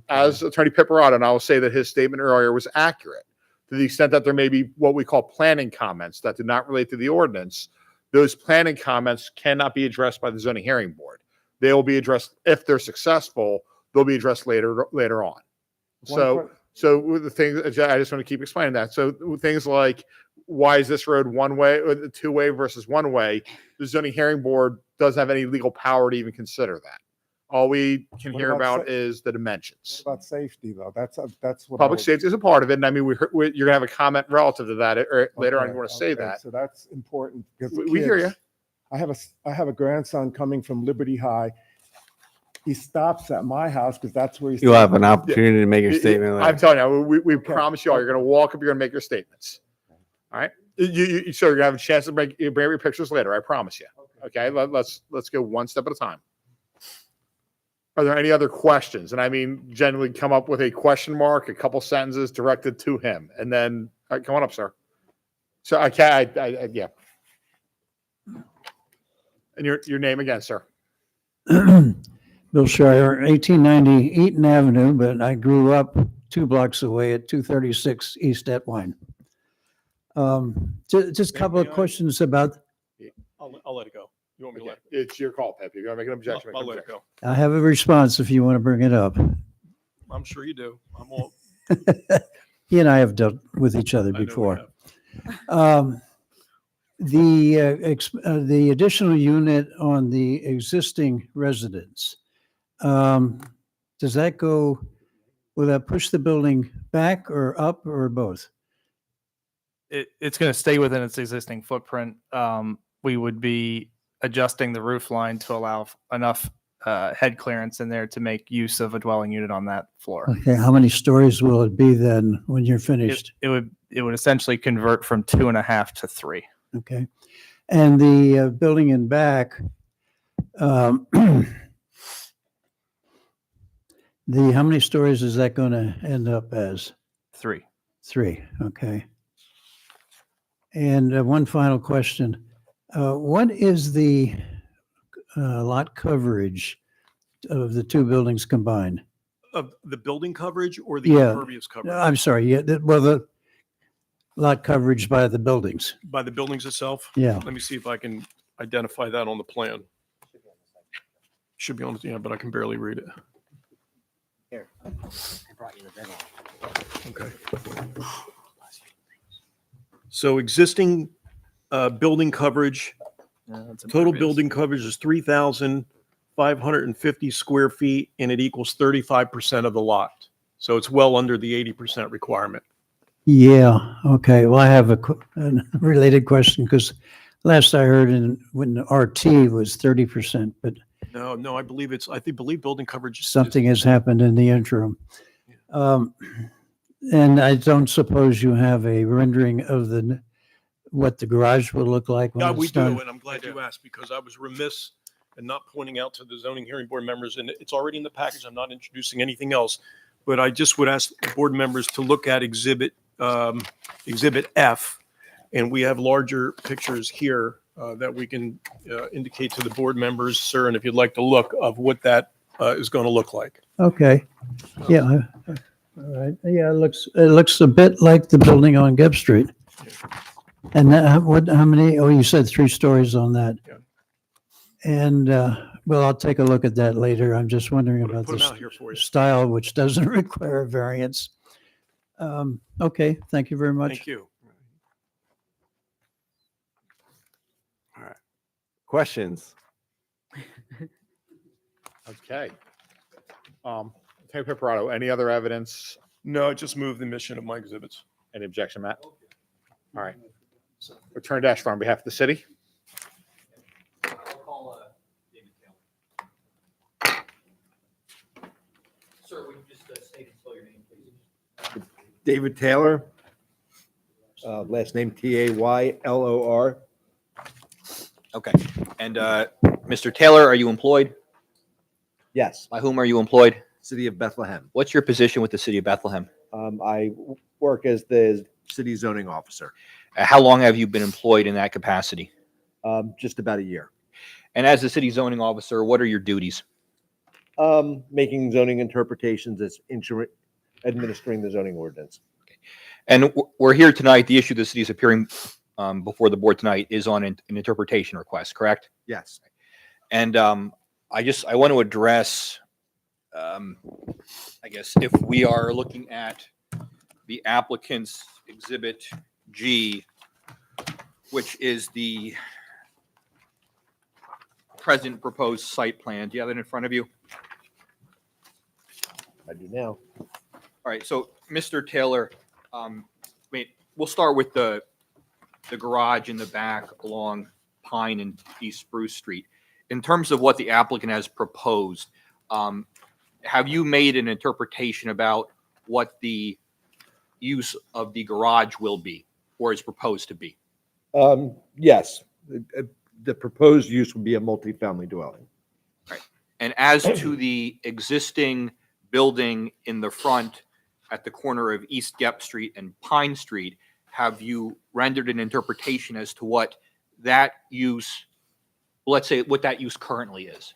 As Attorney Piparato, and I will say that his statement earlier was accurate. To the extent that there may be what we call planning comments that do not relate to the ordinance, those planning comments cannot be addressed by the zoning hearing board. They will be addressed, if they're successful, they'll be addressed later on. So with the things, I just want to keep explaining that. So with things like, why is this road one way, or two-way versus one way? The zoning hearing board doesn't have any legal power to even consider that. All we can What hear about about is the dimensions. What about safety, though? That's what. Public safety is a part of it, and I mean, you're going to have a comment relative to that, or later on, Okay, you want to say okay, that. So that's important because We hear kids- you. I have a grandson coming from Liberty High. He stops at my house because that's where he's. You'll have an opportunity to make your statement I'm later. telling you, we promise you all, you're going to walk up, you're going to make your statements. All right? So you're going to have a chance to bring your pictures later, I promise you. Okay, let's go one step at a time. Are there any other questions? And I mean, generally come up with a question mark, a couple sentences directed to him, and then come on up, sir. So yeah. And your name again, sir. Bill Schreier, 1890 Eaton Avenue, but I grew up 2 blocks away at 236 East Etwine. Just a couple of questions about I'll let it go. You want me to Okay, let it it's your call, Pepe. If you want to make an go? objection, make I'll an let it objection. go. I have a response if you want to bring it up. I'm sure you do. I'm all. He and I have dealt with each other I know we before. have. The additional unit on the existing residence, does that go, will that push the building back or up or both? It's going to stay within its existing footprint. We would be adjusting the roof line to allow enough head clearance in there to make use of a dwelling unit on that floor. Okay, how many stories will it be then when you're finished? It would essentially convert from 2.5 to 3. Okay, and the building in back, how many stories is that going to end up as? 3. 3, okay. And one final question. What is the lot coverage of the two buildings combined? Of the building coverage or the Yeah, impervious coverage? I'm sorry, yeah, well, the lot coverage by the buildings. By the buildings itself? Yeah. Let me see if I can identify that on the plan. Should be on, yeah, but I can barely read it. Here, I brought you the big one. Okay. So existing building coverage, total building coverage is 3,550 square feet, and it equals 35% of the lot. So it's well under the 80% requirement. Yeah, okay, well, I have a related question, because last I heard when the RT was 30%, but No, I believe believe building coverage is something has happened in the interim. And I don't suppose you have a rendering of what the garage will look like when Yeah, it's we done? do, and I'm glad you asked, because I was remiss in not pointing out to the zoning hearing board members, and it's already in the package, I'm not introducing anything else, but I just would ask the board members to look at Exhibit F, and we have larger pictures here that we can indicate to the board members, sir, and if you'd like to look of what that is going to look like. Okay, yeah, all right, yeah, it looks a bit like the building on Gibb Street. And how many, oh, you said 3 stories on that. Yeah. And, well, I'll take a look at that later. I'm just wondering about Put 'em the out here for you. style, which doesn't require a variance. Okay, thank you very much. Thank you. Questions? Okay. Attorney Pepperado, any other evidence? No, I just moved the mission of my exhibits. Any objection, Matt? All right. Attorney Dashler, on behalf of the city. Sir, would you just state and spell your name, please? David Taylor, last name Taylor. Okay. And Mr. Taylor, are you employed? Yes, By whom are you employed? City of Bethlehem. What's your position with the city of Bethlehem? I work as the city zoning officer, How long have you been employed in that capacity? just about a year. And as the city zoning officer, what are your duties? Making zoning interpretations as administering the zoning ordinance. And we're here tonight. The issue the city is appearing before the board tonight is on an interpretation request, correct? Yes. And I want to address, I guess, if we are looking at the applicant's Exhibit G, which is the present proposed site plan. Do you have it in front of you? I do now. All right, so Mr. Taylor, we'll start with the garage in the back along Pine and East Spruce Street. In terms of what the applicant has proposed, have you made an interpretation about what the use of the garage will be or is proposed to be? Yes, the proposed use would be a multifamily dwelling. Right. And as to the existing building in the front at the corner of East Gep Street and Pine Street, have you rendered an interpretation as to what that use, let's say what that use currently is?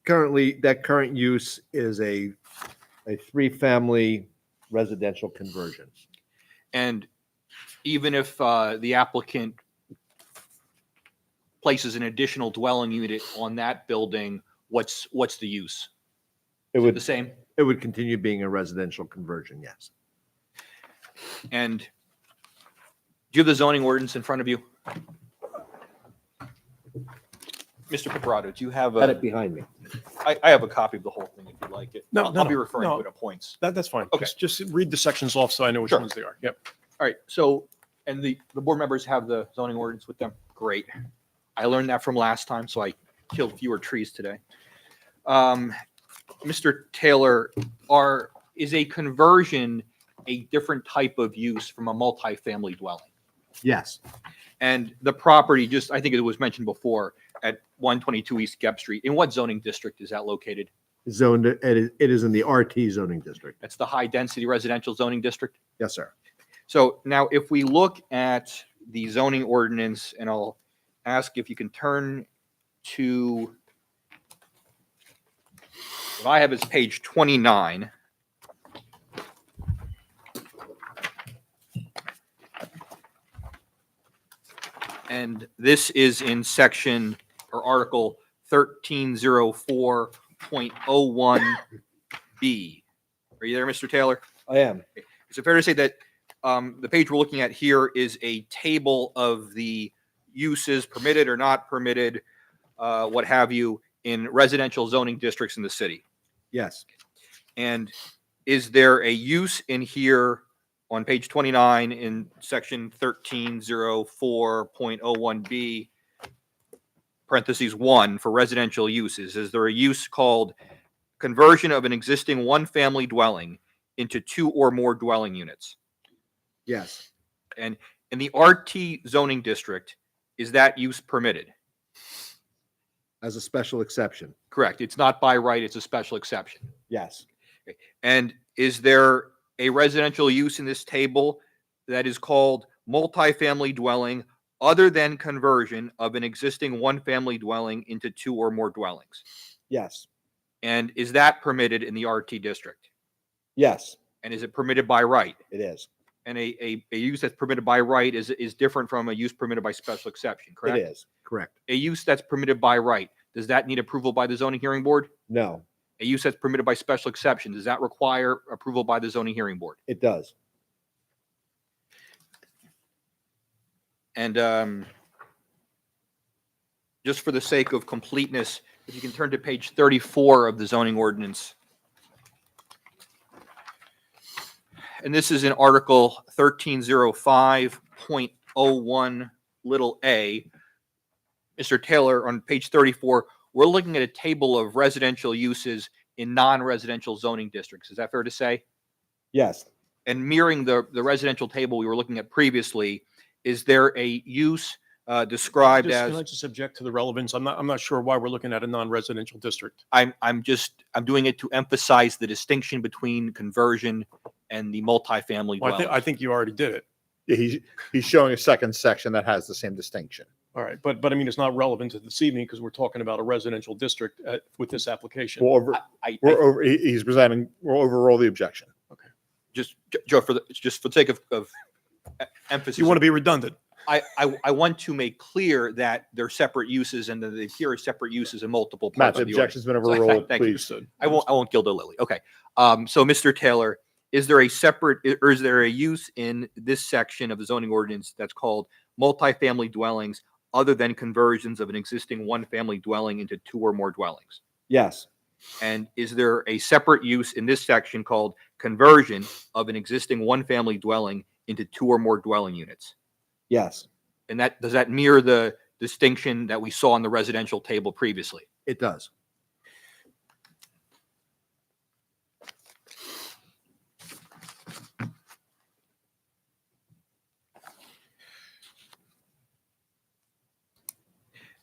Currently, that current use is a 3-family residential conversion. And even if the applicant places an additional dwelling unit on that building, what's the use? It Is would the same? It would continue being a residential conversion, yes. And do you have the zoning ordinance in front of you? Mr. Caprato, do you have Had a, it behind me. I have a copy of the whole thing if you'd like it. No, I'll be referring to it at points. That's fine. Okay. Just read the sections off so I know which Sure. ones they are. Yep. All right, so, and the board members have the zoning ordinance with them? Great. I learned that from last time, so I killed fewer trees today. Mr. Taylor, is a conversion a different type of use from a multifamily dwelling? Yes. And the property, just, I think it was mentioned before, at 122 East Gep Street, in what zoning district is that located? Zoned, it is in the RT zoning district. That's the high-density residential zoning district? Yes, sir. So now if we look at the zoning ordinance, and I'll ask if you can turn to, what I have is page 29. And this is in section or article 1304.01B. Are you there, Mr. Taylor? I am. Is it fair to say that the page we're looking at here is a table of the uses permitted or not permitted, what have you, in residential zoning districts in the city? Yes. And is there a use in here on page 29 in section 1304.01B, parentheses 1, for residential uses? Is there a use called conversion of an existing one-family dwelling into 2 or more dwelling units? Yes. And in the RT zoning district, is that use permitted? As a special exception. Correct. It's not by right, it's a special exception. Yes. And is there a residential use in this table that is called multifamily dwelling other than conversion of an existing one-family dwelling into 2 or more dwellings? Yes. And is that permitted in the RT district? Yes. And is it permitted by right? It is. And a use that's permitted by right is different from a use permitted by special exception, correct? It is. Correct. A use that's permitted by right, does that need approval by the zoning hearing board? No, A use that's permitted by special exception, does that require approval by the zoning hearing board? it does. And just for the sake of completeness, if you can turn to page 34 of the zoning ordinance. And this is in Article 1305.01 little a. Mr. Taylor, on page 34, we're looking at a table of residential uses in non-residential zoning districts. Is that fair to say? Yes. And mirroring the residential table we were looking at previously, is there a use described Can I as? just object to the relevance? I'm not sure why we're looking at a non-residential district. I'm doing it to emphasize the distinction between conversion and the multifamily Well, dwelling. I think you already did it. Yeah, he's showing a second section that has the same distinction. All right, but I mean, it's not relevant to this evening because we're talking about a residential district with this application. We'll he's presenting, we'll overrule the objection. Just Joe, for the sake of emphasis, You want to be redundant. I want to make clear that they're separate uses and that they appear as separate uses in multiple Matt, parts the of the objection's been ordinance. overruled, Thank you. please. I won't gild the lily. Okay. So Mr. Taylor, is there a separate, or is there a use in this section of the zoning ordinance that's called multifamily dwellings other than conversions of an existing one-family dwelling into 2 or more dwellings? Yes. And is there a separate use in this section called conversion of an existing one-family dwelling into 2 or more dwelling units? Yes. And does that mirror the distinction that we saw on the residential table previously? It does.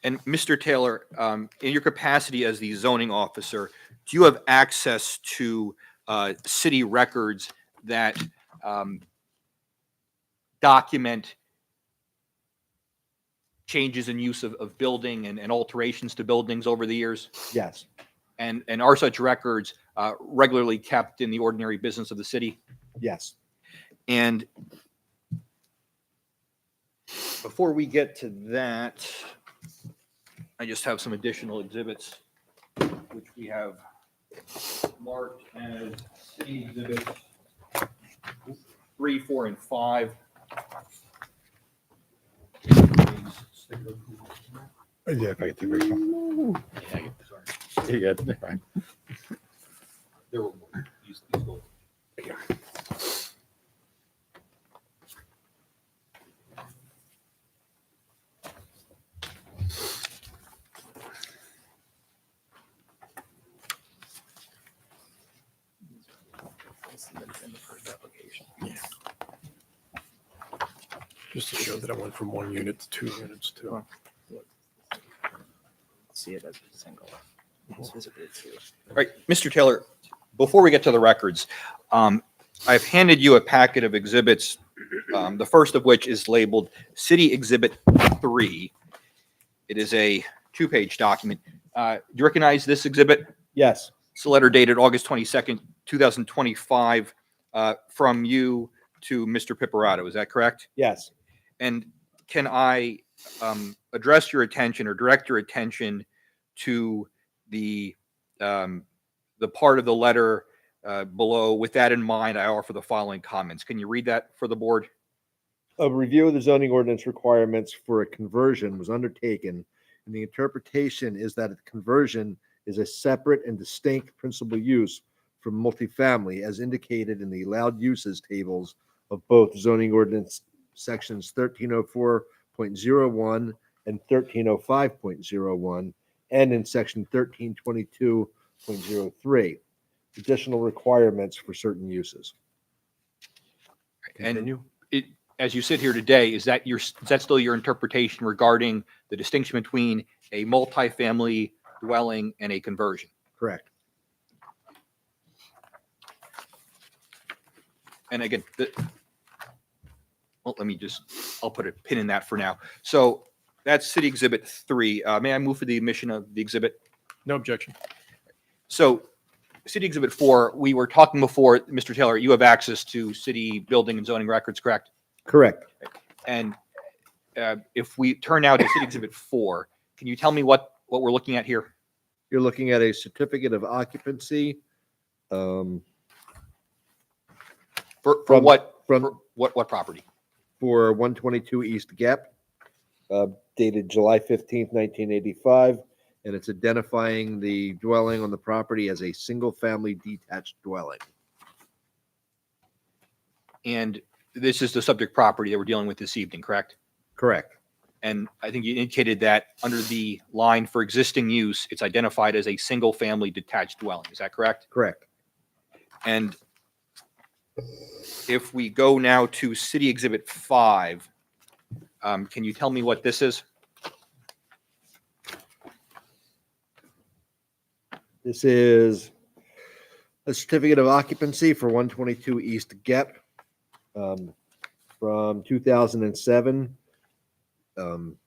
And Mr. Taylor, in your capacity as the zoning officer, do you have access to city records that document changes in use of building and alterations to buildings over the years? Yes. And are such records regularly kept in the ordinary business of the city? Yes. And before we get to that, I just have some additional exhibits, which we have marked as city exhibits 3, 4, and 5. Yeah, if I get the original. Sorry. You got it. Fine. There were more. These go. Just to show that I went from 1 unit to 2 units too. See it as a single. It's visited too. All right, Mr. Taylor, before we get to the records, I've handed you a packet of exhibits, the first of which is labeled City Exhibit 3. It is a 2-page document. Do you recognize this exhibit? Yes. It's a letter dated August 22nd, 2025, from you to Mr. Piparato. Is that correct? Yes. And can I address your attention or direct your attention to the part of the letter below? With that in mind, I offer the following comments. Can you read that for the board? A review of the zoning ordinance requirements for a conversion was undertaken, and the interpretation is that a conversion is a separate and distinct principal use from multifamily as indicated in the allowed uses tables of both zoning ordinance sections 1304.01 and 1305.01 and in section 1322.03, additional requirements for certain uses. And as you sit here today, is that still your interpretation regarding the distinction between a multifamily dwelling and a conversion? Correct. And again, well, I'll put a pin in that for now. So that's City Exhibit 3. May I move for the admission of the exhibit? No objection. So City Exhibit 4, we were talking before, Mr. Taylor, you have access to city building and zoning records, correct? Correct. And if we turn now to City Exhibit 4, can you tell me what we're looking at here? You're looking at a certificate of occupancy. For From- what? from- For what property? For 122 East Gap, dated July 15th, 1985, and it's identifying the dwelling on the property as a single-family detached dwelling. And this is the subject property that we're dealing with this evening, correct? Correct. And I think you indicated that under the line for existing use, it's identified as a single-family detached dwelling. Is that correct? Correct. And if we go now to City Exhibit 5, can you tell me what this is? This is a certificate of occupancy for 122 East Gap from 2007,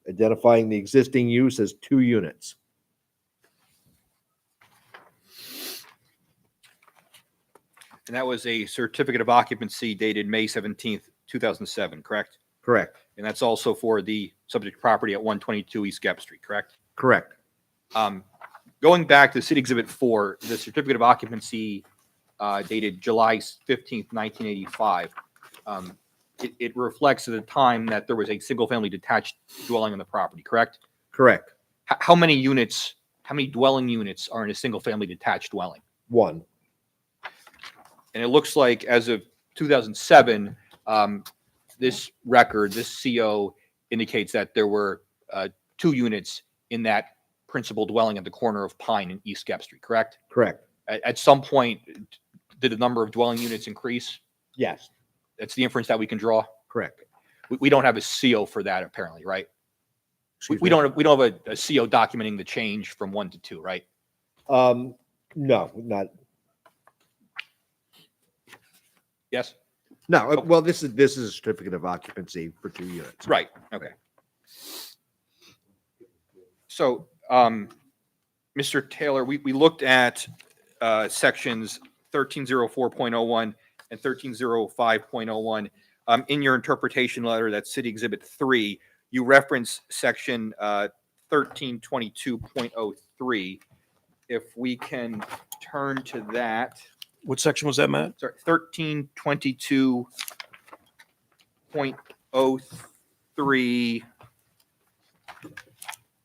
identifying the existing use as 2 units. And that was a certificate of occupancy dated May 17th, 2007, correct? Correct. And that's also for the subject property at 122 East Gap Street, correct? Correct. Going back to City Exhibit 4, the certificate of occupancy dated July 15th, 1985, it reflects at the time that there was a single-family detached dwelling on the property, correct? Correct. How many units, how many dwelling units are in a single-family detached dwelling? 1. And it looks like as of 2007, this record, this CO indicates that there were 2 units in that principal dwelling at the corner of Pine and East Gap Street, correct? Correct. At some point, did the number of dwelling units increase? Yes. That's the inference that we can draw. Correct. We don't have a CO for that apparently, right? We me? don't have a CO documenting the change from 1 to 2, right? No, not. Yes. No. Well, this is a certificate of occupancy for 2 units. Right. Okay. So, Mr. Taylor, we looked at sections 1304.01 and 1305.01. In your interpretation letter, that's City Exhibit 3, you reference section 1322.03. If we can turn to that. What section was that, Matt? Sorry, 1322.03.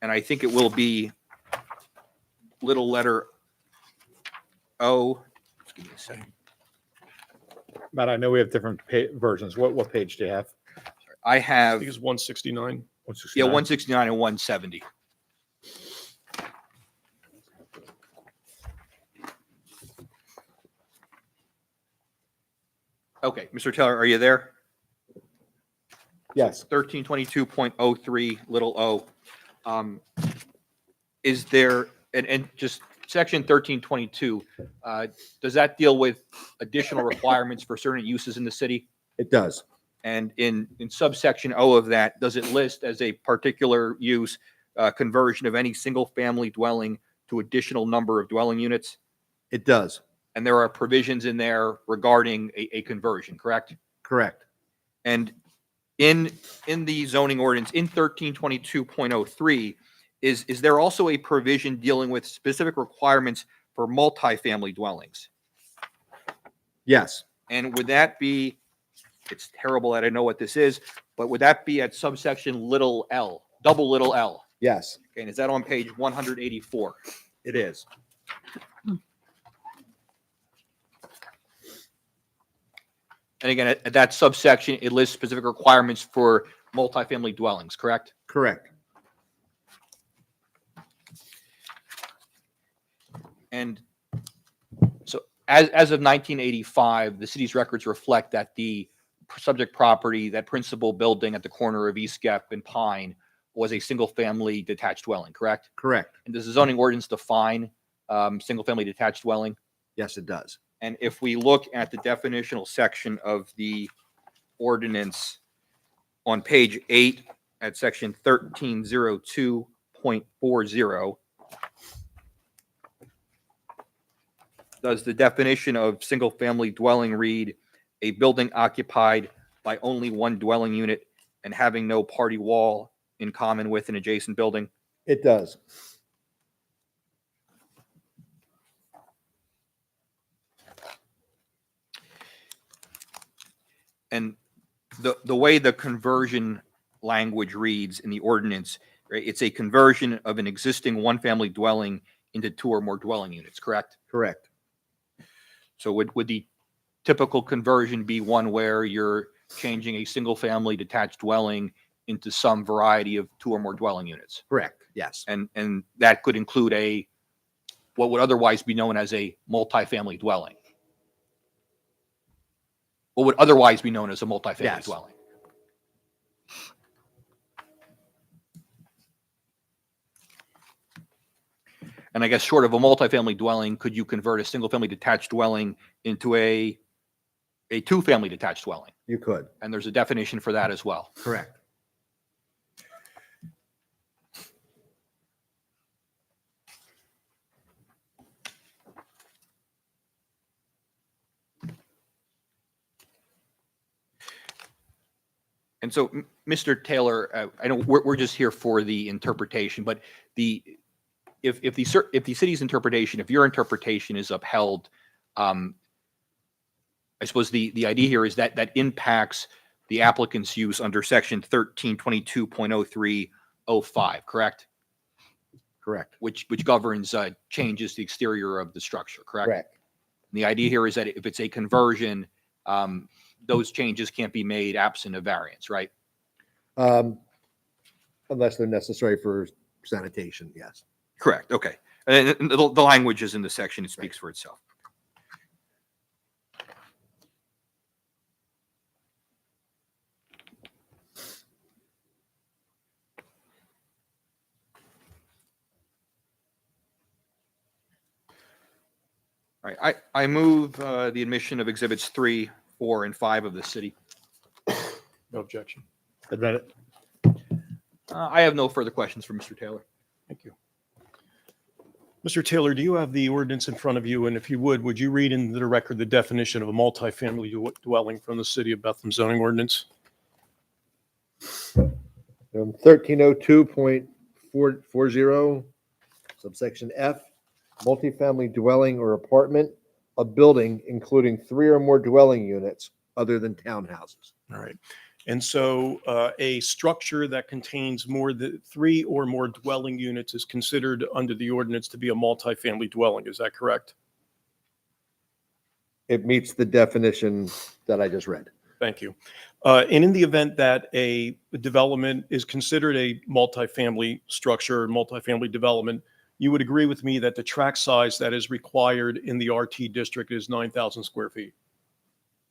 And I think it will be little letter O. Just give me a second. Matt, I know we have different versions. What page do you have? I I have, think it's 169. yeah, 169 and 170. Okay, Mr. Taylor, are you there? Yes. 1322.03 little o. Is there, and just section 1322, does that deal with additional requirements for certain uses in the city? It does. And in subsection O of that, does it list as a particular use, conversion of any single-family dwelling to additional number of dwelling units? It does. And there are provisions in there regarding a conversion, correct? Correct. And in the zoning ordinance, in 1322.03, is there also a provision dealing with specific requirements for multifamily dwellings? Yes. And would that be, it's terrible that I know what this is, but would that be at subsection little l, double little l? Yes. Okay, and is that on page 184? It is. And again, at that subsection, it lists specific requirements for multifamily dwellings, correct? Correct. And so as of 1985, the city's records reflect that the subject property, that principal building at the corner of East Gep and Pine, was a single-family detached dwelling, correct? Correct. And does the zoning ordinance define single-family detached dwelling? Yes, it does. And if we look at the definitional section of the ordinance on page 8 at section 1302.40, does the definition of single-family dwelling read a building occupied by only one dwelling unit and having no party wall in common with an adjacent building? It does. And the way the conversion language reads in the ordinance, right, it's a conversion of an existing one-family dwelling into two or more dwelling units, correct? Correct. So would the typical conversion be one where you're changing a single-family detached dwelling into some variety of two or more dwelling units? Correct. Yes. And that could include what would otherwise be known as a multifamily dwelling. What would otherwise be known as a multifamily Yes. dwelling. And I guess short of a multifamily dwelling, could you convert a single-family detached dwelling into a two-family detached dwelling? You could. And there's a definition for that as well. Correct. And so, Mr. Taylor, I know we're just here for the interpretation, but if the city's interpretation, if your interpretation is upheld, I suppose the idea here is that impacts the applicant's use under section 1322.0305, correct? Correct. Which governs changes to the exterior of the structure, correct? Correct. And the idea here is that if it's a conversion, those changes can't be made absent of variance, right? Unless they're necessary for sanitation, yes. Correct. Okay. And the language is in the section. It speaks for itself. All right. I move the admission of exhibits 3, 4, and 5 of the city. No objection. Admit it. I have no further questions for Mr. Taylor. Thank you. Mr. Taylor, do you have the ordinance in front of you? And if you would you read into the record the definition of a multifamily dwelling from the City of Bethlehem zoning ordinance? 1302.40 440 subsection F, multifamily dwelling or apartment, a building including 3 or more dwelling units other than townhouses. All right. And so a structure that contains more than 3 or more dwelling units is considered under the ordinance to be a multifamily dwelling. Is that correct? It meets the definition that I just read. Thank you. And in the event that a development is considered a multifamily structure, multifamily development, you would agree with me that the tract size that is required in the RT district is 9,000 square feet.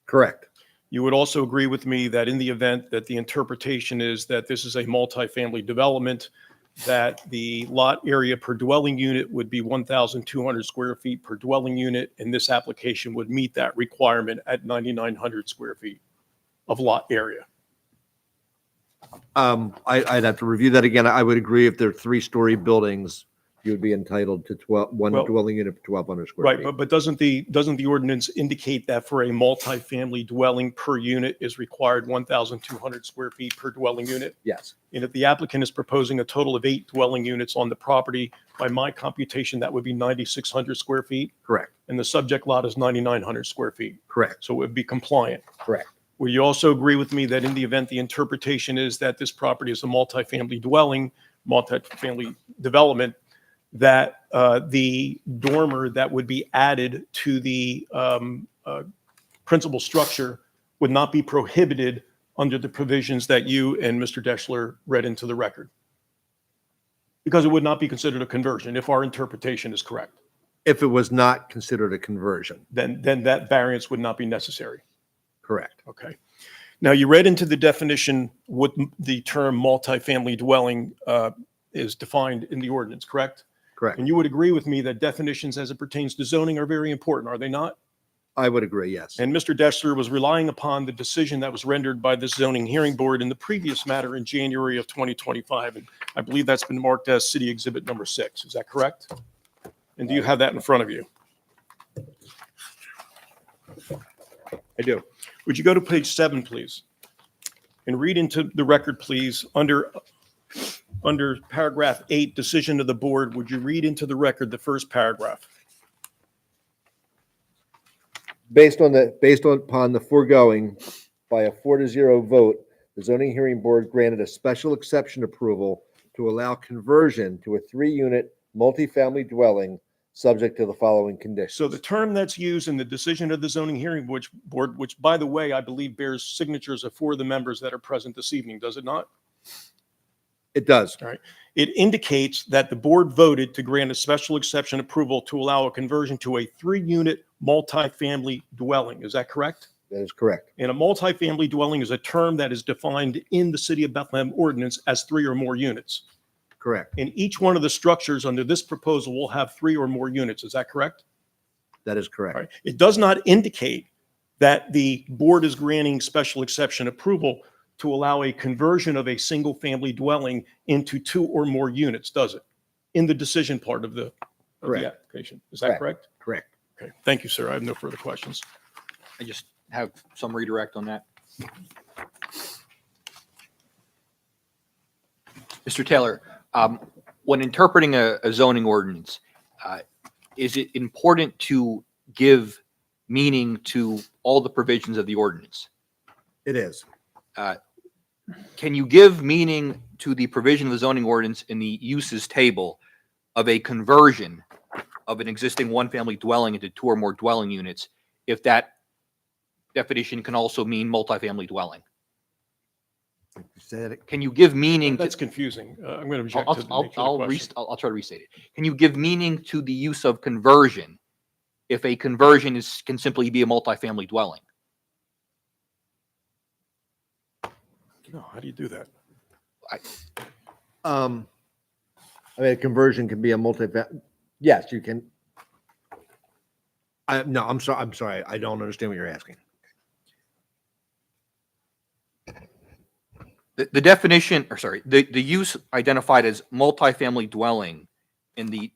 Correct. You would also agree with me that in the event that the interpretation is that this is a multifamily development, that the lot area per dwelling unit would be 1,200 square feet per dwelling unit, and this application would meet that requirement at 9,900 square feet of lot area. I'd have to review that again. I would agree if they're 3-story buildings, you would be entitled to one Well, dwelling unit for 1,200 square Right, feet. but doesn't the ordinance indicate that for a multifamily dwelling per unit is required 1,200 square feet per dwelling unit? Yes. And if the applicant is proposing a total of 8 dwelling units on the property, by my computation, that would be 9,600 square feet, Correct. and the subject lot is 9,900 square feet. Correct. So it would be compliant. Correct. Will you also agree with me that in the event the interpretation is that this property is a multifamily dwelling, multifamily development, that the dormer that would be added to the principal structure would not be prohibited under the provisions that you and Mr. Deschler read into the record? Because it would not be considered a conversion if our interpretation is correct. If it was not considered a conversion. Then that variance would not be necessary. Correct. Okay. Now, you read into the definition what the term multifamily dwelling is defined in the ordinance, correct? Correct. And you would agree with me that definitions as it pertains to zoning are very important, are they not? I would agree, yes. And Mr. Deschler was relying upon the decision that was rendered by the zoning hearing board in the previous matter in January of 2025. And I believe that's been marked as city exhibit number 6. Is that correct? And do you have that in front of you? I do. Would you go to page 7, please? And read into the record, please, under paragraph 8, decision of the board, would you read into the record the first paragraph? Based upon the foregoing, by a 4-0 vote, the zoning hearing board granted a special exception approval to allow conversion to a 3-unit multifamily dwelling subject to the following conditions. So the term that's used in the decision of the zoning hearing board, which by the way, I believe bears signatures of 4 of the members that are present this evening, does it not? It does. All right. It indicates that the board voted to grant a special exception approval to allow a conversion to a 3-unit multifamily dwelling. Is that correct? That is correct. And a multifamily dwelling is a term that is defined in the City of Bethlehem ordinance as 3 or more units. Correct. And each one of the structures under this proposal will have 3 or more units. Is that correct? That is correct. All right. It does not indicate that the board is granting special exception approval to allow a conversion of a single-family dwelling into 2 or more units, does it? In the decision part of the Correct. application. Is that correct? Correct. Okay. Thank you, sir. I have no further questions. I just have some redirect on that. Mr. Taylor, when interpreting a zoning ordinance, is it important to give meaning to all the provisions of the ordinance? It is. Can you give meaning to the provision of the zoning ordinance in the uses table of a conversion of an existing one-family dwelling into 2 or more dwelling units if that definition can also mean multifamily dwelling? Can you give meaning? That's confusing. I'm going to object to the nature of the question. I'll try to restate it. Can you give meaning to the use of conversion if a conversion can simply be a multifamily dwelling? No, how do you do that? I mean, a conversion can be a yes, you can. No, I'm sorry. I don't understand what you're asking. The definition, or sorry, the use identified as multifamily dwelling in the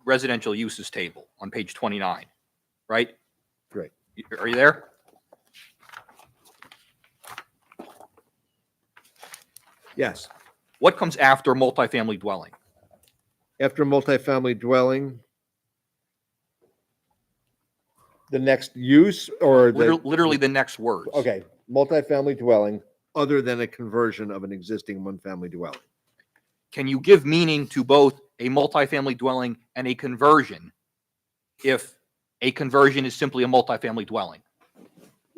residential uses table on page 29, right? Great. Are you there? Yes. What comes after multifamily dwelling? After multifamily dwelling, the next use or Literally the next words. okay, multifamily dwelling other than a conversion of an existing one-family dwelling. Can you give meaning to both a multifamily dwelling and a conversion if a conversion is simply a multifamily dwelling?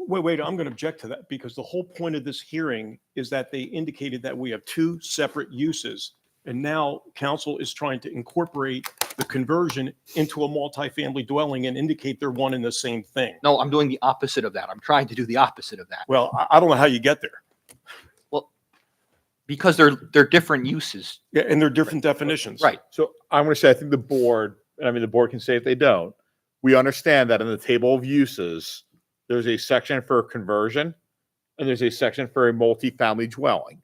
Wait, I'm going to object to that because the whole point of this hearing is that they indicated that we have two separate uses. And now council is trying to incorporate the conversion into a multifamily dwelling and indicate they're one and the same thing. No, I'm doing the opposite of that. I'm trying to do the opposite of that. Well, I don't know how you get there. Well, because they're different uses. Yeah, and they're different definitions. Right. So I'm going to say, I think the board, and I mean, the board can say if they don't, we understand that in the table of uses, there's a section for conversion and there's a section for a multifamily dwelling.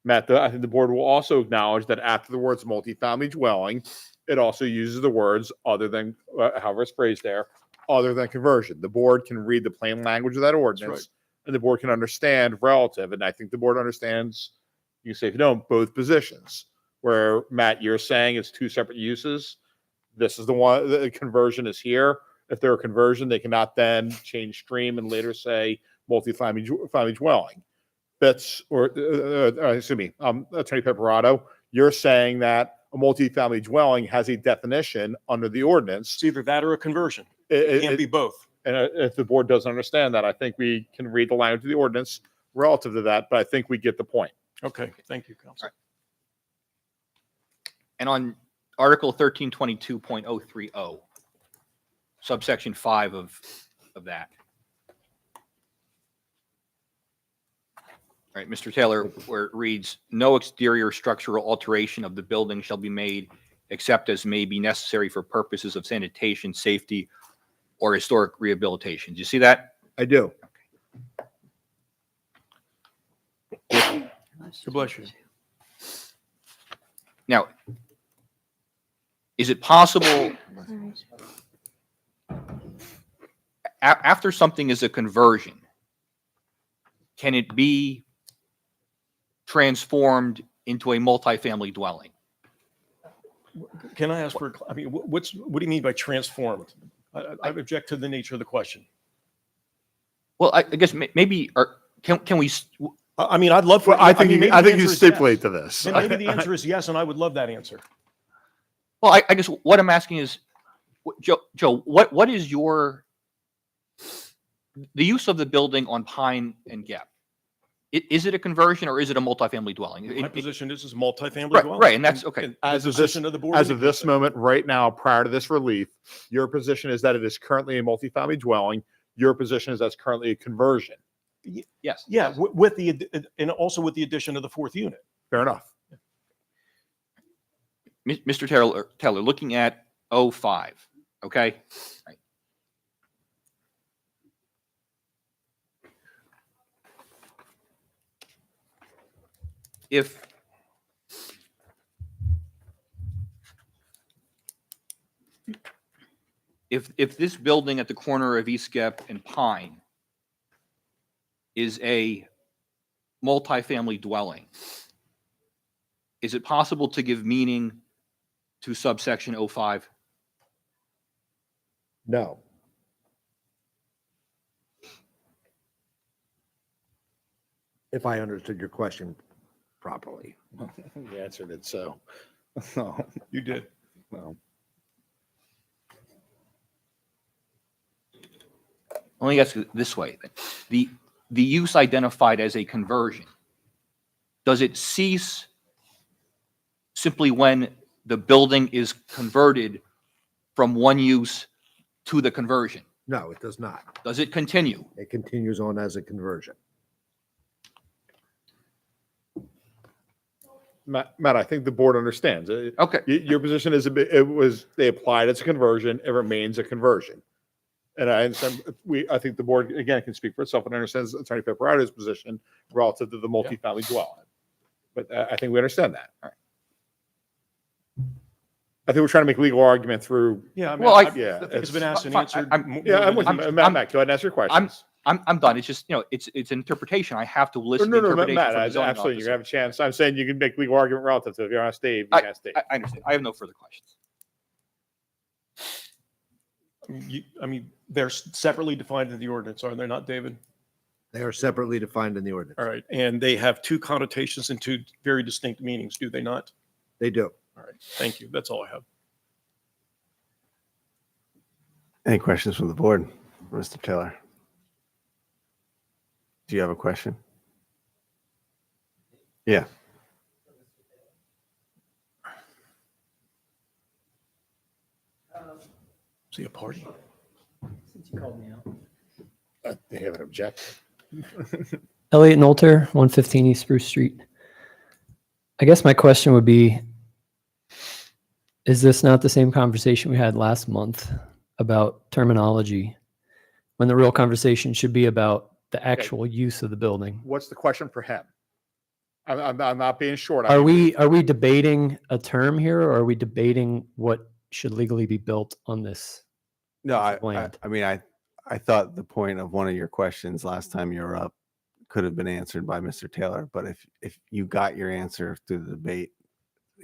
Matt, I think the board will also acknowledge that after the words multifamily dwelling, it also uses the words other than, however it's phrased there, other than conversion. The board can read the plain language of that ordinance and the board can understand relative. And I think the board understands, you can say, if you don't, both positions. Where Matt, you're saying it's two separate uses. This is the one, the conversion is here. If they're a conversion, they cannot then change stream and later say multifamily dwelling. That's, or excuse me, Attorney Peperato, you're saying that a multifamily dwelling has a definition under the ordinance. It's either that or a conversion. It can't be both. And if the board doesn't understand that, I think we can read the language of the ordinance relative to that, but I think we get the point. Okay, thank you, Council. And on Article 1322.030, subsection 5 of that. All right, Mr. Taylor, where it reads, no exterior structural alteration of the building shall be made except as may be necessary for purposes of sanitation, safety, or historic rehabilitation. Do you see that? I do. God bless you. Now, is it possible after something is a conversion, can it be transformed into a multifamily dwelling? Can I ask for, I mean, what do you mean by transformed? I object to the nature of the question. Well, I guess maybe, can we? I mean, I'd love for. Well, I think maybe I the think you answer is stipulate yes. to this. Maybe the answer is yes, and I would love that answer. Well, I guess what I'm asking is, Joe, what is the use of the building on Pine and Gap? Is it a conversion or is it a multifamily dwelling? My position is multifamily Right, dwelling. right, and that's okay. As of this, position of the board as of this moment, right now, prior to this relief, your position is that it is currently a multifamily dwelling. Your position is that's currently a conversion. Yes. Yeah, with the, and also with the addition of the fourth unit. Fair enough. Mr. Taylor, looking at 05, okay? Right. If this building at the corner of East Gep and Pine is a multifamily dwelling, is it possible to give meaning to subsection 05? No. If I understood your question properly. You answered it, so. No, You did. no. Let me ask you this way. The use identified as a conversion, does it cease simply when the building is converted from one use to the conversion? No, it does not. Does it continue? It continues on as a conversion. Matt, I think the board understands. Okay. Your position is they applied as a conversion. It remains a conversion. And I understand I think the board again can speak for itself and understands Attorney Pepperato's position relative to the multifamily dwelling. But I think we understand that. All right. I think we're trying to make legal argument through. Yeah, I mean, Well, I think it's been asked and answered. Yeah, I'm with you. Matt, go ahead and ask your questions. I'm done. It's just, it's interpretation. I have to listen No, to no, interpretation Matt, from the zoning absolutely. You officer. have a chance. I'm saying you can make legal argument relative to it. If you're on stage, you can't state. I understand. I have no further questions. I mean, they're separately defined in the ordinance, are they not, David? They are separately defined in the ordinance. All right, and they have two connotations and two very distinct meanings, do they not? They do. All right, thank you. That's all I have. Any questions from the board? Mr. Taylor? Do you have a question? Yeah. See a party? Since you called me out. They have an objection. Elliot Nolter, 115 East Spruce Street. I guess my question would be, is this not the same conversation we had last month about terminology, when the real conversation should be about the actual use of the building? What's the question for him? I'm not being short. Are we debating a term here, or are we debating what should legally be built on this? No, piece of land? I mean, I thought the point of one of your questions last time you were up could have been answered by Mr. Taylor, but if you got your answer through the debate.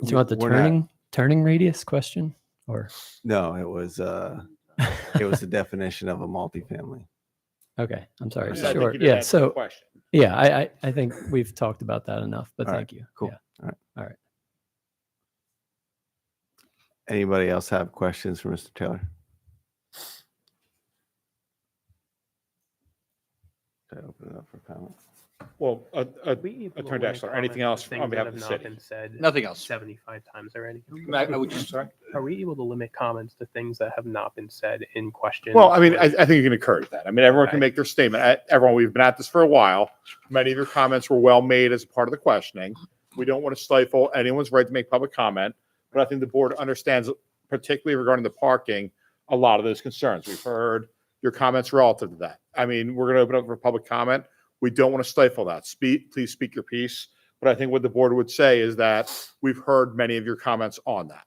Do you want the turning radius question, or? No, it was the definition of a multifamily. Okay, I'm sorry. I think Sure. you did Yeah. answer the So, question. yeah, I think we've talked about that enough, but All right, thank you. cool. Yeah. All right. All right. Anybody else have questions for Mr. Taylor? Should I open it up for comment? Well, We able to Attorney limit Dexter, anything comments else to things on behalf that of the have not city? been said Nothing else. 75 times already. I would just, sorry. Are we able to limit comments to things that have not been said in questions? Well, I mean, or- I think you can encourage that. I mean, everyone can Okay. make their statement. Everyone, we've been at this for a while. Many of your comments were well made as a part of the questioning. We don't want to stifle anyone's right to make public comment, but I think the board understands, particularly regarding the parking, a lot of those concerns. We've heard your comments relative to that. I mean, we're going to open up for public comment. We don't want to stifle that. Please speak your piece. But I think what the board would say is that we've heard many of your comments on that.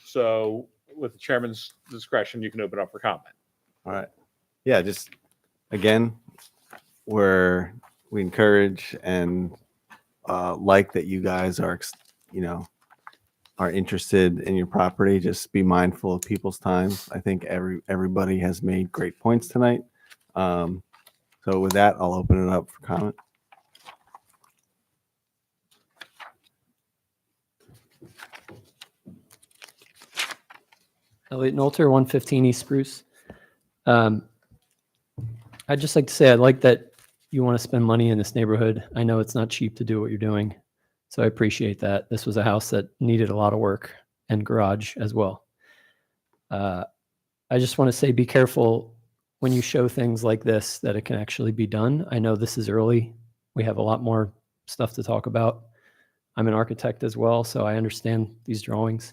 So with the chairman's discretion, you can open up for comment. All right. Yeah, just again, we encourage and like that you guys are, are interested in your property. Just be mindful of people's time. I think everybody has made great points tonight. So with that, I'll open it up for comment. Elliot Nolter, 115 East Spruce. I'd just like to say, I like that you want to spend money in this neighborhood. I know it's not cheap to do what you're doing, so I appreciate that. This was a house that needed a lot of work, and garage as well. I just want to say, be careful when you show things like this, that it can actually be done. I know this is early. We have a lot more stuff to talk about. I'm an architect as well, so I understand these drawings.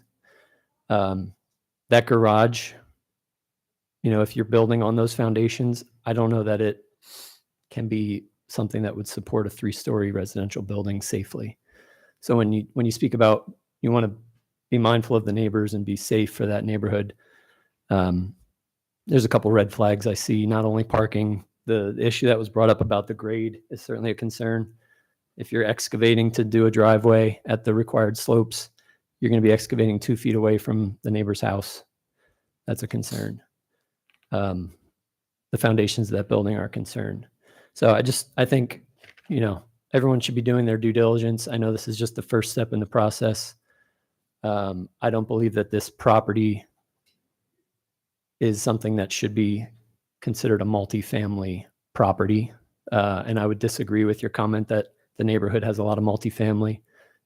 That garage, if you're building on those foundations, I don't know that it can be something that would support a 3-story residential building safely. So when you speak about, you want to be mindful of the neighbors and be safe for that neighborhood. There's a couple red flags I see. Not only parking, the issue that was brought up about the grade is certainly a concern. If you're excavating to do a driveway at the required slopes, you're going to be excavating 2 feet away from the neighbor's house. That's a concern. The foundations of that building are a concern. So I think, everyone should be doing their due diligence. I know this is just the first step in the process. I don't believe that this property is something that should be considered a multifamily property. And I would disagree with your comment that the neighborhood has a lot of multifamily.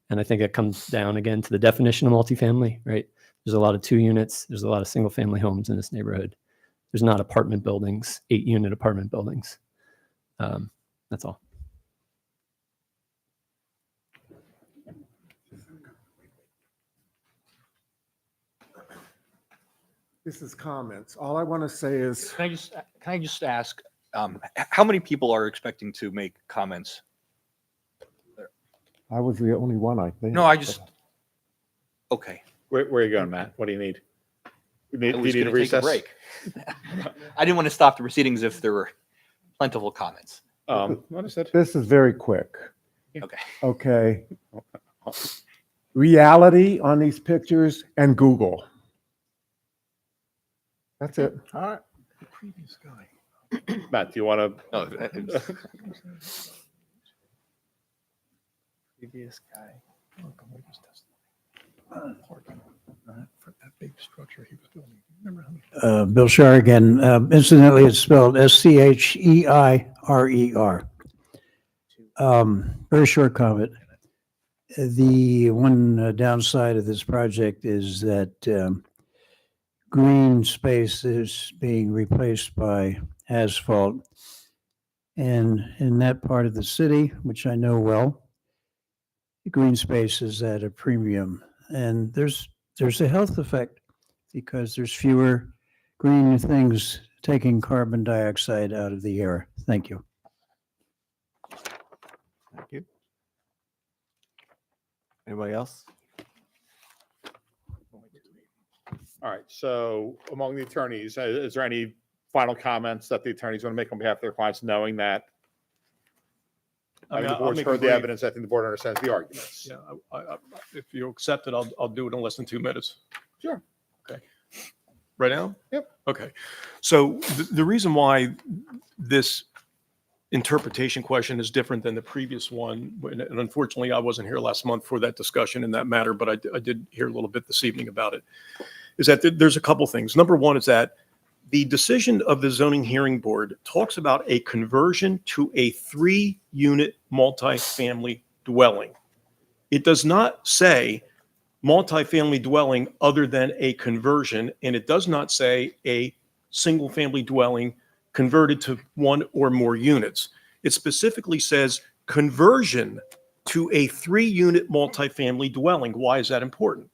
And I think it comes down again to the definition of multifamily, right? There's a lot of 2 units. There's a lot of single family homes in this neighborhood. There's not apartment buildings, 8-unit apartment buildings. That's all. This is comments. All I want to say is, can I just ask, how many people are expecting to make comments? I was the only one, I think. No, okay. Where are you going, Matt? What do you need? I Do you was need a gonna take a recess? break. I didn't want to stop the proceedings if there were plentiful comments. Understood. This is very quick. Okay. Okay. Reality on these pictures and Google. That's it. All right. Matt, do you want to? Previous guy. For that big structure he was building. Remember how many? Bill Scher again. Incidentally, it's spelled Scherer. Very short comment. The one downside of this project is that green space is being replaced by asphalt. And in that part of the city, which I know well, green space is at a premium. And there's a health effect because there's fewer green things taking carbon dioxide out of the air. Thank you. Thank you. Anybody else? All right. So among the attorneys, is there any final comments that the attorneys want to make on behalf of their clients, knowing that I mean, the I'll board's make a heard the brief- evidence? I think the board understands the arguments. Yeah, if you accept it, I'll do it in less than 2 minutes. Sure. Okay. Right now? Yep. Okay. So the reason why this interpretation question is different than the previous one, and unfortunately I wasn't here last month for that discussion in that matter, but I did hear a little bit this evening about it, is that there's a couple things. Number one is that the decision of the zoning hearing board talks about a conversion to a 3-unit multifamily dwelling. It does not say multifamily dwelling other than a conversion, and it does not say a single-family dwelling converted to 1 or more units. It specifically says conversion to a 3-unit multifamily dwelling. Why is that important?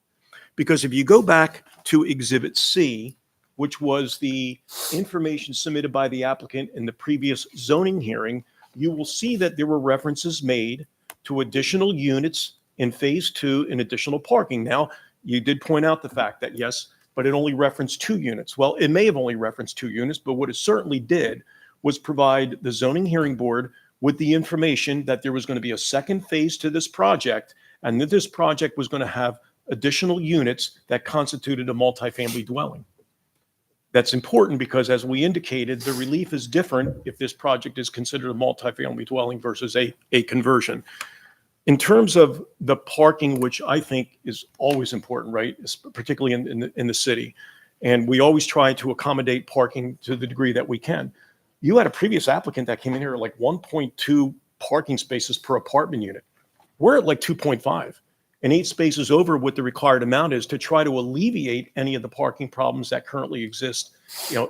Because if you go back to Exhibit C, which was the information submitted by the applicant in the previous zoning hearing, you will see that there were references made to additional units in Phase 2 and additional parking. Now, you did point out the fact that, yes, but it only referenced 2 units. Well, it may have only referenced 2 units, but what it certainly did was provide the zoning hearing board with the information that there was going to be a second phase to this project, and that this project was going to have additional units that constituted a multifamily dwelling. That's important because, as we indicated, the relief is different if this project is considered a multifamily dwelling versus a conversion. In terms of the parking, which I think is always important, right, particularly in the city, and we always try to accommodate parking to the degree that we can. You had a previous applicant that came in here like 1.2 parking spaces per apartment unit. We're at like 2.5. And 8 spaces over what the required amount is to try to alleviate any of the parking problems that currently exist,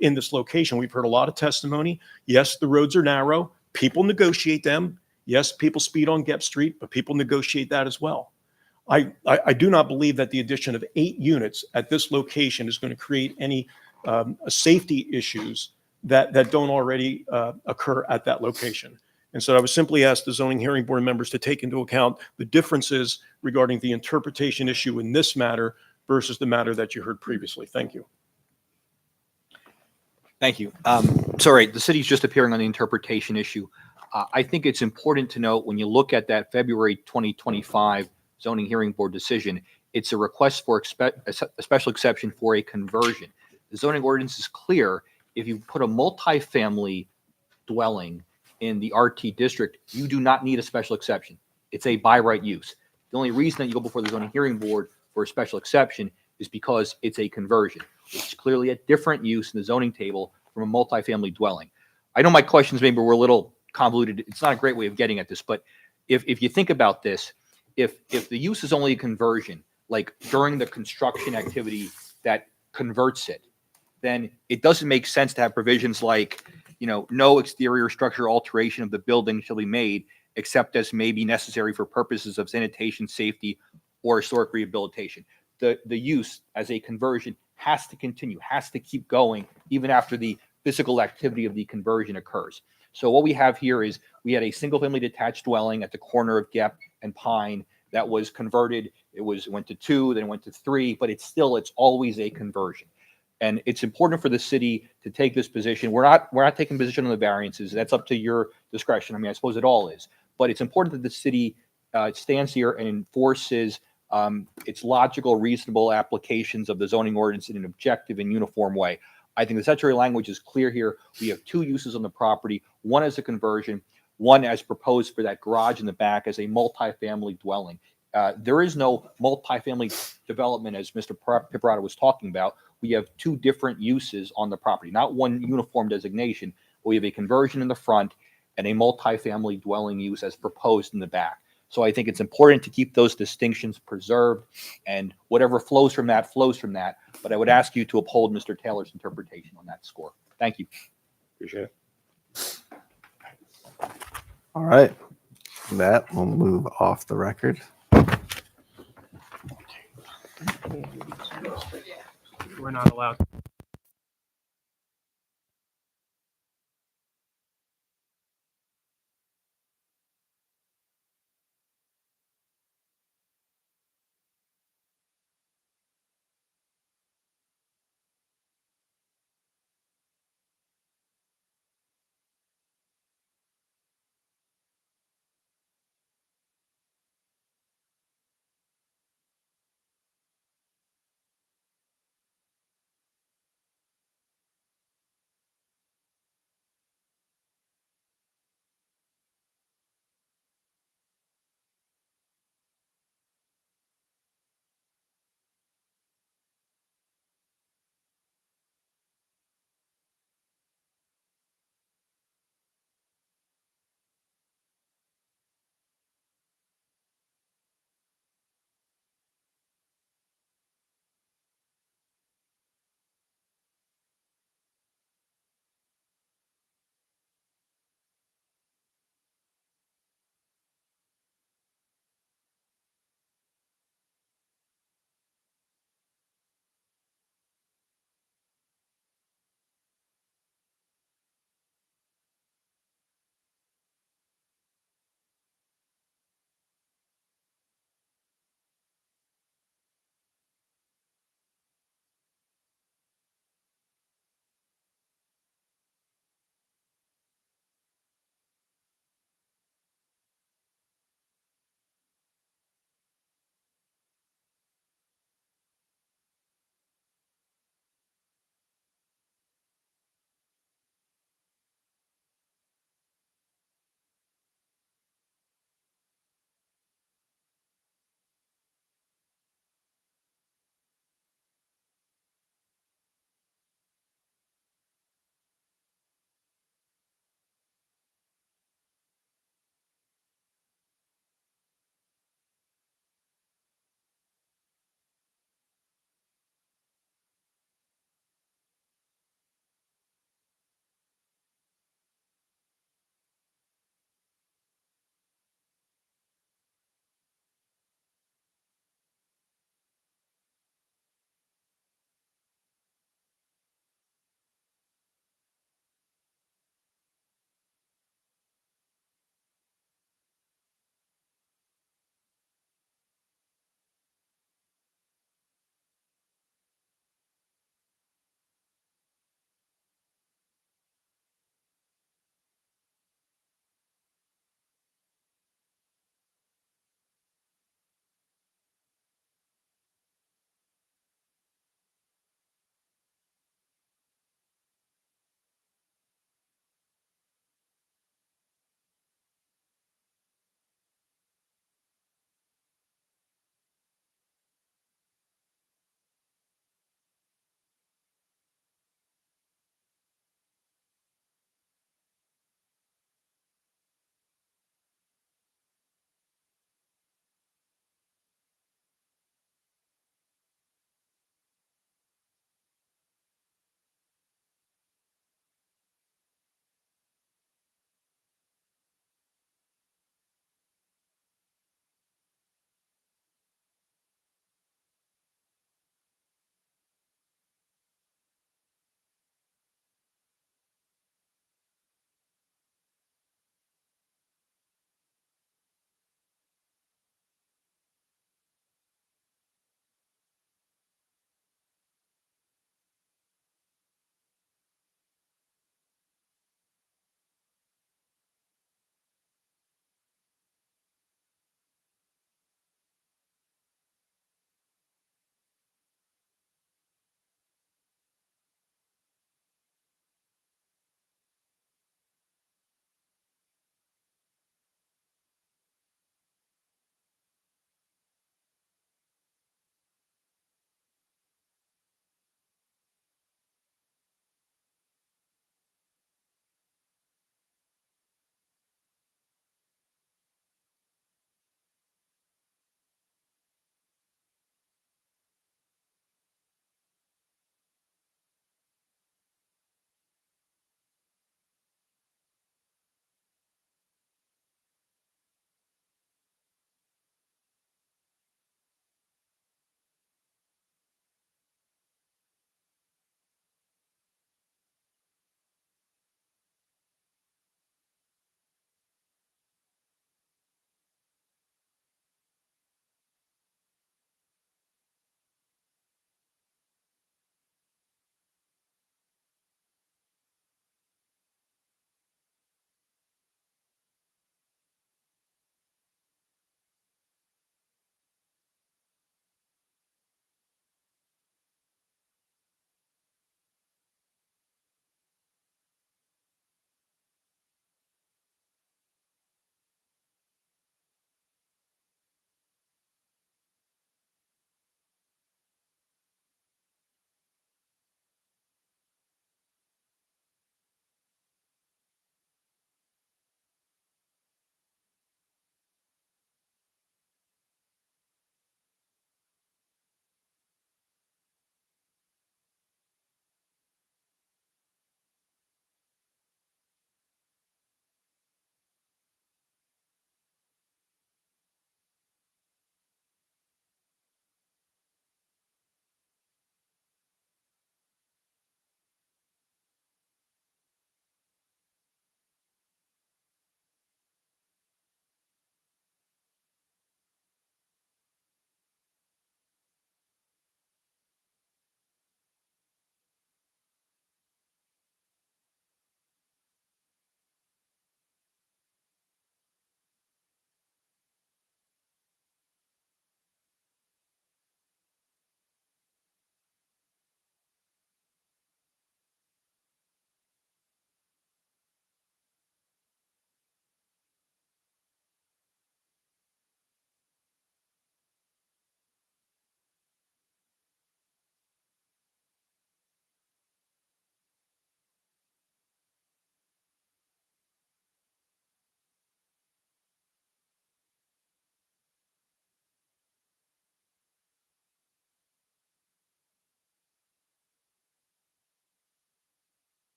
in this location. We've heard a lot of testimony. Yes, the roads are narrow. People negotiate them. Yes, people speed on Gep Street, but people negotiate that as well. I do not believe that the addition of 8 units at this location is going to create any safety issues that don't already occur at that location. And so I would simply ask the zoning hearing board members to take into account the differences regarding the interpretation issue in this matter versus the matter that you heard previously. Thank you. Thank you. Sorry, the city's just appearing on the interpretation issue. I think it's important to note when you look at that February 2025 zoning hearing board decision, it's a request for a special exception for a conversion. The zoning ordinance is clear. If you put a multifamily dwelling in the RT district, you do not need a special exception. It's a by right use. The only reason that you go before the zoning hearing board for a special exception is because it's a conversion, which is clearly a different use in the zoning table from a multifamily dwelling. I know my questions maybe were a little convoluted. It's not a great way of getting at this, but if you think about this, if the use is only a conversion, like during the construction activity that converts it, then it doesn't make sense to have provisions like, no exterior structure alteration of the building shall be made except as may be necessary for purposes of sanitation, safety, or historic rehabilitation. The use as a conversion has to continue, has to keep going even after the physical activity of the conversion occurs. So what we have here is we had a single family detached dwelling at the corner of Gep and Pine that was converted. It went to 2, then it went to 3, but it's always a conversion. And it's important for the city to take this position. We're not taking position on the variances. That's up to your discretion. I mean, I suppose it all is. But it's important that the city stands here and enforces its logical, reasonable applications of the zoning ordinance in an objective and uniform way. I think the statutory language is clear here. We have two uses on the property. One as a conversion, one as proposed for that garage in the back as a multifamily dwelling. There is no multifamily development as Mr. Piperata was talking about. We have two different uses on the property, not one uniform designation. We have a conversion in the front and a multifamily dwelling use as proposed in the back. So I think it's important to keep those distinctions preserved, and whatever flows from that flows from that. But I would ask you to uphold Mr. Taylor's interpretation on that score. Thank you. Appreciate it. All right. That will move off the record. We're not allowed.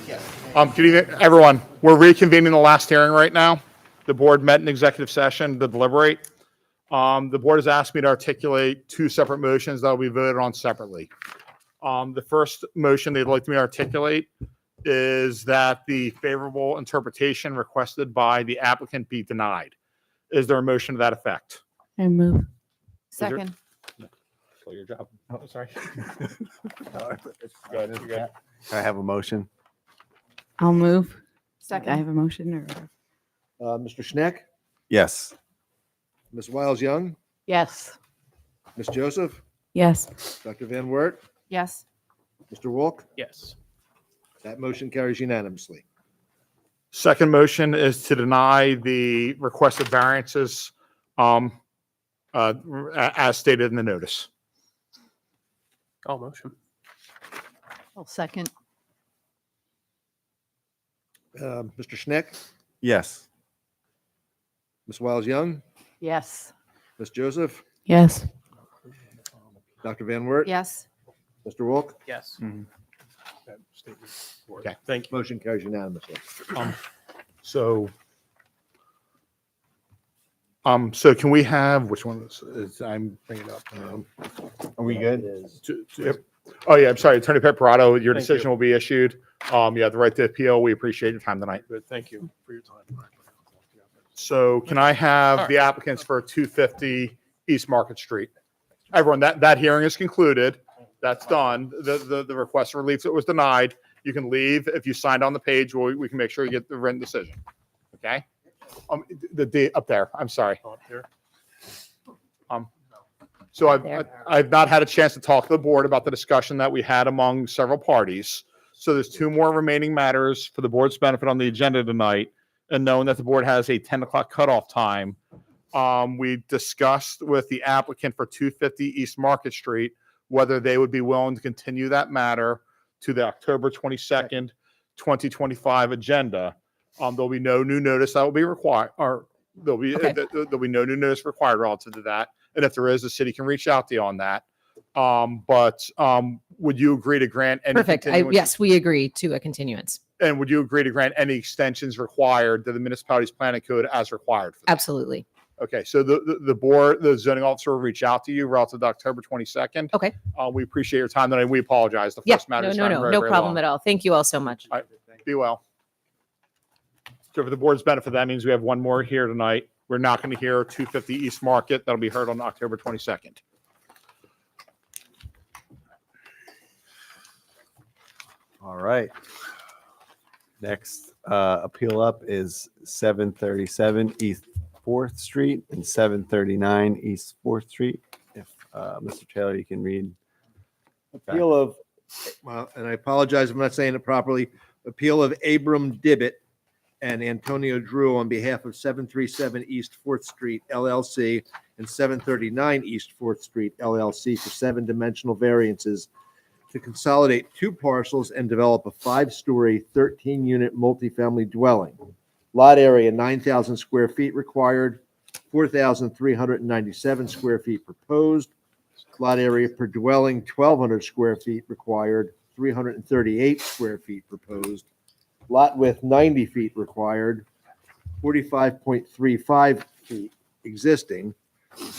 Good evening, everyone. We're reconvening the last hearing right now. The board met in executive session to deliberate. The board has asked me to articulate two separate motions that will be voted on separately. The first motion they'd like me to articulate is that the favorable interpretation requested by the applicant be denied. Is there a motion to that effect? I move. Second. Still your job. Oh, sorry. Can I have a motion? I'll move. Second. I have a motion or? Mr. Schneck, Yes. Ms. Wiles Young, Yes. Ms. Joseph, Yes. Dr. Van Wert, Yes. Mr. Wolk. Yes. That motion carries unanimously. Second motion is to deny the requested variances as stated in the notice. All motion. I'll second. Mr. Schneck, Yes. Ms. Wiles Young, Yes. Ms. Joseph, Yes. Dr. Van Wert. Yes. Mr. Wolk. Yes. Okay. Thank you. Motion carries unanimously. So can we have, which one is I'm bringing it up? Are we good? Oh, yeah, I'm sorry, Attorney Pepperado, your Thank decision you. will be issued. You have the right to appeal. We appreciate your time tonight. Good. Thank you for your time. So can I have the applicants for 250 East Market Street? Everyone, that hearing is concluded. That's done. The request for relief that was denied, you can leave. If you signed on the page, we can make sure you get the written decision. Okay? The date up there, I'm sorry. Up there. So I've not had a chance to talk to the board about the discussion that we had among several parties. So there's two more remaining matters for the board's benefit on the agenda tonight. And knowing that the board has a 10 o'clock cutoff time, we discussed with the applicant for 250 East Market Street whether they would be willing to continue that matter to the October 22nd, 2025 agenda. There'll be no new notice that will be required, or there'll be no new notice required relative to that. And if there is, the city can reach out to you on that. But would you agree to grant any Perfect. continuance? Yes, we agree to a continuance. And would you agree to grant any extensions required to the municipality's planning code as required? For that? Absolutely. Okay, so the board, the zoning officer will reach out to you relative to October 22nd. Okay. We appreciate your time tonight. We apologize. The Yeah, first matter no, is no, running no, very, no very problem long. at all. Thank you all so much. All right, be well. So for the board's benefit, that means we have one more here tonight. We're not going to hear 250 East Market. That'll be heard on October 22nd. All right. Next appeal up is 737 East 4th Street and 739 East 4th Street. If Mr. Taylor, you can read. Appeal of, well, and I apologize if I'm not saying it properly. Appeal of Abram Dibbit and Antonio Drew on behalf of 737 East 4th Street LLC and 739 East 4th Street LLC for 7-dimensional variances to consolidate two parcels and develop a 5-story, 13-unit multifamily dwelling. Lot area 9,000 square feet required, 4,397 square feet proposed. Lot area per dwelling 1,200 square feet required, 338 square feet proposed. Lot width 90 feet required, 45.35 feet existing.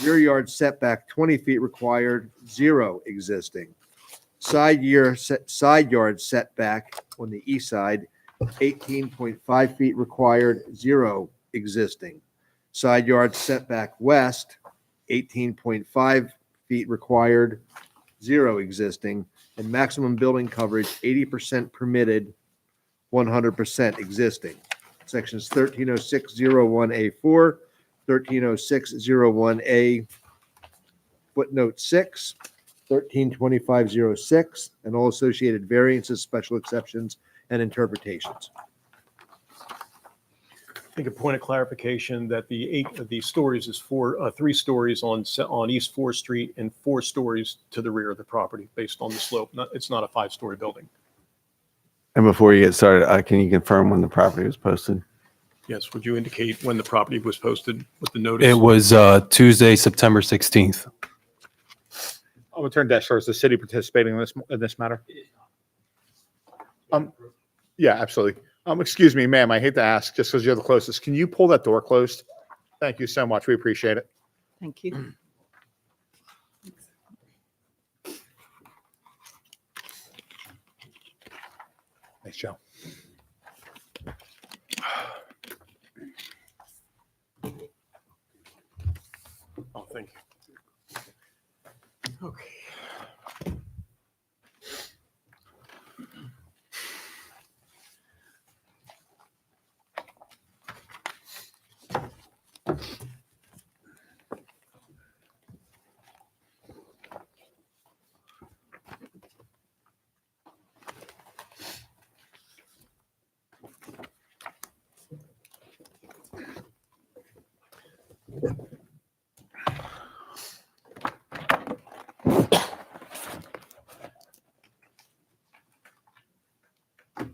Rear yard setback 20 feet required, 0 existing. Side yard setback on the east side, 18.5 feet required, 0 existing. Side yard setback west, 18.5 feet required, 0 existing. And maximum building coverage, 80% permitted, 100% existing. Sections 130601A4, 130601A, footnote 6, 132506, and all associated variances, special exceptions, and interpretations. I think a point of clarification that the stories is 3 stories on East 4th Street and 4 stories to the rear of the property based on the slope. It's not a 5-story building. And before you get started, can you confirm when the property was posted? Yes, would you indicate when the property was posted with the notice? It was Tuesday, September 16th. Attorney Deshler, is the city participating in this matter? Yeah, absolutely. Excuse me, ma'am, I hate to ask, just because you're the closest, can you pull that door closed? Thank you so much. We appreciate it. Thank you. Thanks, Joe. Oh, thank you. Okay.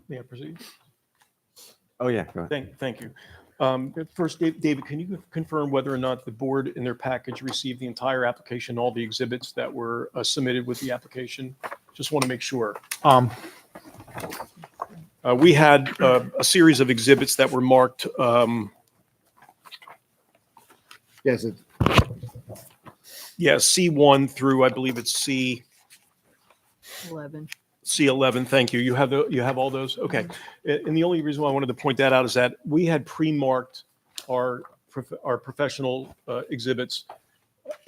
May I proceed? Oh, yeah, go ahead. Thank you. First, David, can you confirm whether or not the board in their package received the entire application, all the exhibits that were submitted with the application? Just want to make sure. We had a series of exhibits that were marked. Yes, Yeah, C1 through, I believe it's C11. Thank you. You have all those? Okay. And the only reason why I wanted to point that out is that we had pre-marked our professional exhibits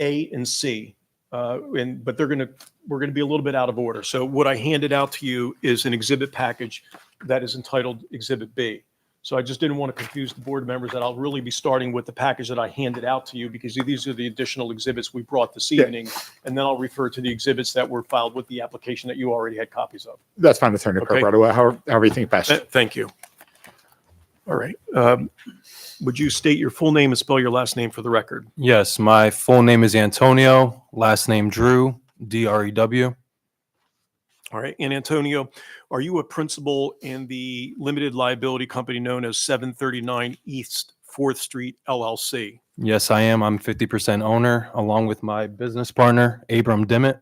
A and C. But we're going to be a little bit out of order. So what I handed out to you is an exhibit package that is entitled Exhibit B. So I just didn't want to confuse the board members that I'll really be starting with the package that I handed out to you, because these are the additional exhibits we brought this evening. And then I'll refer to the exhibits that were filed with the application that you already had copies of. That's fine, Attorney Okay. Perrotto. However you think best. Thank you. All right. Would you state your full name and spell your last name for the record? Yes, my full name is Antonio, last name Drew, Drew. All right. And Antonio, are you a principal in the limited liability company known as 739 East 4th Street LLC? Yes, I am. I'm 50% owner along with my business partner, Abram Dimmitt.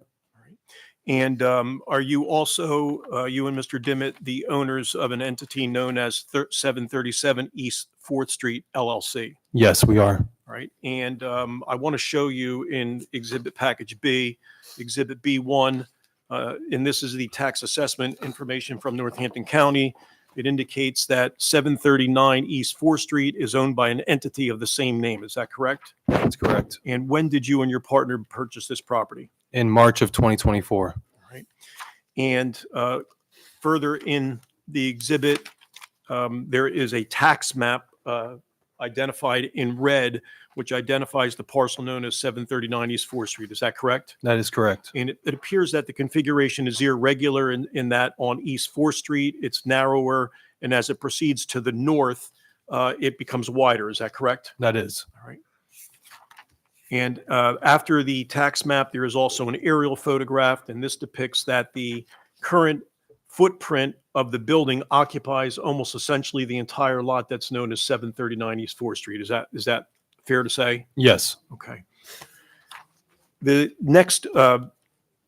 And are you also, you and Mr. Dimmitt, the owners of an entity known as 737 East 4th Street LLC? Yes, we are. All right. And I want to show you in Exhibit Package B, Exhibit B1, and this is the tax assessment information from Northampton County. It indicates that 739 East 4th Street is owned by an entity of the same name. Is that correct? That's correct. And when did you and your partner purchase this property? In March of 2024. All right. And further in the exhibit, there is a tax map identified in red, which identifies the parcel known as 739 East 4th Street. Is that correct? That is correct. And it appears that the configuration is irregular in that on East 4th Street, it's narrower, and as it proceeds to the north, it becomes wider. Is that correct? That is. All right. And after the tax map, there is also an aerial photograph, and this depicts that the current footprint of the building occupies almost essentially the entire lot that's known as 739 East 4th Street. Is that fair to say? Yes. Okay. The next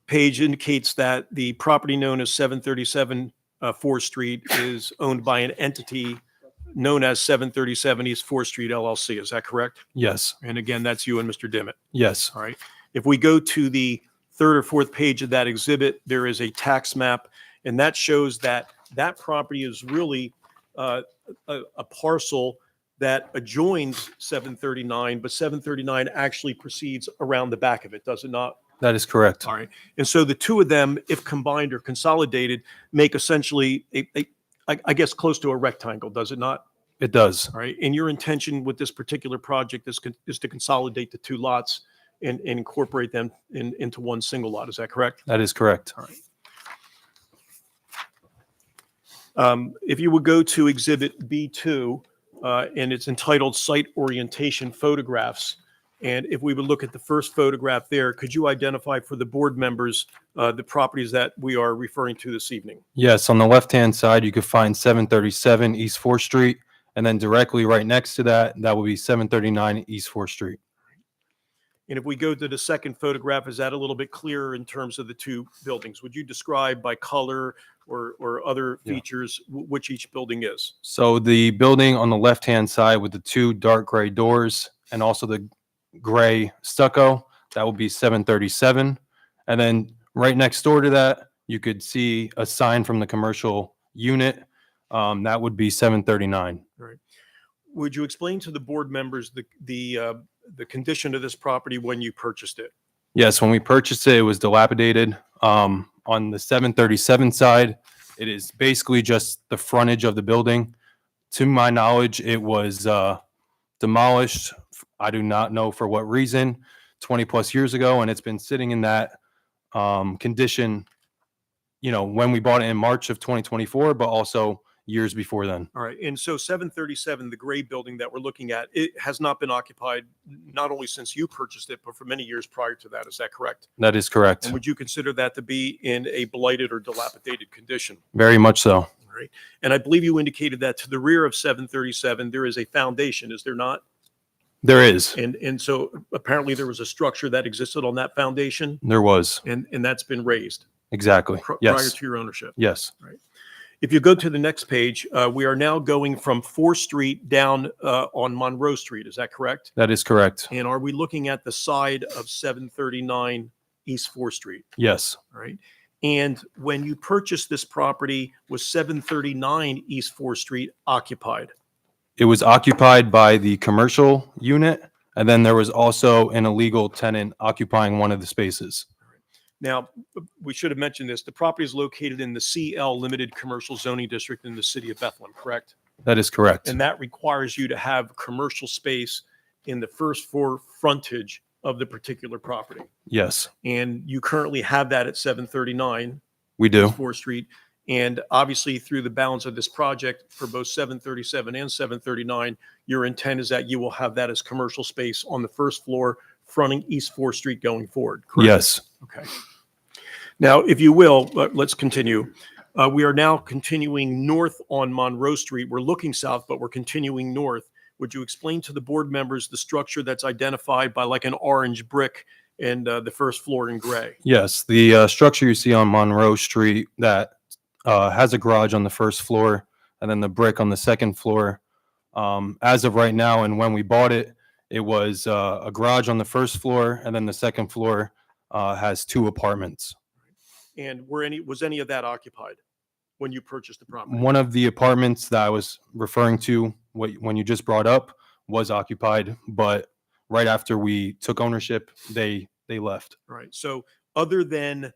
page indicates that the property known as 737 4th Street is owned by an entity known as 737 East 4th Street LLC. Is that correct? Yes. And again, that's you and Mr. Dimmitt. Yes. All right. If we go to the third or fourth page of that exhibit, there is a tax map, and that shows that that property is really a parcel that adjoins 739, but 739 actually proceeds around the back of it, does it not? That is correct. All right. And so the two of them, if combined or consolidated, make essentially I guess close to a rectangle, does it not? It does. All right. And your intention with this particular project is to consolidate the two lots and incorporate them into one single lot. Is that correct? That is correct. All right. If you would go to Exhibit B2, and it's entitled Site Orientation Photographs. And if we would look at the first photograph there, could you identify for the board members the properties that we are referring to this evening? Yes, on the left-hand side, you could find 737 East 4th Street, and then directly right next to that, that will be 739 East 4th Street. And if we go to the second photograph, is that a little bit clearer in terms of the two buildings? Would you describe by color or other Yeah. features which each building is? So the building on the left-hand side with the two dark gray doors and also the gray stucco, that would be 737. And then right next door to that, you could see a sign from the commercial unit. That would be 739. Right. Would you explain to the board members the condition of this property when you purchased it? Yes, when we purchased it, it was dilapidated. On the 737 side, it is basically just the frontage of the building. To my knowledge, it was demolished. I do not know for what reason, 20 plus years ago, and it's been sitting in that condition, when we bought it in March of 2024, but also years before then. All right. And so 737, the gray building that we're looking at, it has not been occupied not only since you purchased it, but for many years prior to that. Is that correct? That is correct. And would you consider that to be in a blighted or dilapidated condition? Very much so. All right. And I believe you indicated that to the rear of 737, there is a foundation, is there not? There is. And so apparently there was a structure that existed on that foundation, There was. and that's been raised Exactly. prior Yes. to your ownership. Yes. Right. If you go to the next page, we are now going from 4th Street down on Monroe Street. Is that correct? That is correct. And are we looking at the side of 739 East 4th Street? Yes. All right. And when you purchased this property, was 739 East 4th Street occupied? It was occupied by the commercial unit, and then there was also an illegal tenant occupying one of the spaces. Now, we should have mentioned this. The property is located in the CL Limited Commercial Zoning District in the city of Bethlehem, correct? That is correct. And that requires you to have commercial space in the first floor frontage of the particular property. Yes, And you currently have that at 739 we do. 4th Street. And obviously, through the balance of this project for both 737 and 739, your intent is that you will have that as commercial space on the first floor fronting East 4th Street going forward, correct? Yes. Okay. Now, if you will, let's continue. We are now continuing north on Monroe Street. We're looking south, but we're continuing north. Would you explain to the board members the structure that's identified by like an orange brick and the first floor in gray? Yes, the structure you see on Monroe Street that has a garage on the first floor and then the brick on the second floor. As of right now, and when we bought it, it was a garage on the first floor, and then the second floor has 2 apartments. And was any of that occupied when you purchased the property? One of the apartments that I was referring to, when you just brought up, was occupied, but right after we took ownership, they left. Right. So other than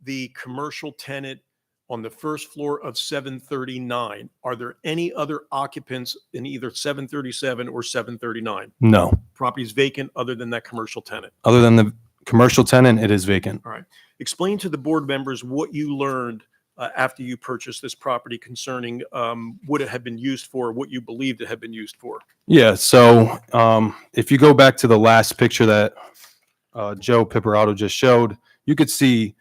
the commercial tenant on the first floor of 739, are there any other occupants in either 737 or 739? No. Property's vacant other than that commercial tenant. Other than the commercial tenant, it is vacant. All right. Explain to the board members what you learned after you purchased this property concerning what it had been used for, what you believed it had been used for. Yeah, so if you go back to the last picture that Joe Pipperato just showed, you could see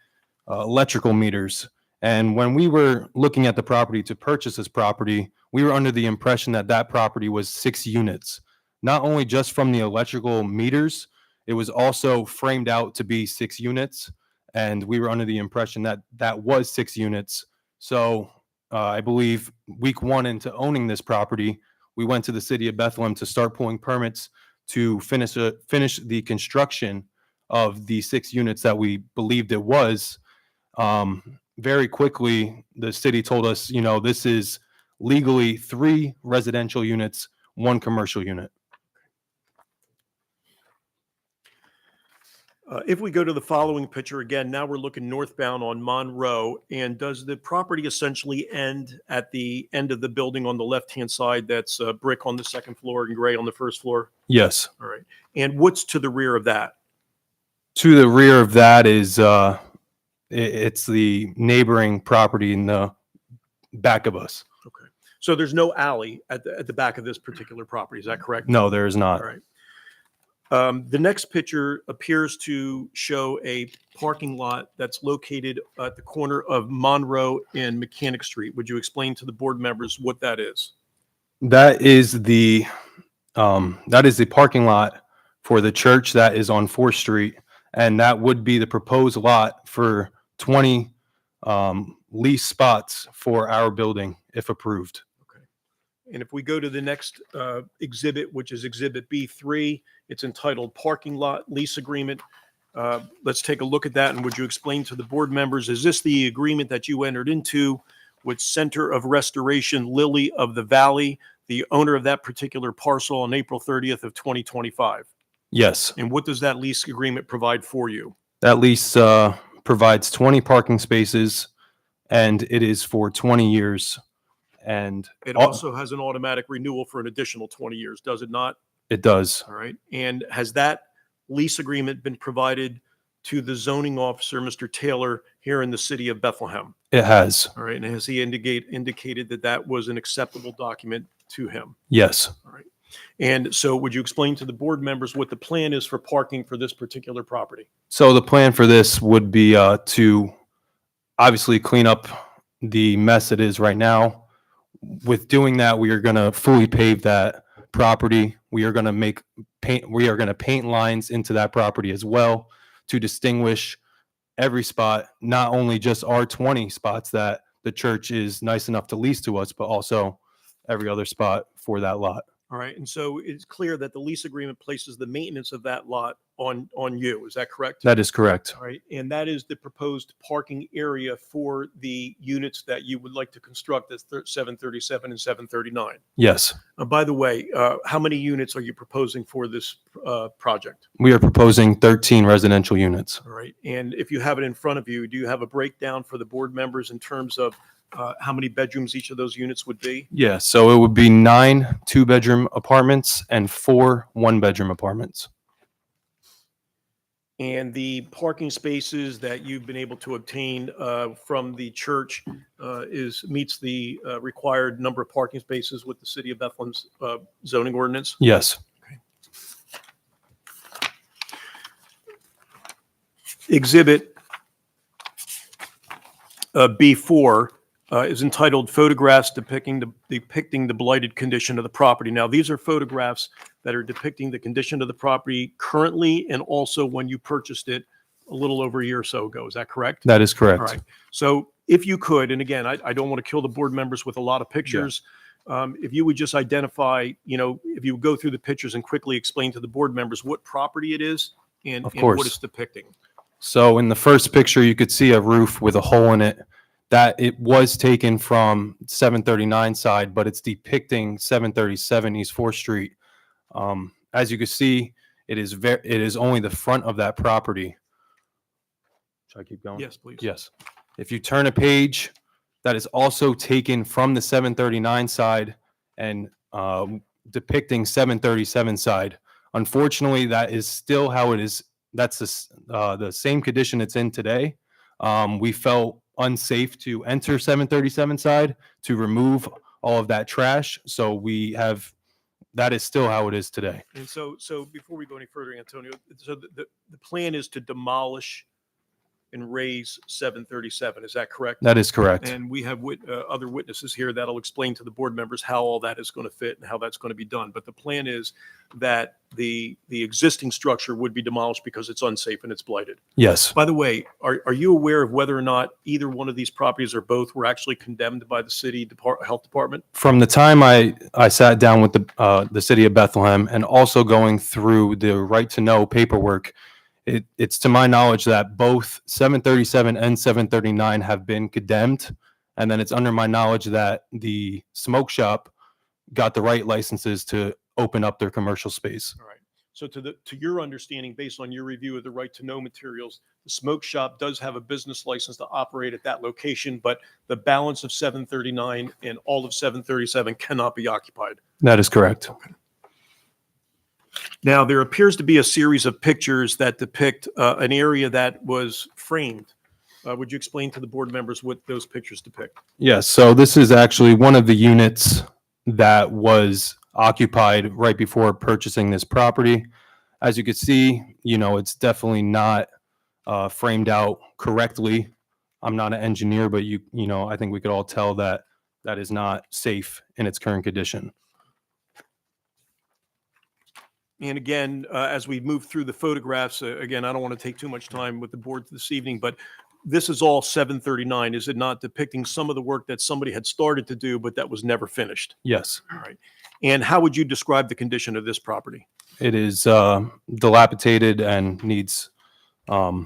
electrical meters. And when we were looking at the property to purchase this property, we were under the impression that that property was 6 units. Not only just from the electrical meters, it was also framed out to be 6 units. And we were under the impression that that was 6 units. So I believe week 1 into owning this property, we went to the city of Bethlehem to start pulling permits to finish the construction of the 6 units that we believed it was. Very quickly, the city told us, this is legally 3 residential units, 1 commercial unit. If we go to the following picture again, now we're looking northbound on Monroe. And does the property essentially end at the end of the building on the left-hand side? That's brick on the second floor and gray on the first floor? Yes. All right. And what's to the rear of that? To the rear of that is it's the neighboring property in the back of us. Okay. So there's no alley at the back of this particular property. Is that correct? No, there is not. All right. The next picture appears to show a parking lot that's located at the corner of Monroe and Mechanic Street. Would you explain to the board members what that is? That is the parking lot for the church that is on 4th Street. And that would be the proposed lot for 20 lease spots for our building if approved. And if we go to the next exhibit, which is Exhibit B3, it's entitled Parking Lot Lease Agreement. Let's take a look at that. And would you explain to the board members, is this the agreement that you entered into with Center of Restoration Lily of the Valley, the owner of that particular parcel, on April 30th of 2025? Yes. And what does that lease agreement provide for you? That lease provides 20 parking spaces, and it is for 20 years. And It also has an automatic renewal for an additional 20 years, does it not? it does. All right. And has that lease agreement been provided to the zoning officer, Mr. Taylor, here in the city of Bethlehem? It has. All right. And has he indicated that that was an acceptable document to him? Yes. All right. And so would you explain to the board members what the plan is for parking for this particular property? So the plan for this would be to obviously clean up the mess it is right now. With doing that, we are going to fully pave that property. We are going to paint lines into that property as well to distinguish every spot, not only just our 20 spots that the church is nice enough to lease to us, but also every other spot for that lot. All right. And so it's clear that the lease agreement places the maintenance of that lot on you. Is that correct? That is correct. All right. And that is the proposed parking area for the units that you would like to construct as 737 and 739. Yes. By the way, how many units are you proposing for this project? We are proposing 13 residential units. All right. And if you have it in front of you, do you have a breakdown for the board members in terms of how many bedrooms each of those units would be? Yeah, so it would be 9 two-bedroom apartments and 4 one-bedroom apartments. And the parking spaces that you've been able to obtain from the church meets the required number of parking spaces with the city of Bethlehem's zoning ordinance? Yes. Exhibit B4 is entitled Photographs Depicting the Blighted Condition of the Property. Now, these are photographs that are depicting the condition of the property currently and also when you purchased it a little over a year or so ago. Is that correct? That is correct. All right. So if you could, and again, I don't want to kill the board members with a lot of pictures. If you would just identify, if you would go through the pictures and quickly explain to the board members what property it is and Of what course. it's depicting. So in the first picture, you could see a roof with a hole in it. That it was taken from 739 side, but it's depicting 737 East 4th Street. As you can see, it is only the front of that property. Should I keep going? Yes, please. Yes. If you turn a page, that is also taken from the 739 side and depicting 737 side. Unfortunately, that is still how it is. That's the same condition it's in today. We felt unsafe to enter 737 side to remove all of that trash. So that is still how it is today. And so before we go any further, Antonio, so the plan is to demolish and raise 737. Is that correct? That is correct. And we have other witnesses here that'll explain to the board members how all that is going to fit and how that's going to be done. But the plan is that the existing structure would be demolished because it's unsafe and it's blighted. Yes. By the way, are you aware of whether or not either one of these properties or both were actually condemned by the city health department? From the time I sat down with the city of Bethlehem and also going through the right to know paperwork, it's to my knowledge that both 737 and 739 have been condemned. And then it's under my knowledge that the smoke shop got the right licenses to open up their commercial space. All right. So to your understanding, based on your review of the right to know materials, the smoke shop does have a business license to operate at that location, but the balance of 739 and all of 737 cannot be occupied. That is correct. Now, there appears to be a series of pictures that depict an area that was framed. Would you explain to the board members what those pictures depict? Yes, so this is actually one of the units that was occupied right before purchasing this property. As you can see, it's definitely not framed out correctly. I'm not an engineer, but I think we could all tell that that is not safe in its current condition. And again, as we move through the photographs, again, I don't want to take too much time with the board this evening, but this is all 739, is it not, depicting some of the work that somebody had started to do, but that was never finished? Yes, All right. And how would you describe the condition of this property? it is dilapidated and needs, a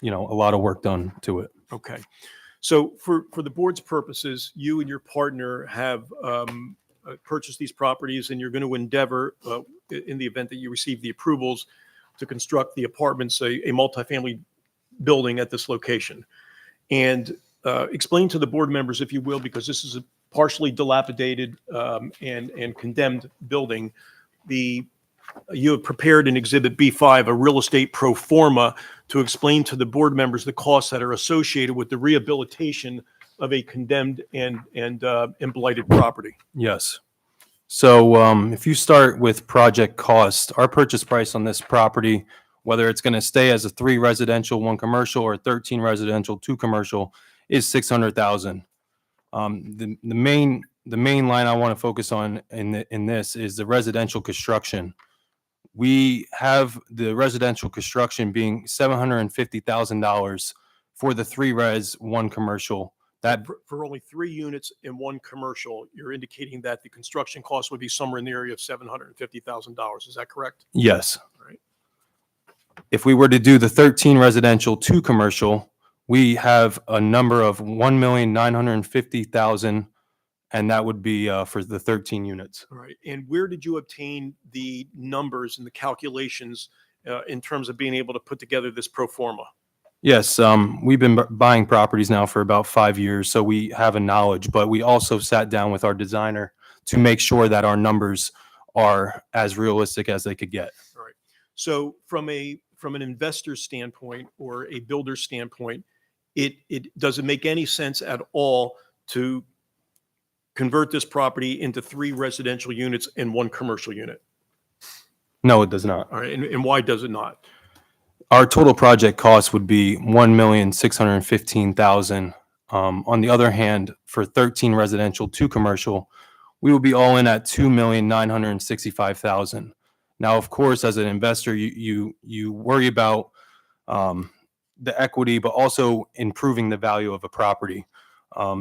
lot of work done to it. Okay. So for the board's purposes, you and your partner have purchased these properties, and you're going to endeavor, in the event that you receive the approvals, to construct the apartments, a multifamily building at this location. And explain to the board members, if you will, because this is a partially dilapidated and condemned building, you have prepared in Exhibit B5 a real estate pro forma to explain to the board members the costs that are associated with the rehabilitation of a condemned and blighted property. Yes. So if you start with project cost, our purchase price on this property, whether it's going to stay as a 3 residential, 1 commercial, or 13 residential, 2 commercial, is $600,000. The main line I want to focus on in this is the residential construction. We have the residential construction being $750,000 for the 3 res, 1 commercial. That For only 3 units in 1 commercial, you're indicating that the construction cost would be somewhere in the area of $750,000. Is that correct? Yes. Right. If we were to do the 13 residential, 2 commercial, we have a number of $1,950,000, and that would be for the 13 units. All right. And where did you obtain the numbers and the calculations in terms of being able to put together this pro forma? Yes, we've been buying properties now for about 5 years, so we have a knowledge, but we also sat down with our designer to make sure that our numbers are as realistic as they could get. All right. So from an investor standpoint or a builder standpoint, it doesn't make any sense at all to convert this property into 3 residential units and 1 commercial unit. No, it does not. All right. And why does it not? Our total project cost would be $1,615,000. On the other hand, for 13 residential, 2 commercial, we will be all in at $2,965,000. Now, of course, as an investor, you worry about the equity, but also improving the value of a property.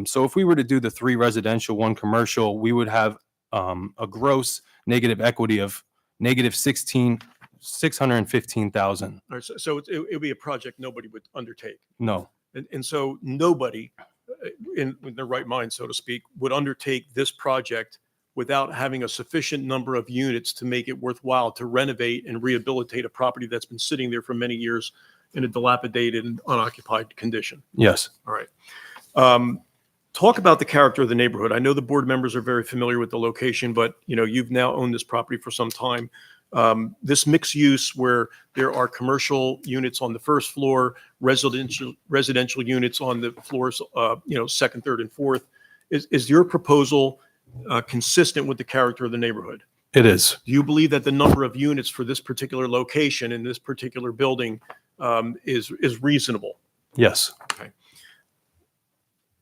So if we were to do the 3 residential, 1 commercial, we would have a gross negative equity of negative $615,000. All right. So it would be a project nobody would undertake. No. And so nobody in their right mind, so to speak, would undertake this project without having a sufficient number of units to make it worthwhile to renovate and rehabilitate a property that's been sitting there for many years in a dilapidated and unoccupied condition. Yes. All right. Talk about the character of the neighborhood. I know the board members are very familiar with the location, but you've now owned this property for some time. This mixed use where there are commercial units on the first floor, residential units on the floors, second, third, and fourth. Is your proposal consistent with the character of the neighborhood? It is. Do you believe that the number of units for this particular location in this particular building is reasonable? Yes. Okay.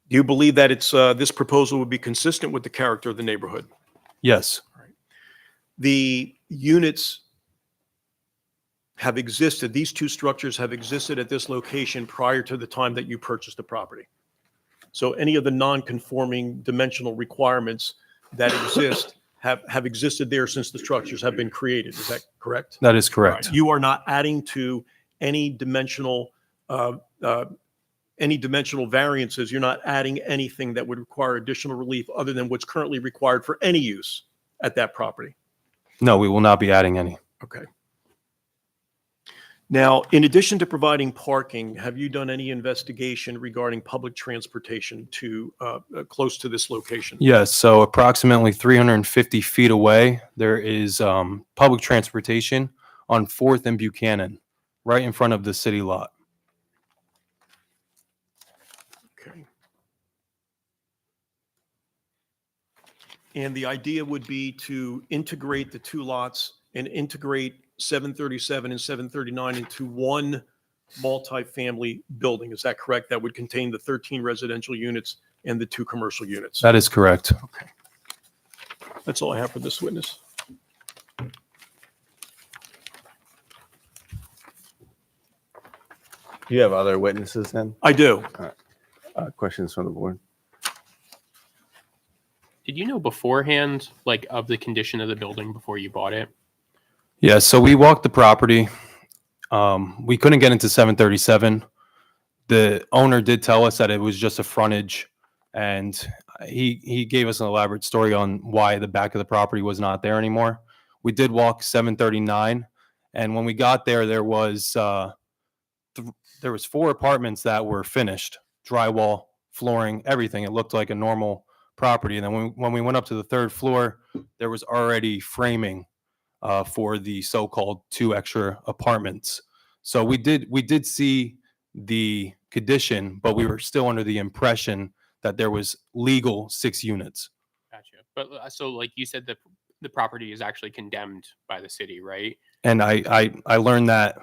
Do you believe that this proposal would be consistent with the character of the neighborhood? Yes. The units have existed, these 2 structures have existed at this location prior to the time that you purchased the property. So any of the non-conforming dimensional requirements that exist have existed there since the structures have been created. Is that correct? That is correct. Right. You are not adding to any dimensional variances. You're not adding anything that would require additional relief other than what's currently required for any use at that property. No, we will not be adding any. Okay. Now, in addition to providing parking, have you done any investigation regarding public transportation to close to this location? Yes. So approximately 350 feet away, there is public transportation on 4th and Buchanan, right in front of the city lot. Okay. And the idea would be to integrate the 2 lots and integrate 737 and 739 into one multifamily building. Is that correct? That would contain the 13 residential units and the 2 commercial units. That is correct. Okay. That's all I have for this witness. Do you have other witnesses then? I do. Questions from the board? Did you know beforehand, like, of the condition of the building before you bought it? Yeah, so we walked the property. We couldn't get into 737. The owner did tell us that it was just a frontage, and he gave us an elaborate story on why the back of the property was not there anymore. We did walk 739, and when we got there, there was 4 apartments that were finished, drywall, flooring, everything. It looked like a normal property. And then when we went up to the 3rd floor, there was already framing for the so-called 2 extra apartments. So we did see the condition, but we were still under the impression that there was legal 6 units. Gotcha. But so, like you said, the property is actually condemned by the city, right? And I learned that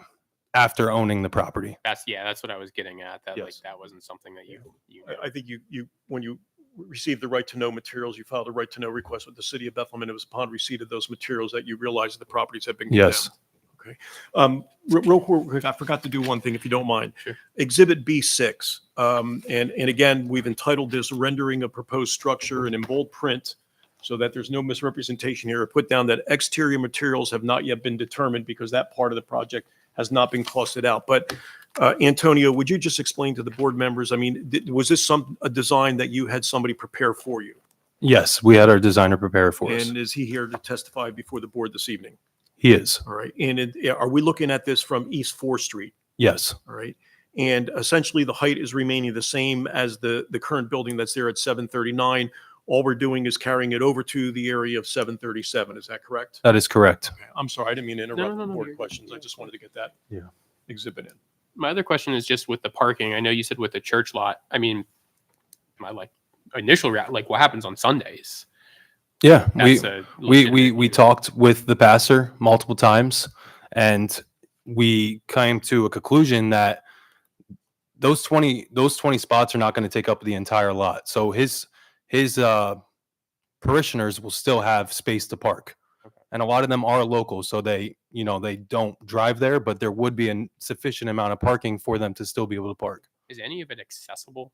after owning the property. That's what I was getting at. That like Yes. that wasn't something that you knew. I think you when you received the right to know materials, you filed a right to know request with the city of Bethlehem, and it was upon receipt of those materials that you realized the properties had been condemned. Yes. Okay. Real quick, I forgot to do one thing, if you don't mind. Sure. Exhibit B6. And again, we've entitled this rendering a proposed structure and in bold print so that there's no misrepresentation here. I put down that exterior materials have not yet been determined because that part of the project has not been costed out. But Antonio, would you just explain to the board members, I mean, was this a design that you had somebody prepare for you? Yes, we had our designer prepare for us. And is he here to testify before the board this evening? He is. All right. And are we looking at this from East 4th Street? Yes. All right. And essentially the height is remaining the same as the current building that's there at 739. All we're doing is carrying it over to the area of 737. Is that correct? That is correct. Okay. I'm sorry. I didn't mean to interrupt No, the board you're good. questions. I just wanted to get that exhibit in. My other question is just with the parking. I know you said with the church lot. I mean, my initial like what happens on Sundays? Yeah, That's a we talked with the pastor multiple times, and we came to a conclusion that those 20 spots are not going to take up the entire lot. So his parishioners will still have space to park. And a lot of them are local, so they don't drive there, but there would be a sufficient amount of parking for them to still be able to park. Is any of it accessible,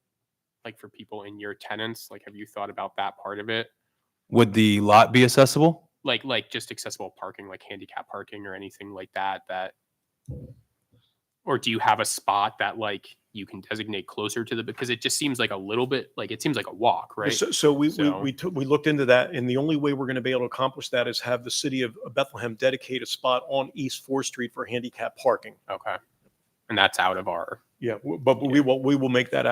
like for people in your tenants? Like, have you thought about that part of it? Would the lot be accessible? Like just accessible parking, like handicap parking or anything like that? Or do you have a spot that like you can designate closer to because it just seems like a little bit like it seems like a walk, right? So we looked into that, and the only way we're going to be able to accomplish that is have the city of Bethlehem dedicate a spot on East 4th Street for handicap parking. Okay, and that's out of our. Yeah, but we will make that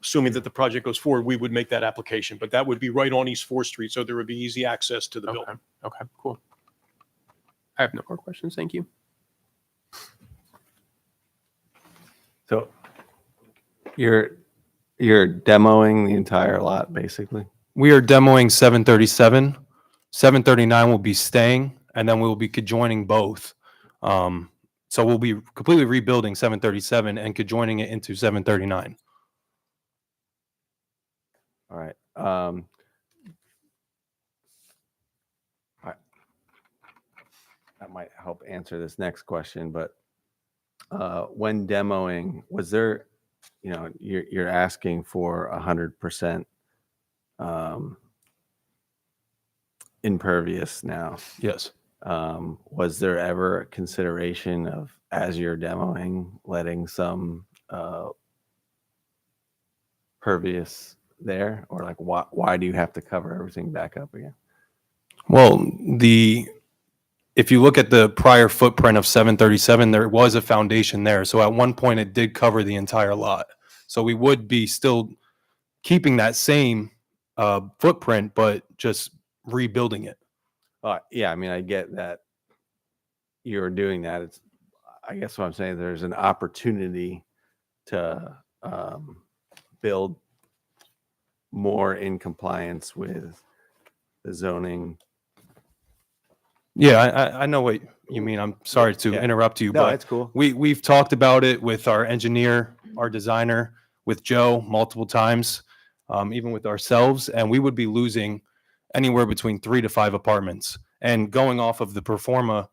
assuming that the project goes forward, we would make that application, but that would be right on East 4th Street, so there would be easy access to the building. Okay, cool. I have no more questions. Thank you. So you're demoing the entire lot, basically? We are demoing 737. 739 will be staying, and then we will be conjoining both. So we'll be completely rebuilding 737 and conjoining it into 739. All right. That might help answer this next question, but when demoing, was there, you're asking for 100% impervious now. Yes. Was there ever a consideration of, as you're demoing, letting some pervious there, or like why do you have to cover everything back up again? Well, if you look at the prior footprint of 737, there was a foundation there. So at one point it did cover the entire lot. So we would be still keeping that same footprint, but just rebuilding it. Yeah, I mean, I get that you're doing that. I guess what I'm saying, there's an opportunity to build more in compliance with the zoning. Yeah, I know what you mean. I'm sorry to interrupt you, No, but it's cool. We've talked about it with our engineer, our designer, with Joe multiple times, even with ourselves, and we would be losing anywhere between 3 to 5 apartments. And going off of the performa,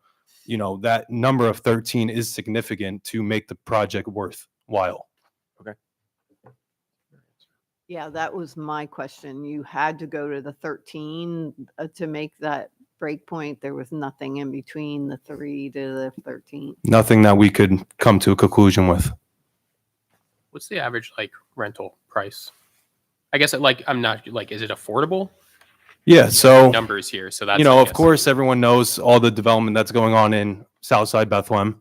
that number of 13 is significant to make the project worth while. Yeah, that was my question. You had to go to the 13 to make that break point. There was nothing in between the 3 to the 13. Nothing that we could come to a conclusion with. What's the average like rental price? I guess I'm not like, is it affordable? Yeah, so Numbers here. So that's, you know, I of guess. course, everyone knows all the development that's going on in Southside Bethlehem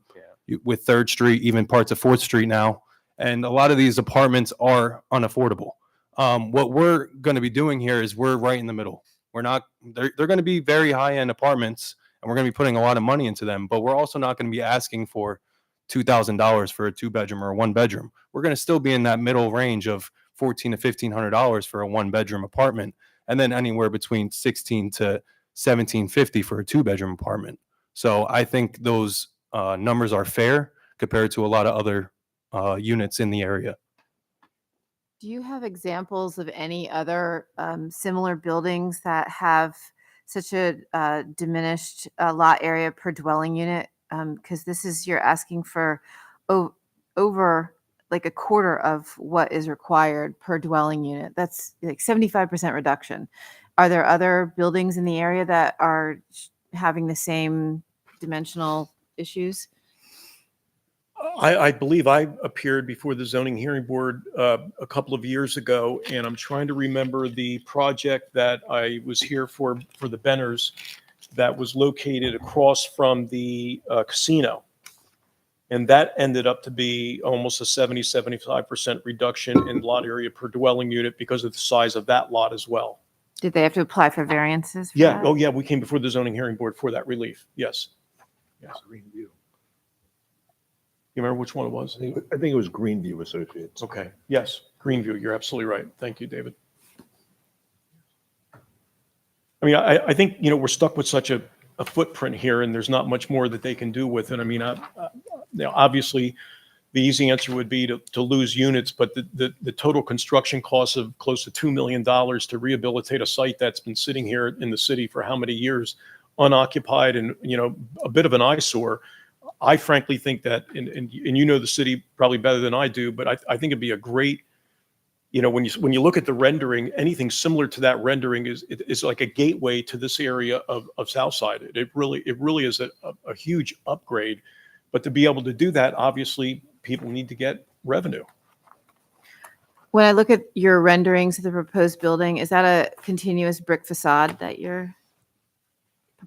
with 3rd Street, even parts of 4th Street now. And a lot of these apartments are unaffordable. What we're going to be doing here is we're right in the middle. We're not, they're going to be very high end apartments and we're going to be putting a lot of money into them, but we're also not going to be asking for $2,000 for a 2-bedroom or a 1-bedroom. We're going to still be in that middle range of $1,400 to $1,500 for a 1-bedroom apartment, and then anywhere between $1,600 to $1,750 for a 2-bedroom apartment. So I think those numbers are fair compared to a lot of other units in the area. Do you have examples of any other similar buildings that have such a diminished lot area per dwelling unit? Because this is, you're asking for over like a quarter of what is required per dwelling unit. That's like 75% reduction. Are there other buildings in the area that are having the same dimensional issues? I believe I appeared before the zoning hearing board a couple of years ago, and I'm trying to remember the project that I was here for the Benners that was located across from the casino. And that ended up to be almost a 75% reduction in lot area per dwelling unit because of the size of that lot as well. Did they have to apply for variances? For Yeah. that? Oh, yeah. We came before the zoning hearing board for that relief. Yes. Yes. Greenview. You remember which one it was? I think it was Greenview Associates. Okay. Yes. Greenview. You're absolutely right. Thank you, David. I mean, I think, you know, we're stuck with such a footprint here and there's not much more that they can do with it. I mean, you know, obviously the easy answer would be to lose units, but the total construction cost of close to $2 million to rehabilitate a site that's been sitting here in the city for how many years unoccupied and, you know, a bit of an eyesore. I frankly think that, and you know the city probably better than I do, but I think it'd be a great, you know, when you look at the rendering, anything similar to that rendering is like a gateway to this area of Southside. It really is a huge upgrade, but to be able to do that, obviously people need to get revenue. When I look at your renderings of the proposed building, is that a continuous brick facade that you're?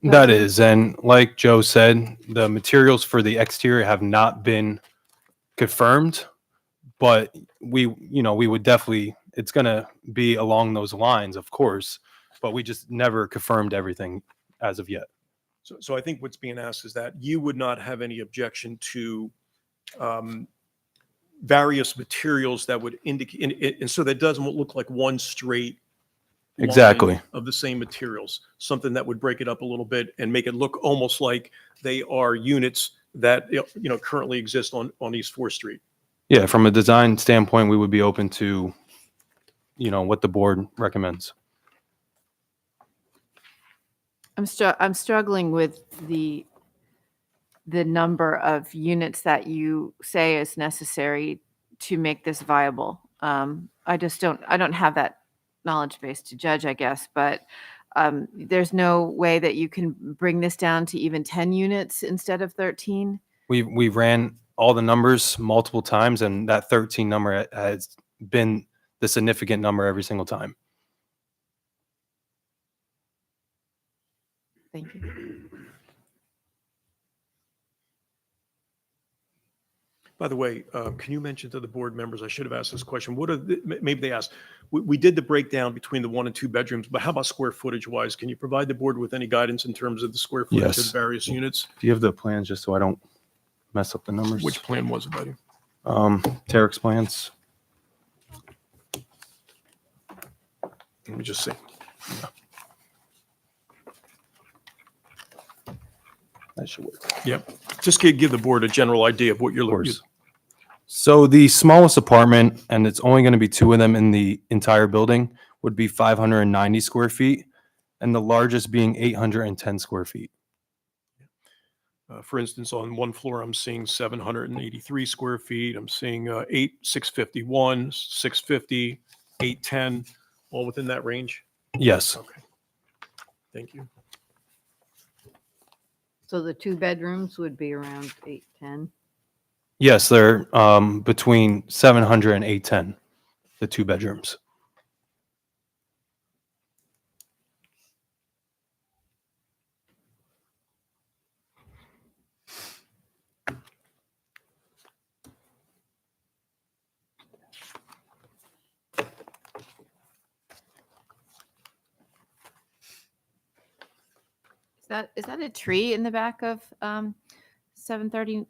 That is, and like Joe said, the materials for the exterior have not been confirmed, but we would definitely, it's going to be along those lines, of course, but we just never confirmed everything as of yet. So I think what's being asked is that you would not have any objection to various materials that would indicate, and so that doesn't look like one straight line Exactly. of the same materials, something that would break it up a little bit and make it look almost like they are units that, you know, currently exist on East 4th Street. Yeah, from a design standpoint, we would be open to, you know, what the board recommends. I'm struggling with the number of units that you say is necessary to make this viable. I don't have that knowledge base to judge, I guess, but there's no way that you can bring this down to even 10 units instead of 13. We ran all the numbers multiple times, and that 13 number has been the significant number every single time. Thank you. By the way, can you mention to the board members, I should have asked this question, maybe they asked, we did the breakdown between the 1 and 2 bedrooms, but how about square footage wise? Can you provide the board with any guidance in terms of the square footage of Yes. the various units? Do you have the plans just so I don't mess up the numbers? Which plan was it, buddy? Terex plans. Let me just see. That should work. Yep. Just give the board a general idea of what you're looking at. So the smallest apartment, and it's only going to be 2 of them in the entire building, would be 590 square feet, and the largest being 810 square feet. For instance, on one floor, I'm seeing 783 square feet. I'm seeing 651, 650, 810, all within that range. Yes. Okay. Thank you. So the 2 bedrooms would be around 810. Yes, they're between 700 and 810, the 2 bedrooms. Is that a tree in the back of 730,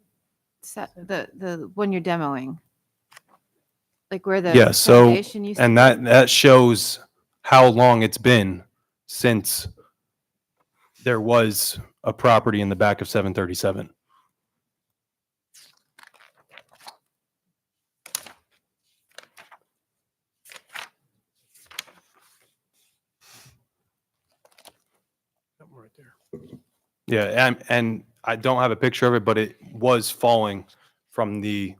the one you're demoing? Like where the Yeah, so, foundation used to and be? that shows how long it's been since there was a property in the back of 737. Right there. Yeah, and I don't have a picture of it, but it was falling from the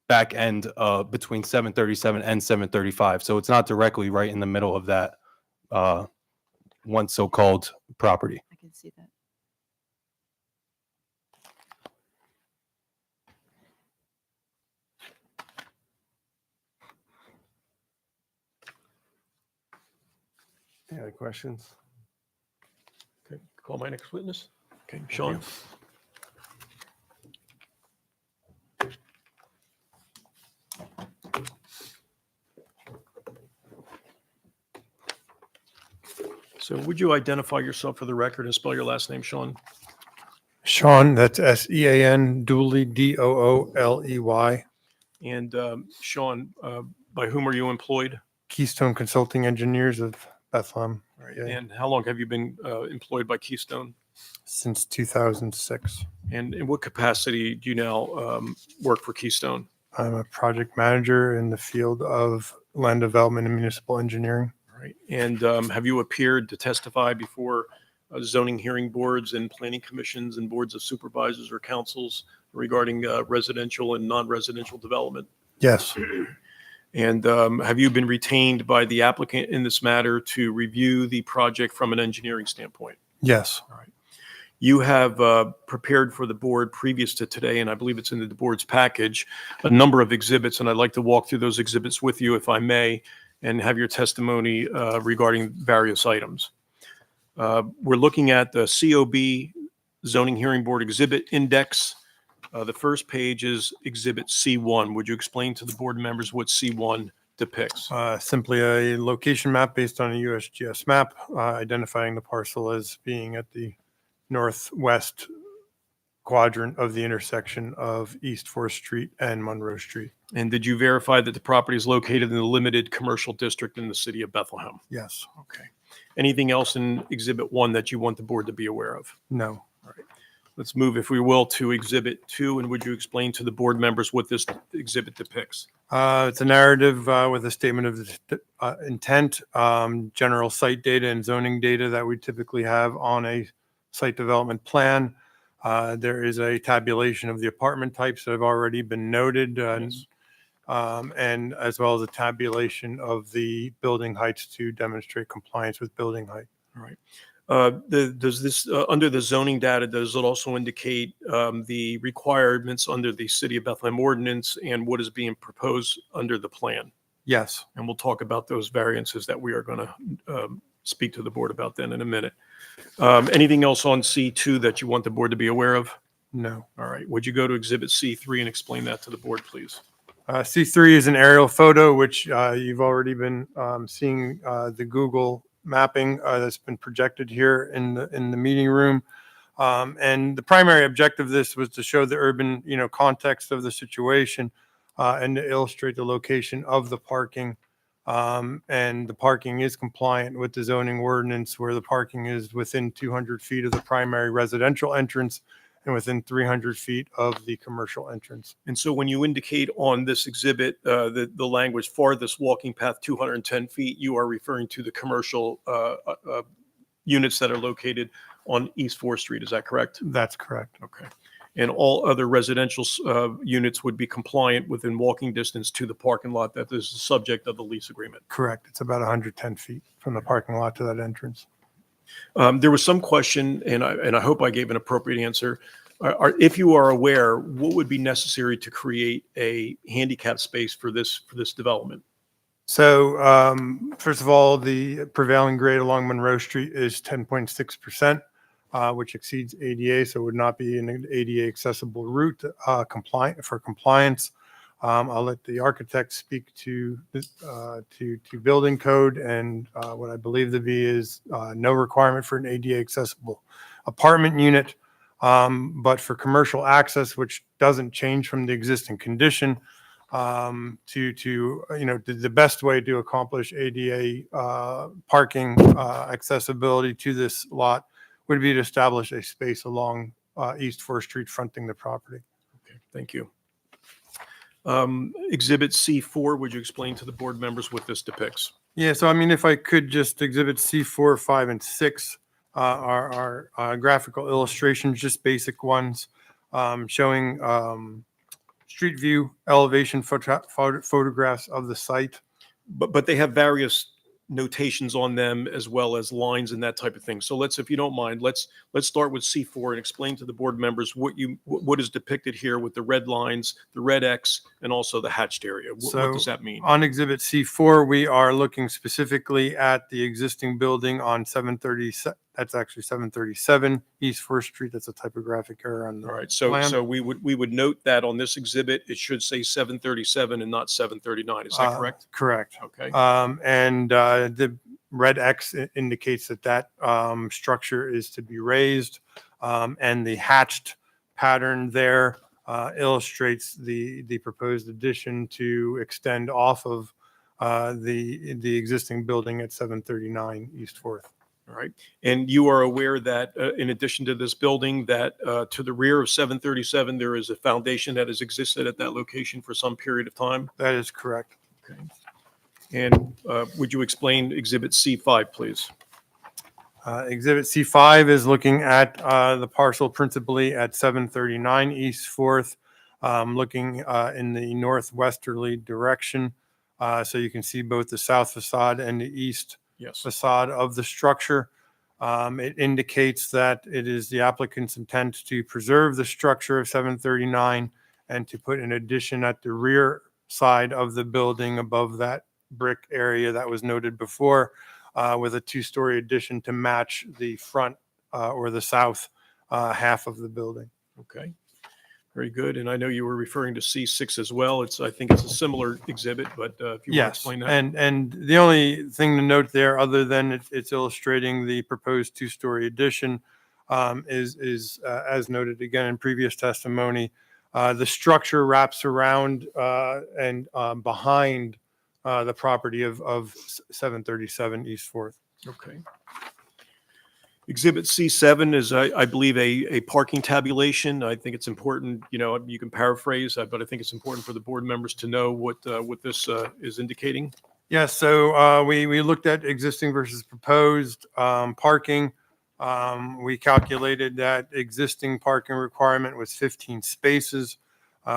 back end between 737 and 735. So it's not directly right in the middle of that one so-called property. I can see that. Any other questions? Okay, call my next witness. Okay, Sean. So would you identify yourself for the record and spell your last name, Sean? Sean, that's Sean Dooley, Dooley. And Sean, by whom are you employed? Keystone Consulting Engineers of Bethlehem. And how long have you been employed by Keystone? Since 2006. And in what capacity do you now work for Keystone? I'm a project manager in the field of land development and municipal engineering. All right. And have you appeared to testify before zoning hearing boards and planning commissions and boards of supervisors or councils regarding residential and non-residential development? Yes. And have you been retained by the applicant in this matter to review the project from an engineering standpoint? Yes. All right. You have prepared for the board previous to today, and I believe it's in the board's package, a number of exhibits, and I'd like to walk through those exhibits with you, if I may, and have your testimony regarding various items. We're looking at the COB Zoning Hearing Board Exhibit Index. The first page is Exhibit C1. Would you explain to the board members what C1 depicts? Simply a location map based on a USGS map, identifying the parcel as being at the northwest quadrant of the intersection of East 4th Street and Monroe Street. And did you verify that the property is located in the limited commercial district in the city of Bethlehem? Yes. Okay. Anything else in Exhibit 1 that you want the board to be aware of? No. All right. Let's move, if we will, to Exhibit 2, and would you explain to the board members what this exhibit depicts? It's a narrative with a statement of intent, general site data and zoning data that we typically have on a site development plan. There is a tabulation of the apartment types that have already been noted, Yes. and as well as a tabulation of the building heights to demonstrate compliance with building height. All right. Does this, under the zoning data, does it also indicate the requirements under the City of Bethlehem ordinance and what is being proposed under the plan? Yes. And we'll talk about those variances that we are going to speak to the board about then in a minute. Anything else on C2 that you want the board to be aware of? No. All right. Would you go to Exhibit C3 and explain that to the board, please? C3 is an aerial photo, which you've already been seeing the Google mapping that's been projected here in the meeting room. And the primary objective of this was to show the urban, context of the situation and to illustrate the location of the parking. And the parking is compliant with the zoning ordinance, where the parking is within 200 feet of the primary residential entrance and within 300 feet of the commercial entrance. And so when you indicate on this exhibit, the language farthest walking path 210 feet, you are referring to the commercial units that are located on East 4th Street. Is that correct? That's correct. Okay. and all other residential units would be compliant within walking distance to the parking lot that is the subject of the lease agreement. Correct. It's about 110 feet from the parking lot to that entrance. There was some question, and I hope I gave an appropriate answer. If you are aware, what would be necessary to create a handicap space for this development? So first of all, the prevailing grade along Monroe Street is 10.6%, which exceeds ADA, so it would not be an ADA accessible route for compliance. I'll let the architect speak to building code, and what I believe to be is no requirement for an ADA accessible apartment unit, but for commercial access, which doesn't change from the existing condition, the best way to accomplish ADA parking accessibility to this lot would be to establish a space along East 4th Street fronting the property. Okay, thank you. Exhibit C4, would you explain to the board members what this depicts? Yeah, so I mean, if I could just exhibit C4, 5, and 6 are graphical illustrations, just basic ones, showing street view elevation photographs of the site. But they have various notations on them as well as lines and that type of thing. So if you don't mind, let's start with C4 and explain to the board members what is depicted here with the red lines, the red X, and also the hatched area. What does that mean? On exhibit C4, we are looking specifically at the existing building on 737. That's actually 737 East 4th Street. That's a typographic error on the All right, plan. so we would note that on this exhibit, it should say 737 and not 739. Is that correct? Correct. Okay. And the red X indicates that structure is to be raised, and the hatched pattern there illustrates the proposed addition to extend off of the existing building at 739 East 4th. All right. And you are aware that in addition to this building, that to the rear of 737, there is a foundation that has existed at that location for some period of time? That is correct. Okay. And would you explain Exhibit C5, please? Exhibit C5 is looking at the parcel principally at 739 East 4th, looking in the northwesterly direction. So you can see both the south facade and the east facade of the structure. It indicates that it is the applicant's intent to preserve the structure of 739 and to put an addition at the rear side of the building above that brick area that was noted before, with a two-story addition to match the front or the south half of the building. Okay. Very good. And I know you were referring to C6 as well. I think it's a similar exhibit, but if you want to Yes, explain that. and the only thing to note there, other than it's illustrating the proposed two-story addition, is as noted again in previous testimony, the structure wraps around and behind the property of 737 East 4th. Okay. Exhibit C7 is, I believe, a parking tabulation. I think it's important, you can paraphrase, but I think it's important for the board members to know what this is indicating. Yes, so we looked at existing versus proposed parking. We calculated that existing parking requirement was 15 spaces.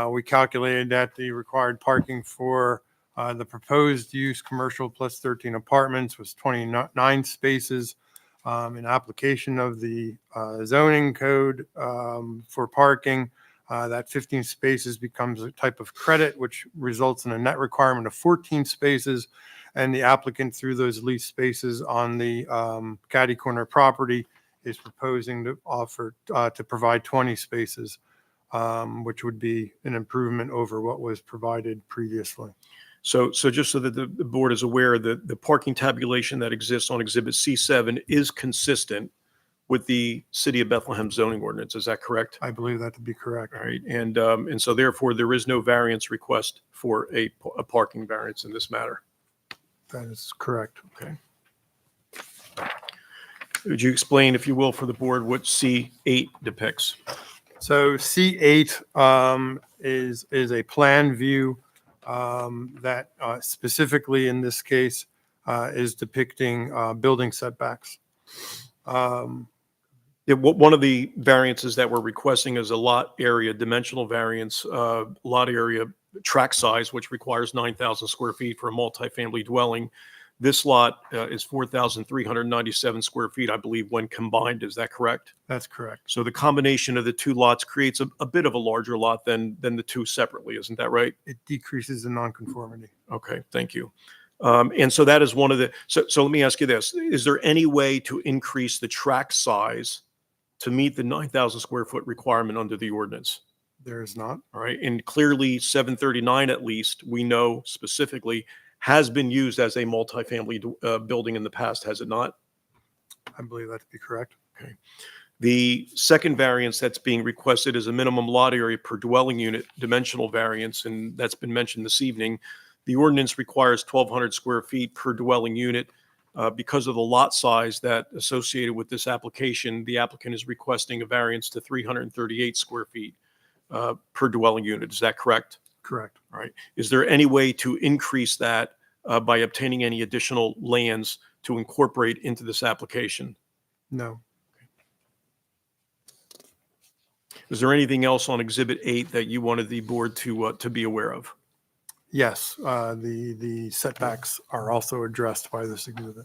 We calculated that the required parking for the proposed use, commercial plus 13 apartments, was 29 spaces. In application of the zoning code for parking, that 15 spaces becomes a type of credit, which results in a net requirement of 14 spaces. And the applicant, through those lease spaces on the Caddy Corner property, is proposing to offer to provide 20 spaces, which would be an improvement over what was provided previously. So just so that the board is aware, that the parking tabulation that exists on Exhibit C7 is consistent with the City of Bethlehem zoning ordinance. Is that correct? I believe that to be correct. All right. And so therefore, there is no variance request for a parking variance in this matter. That is correct. Okay. Would you explain, if you will, for the board, what C8 depicts? So C8 is a plan view that specifically in this case is depicting building setbacks. Yeah, one of the variances that we're requesting is a lot area dimensional variance, lot area tract size, which requires 9,000 square feet for a multifamily dwelling. This lot is 4,397 square feet, I believe, when combined. Is that correct? That's correct. So the combination of the two lots creates a bit of a larger lot than the two separately. Isn't that right? It decreases the nonconformity. Okay, thank you. And so that is one of the, so let me ask you this. Is there any way to increase the tract size to meet the 9,000 square foot requirement under the ordinance? There is not. All right. And clearly 739, at least, we know specifically, has been used as a multifamily building in the past, has it not? I believe that to be correct. Okay. The second variance that's being requested is a minimum lot area per dwelling unit dimensional variance, and that's been mentioned this evening. The ordinance requires 1,200 square feet per dwelling unit. Because of the lot size that associated with this application, the applicant is requesting a variance to 338 square feet per dwelling unit. Is that correct? Correct. All right. Is there any way to increase that by obtaining any additional lands to incorporate into this application? No. Is there anything else on Exhibit 8 that you wanted the board to be aware of? Yes, the setbacks are also addressed by this exhibit.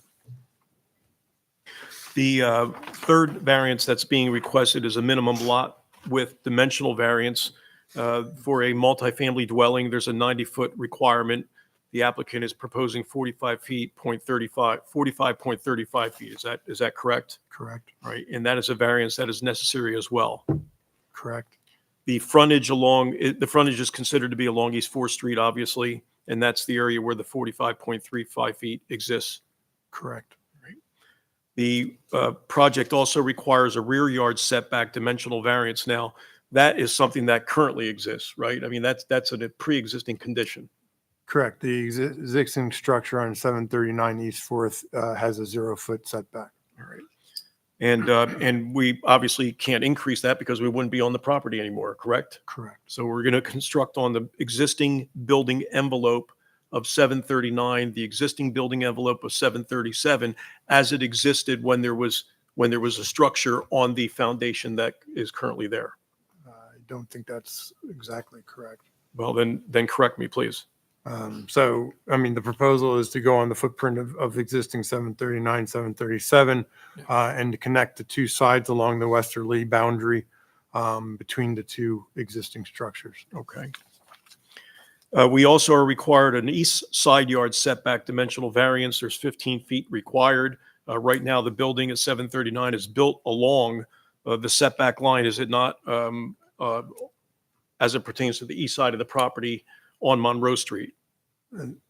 The third variance that's being requested is a minimum lot width dimensional variance. For a multifamily dwelling, there's a 90-foot requirement. The applicant is proposing 45.35 feet. Is that correct? Correct. All right, and that is a variance that is necessary as well. Correct. The frontage is considered to be along East 4th Street, obviously, and that's the area where the 45.35 feet exists. Correct. Right. The project also requires a rear yard setback dimensional variance. Now, that is something that currently exists, right? I mean, that's a pre-existing condition. Correct. The existing structure on 739 East 4th has a 0-foot setback. All right. And we obviously can't increase that because we wouldn't be on the property anymore, correct? Correct. So we're going to construct on the existing building envelope of 739, the existing building envelope of 737, as it existed when there was a structure on the foundation that is currently there. I don't think that's exactly correct. Well, then correct me, please. So, I mean, the proposal is to go on the footprint of existing 739, 737, and to connect the two sides along the westerly boundary between the two existing structures. Okay. We also are required an east side yard setback dimensional variance. There's 15 feet required. Right now, the building at 739 is built along the setback line, is it not, as it pertains to the east side of the property on Monroe Street?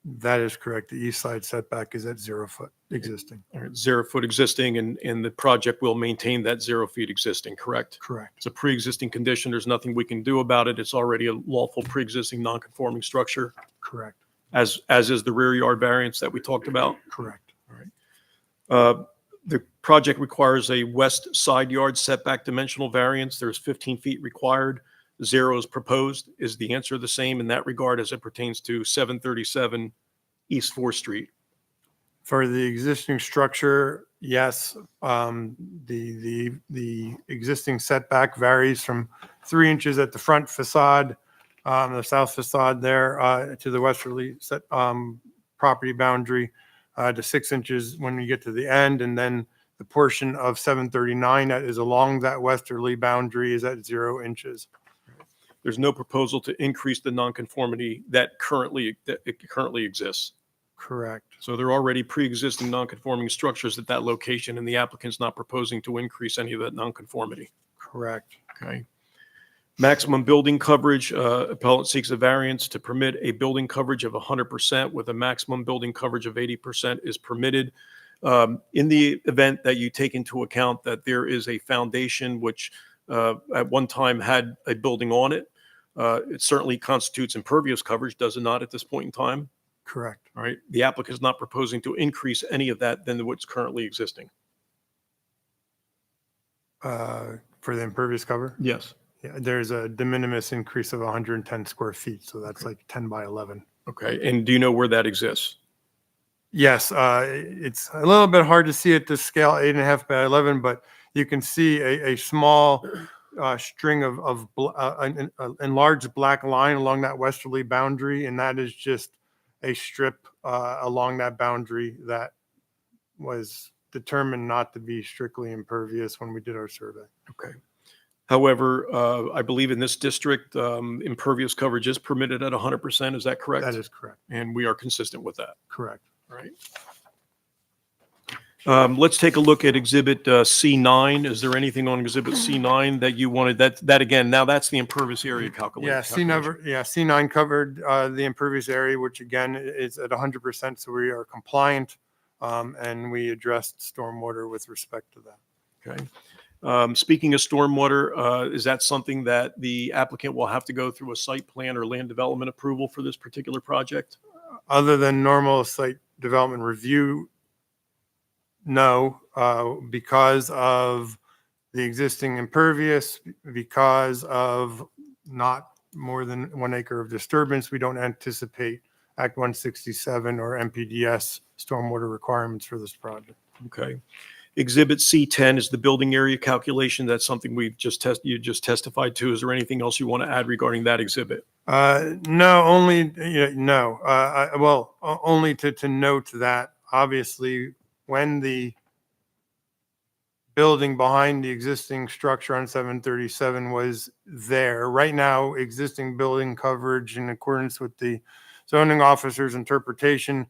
That is correct. The east side setback is at 0 foot existing. All right, 0 foot existing, and the project will maintain that 0 feet existing, correct? Correct. It's a pre-existing condition. There's nothing we can do about it. It's already a lawful pre-existing non-conforming structure, Correct. as is the rear yard variance that we talked about. Correct. The project requires a west side yard setback dimensional variance. There's 15 feet required. 0 is proposed. Is the answer the same in that regard as it pertains to 737 East 4th Street? For the existing structure, yes. The existing setback varies from 3 inches at the front facade, the south facade there, to the westerly property boundary, to 6 inches when you get to the end, and then the portion of 739 that is along that westerly boundary is at 0 inches. There's no proposal to increase the nonconformity that currently exists. Correct. So there are already pre-existing nonconforming structures at that location, and the applicant's not proposing to increase any of that nonconformity. Correct. Okay. Maximum building coverage, appellant seeks a variance to permit a building coverage of 100% with a maximum building coverage of 80% is permitted. In the event that you take into account that there is a foundation which at one time had a building on it, it certainly constitutes impervious coverage, does it not, at this point in time? Correct. All right. The applicant is not proposing to increase any of that than what's currently existing. For the impervious cover? Yes. Yeah, there's a de minimis increase of 110 square feet, so that's like 10 by 11. Okay. And do you know where that exists? Yes, it's a little bit hard to see at this scale, 8.5 by 11, but you can see a small string of an enlarged black line along that westerly boundary, and that is just a strip along that boundary that was determined not to be strictly impervious when we did our survey. Okay. However, I believe in this district, impervious coverage is permitted at 100%. Is that correct? That is correct. And we are consistent with that. Correct. All right. Let's take a look at Exhibit C9. Is there anything on Exhibit C9 that you wanted? That again, now that's the impervious area calculation. C9 covered the impervious area, which again is at 100%, so we are compliant, and we addressed stormwater with respect to that. Okay. Speaking of stormwater, is that something that the applicant will have to go through a site plan or land development approval for this particular project? Other than normal site development review, no, because of the existing impervious, because of not more than 1 acre of disturbance, we don't anticipate Act 167 or MPDS stormwater requirements for this project. Okay. Exhibit C10 is the building area calculation. That's something you just testified to. Is there anything else you want to add regarding that exhibit? No, only, only to note that obviously when the building behind the existing structure on 737 was there, right now, existing building coverage in accordance with the zoning officer's interpretation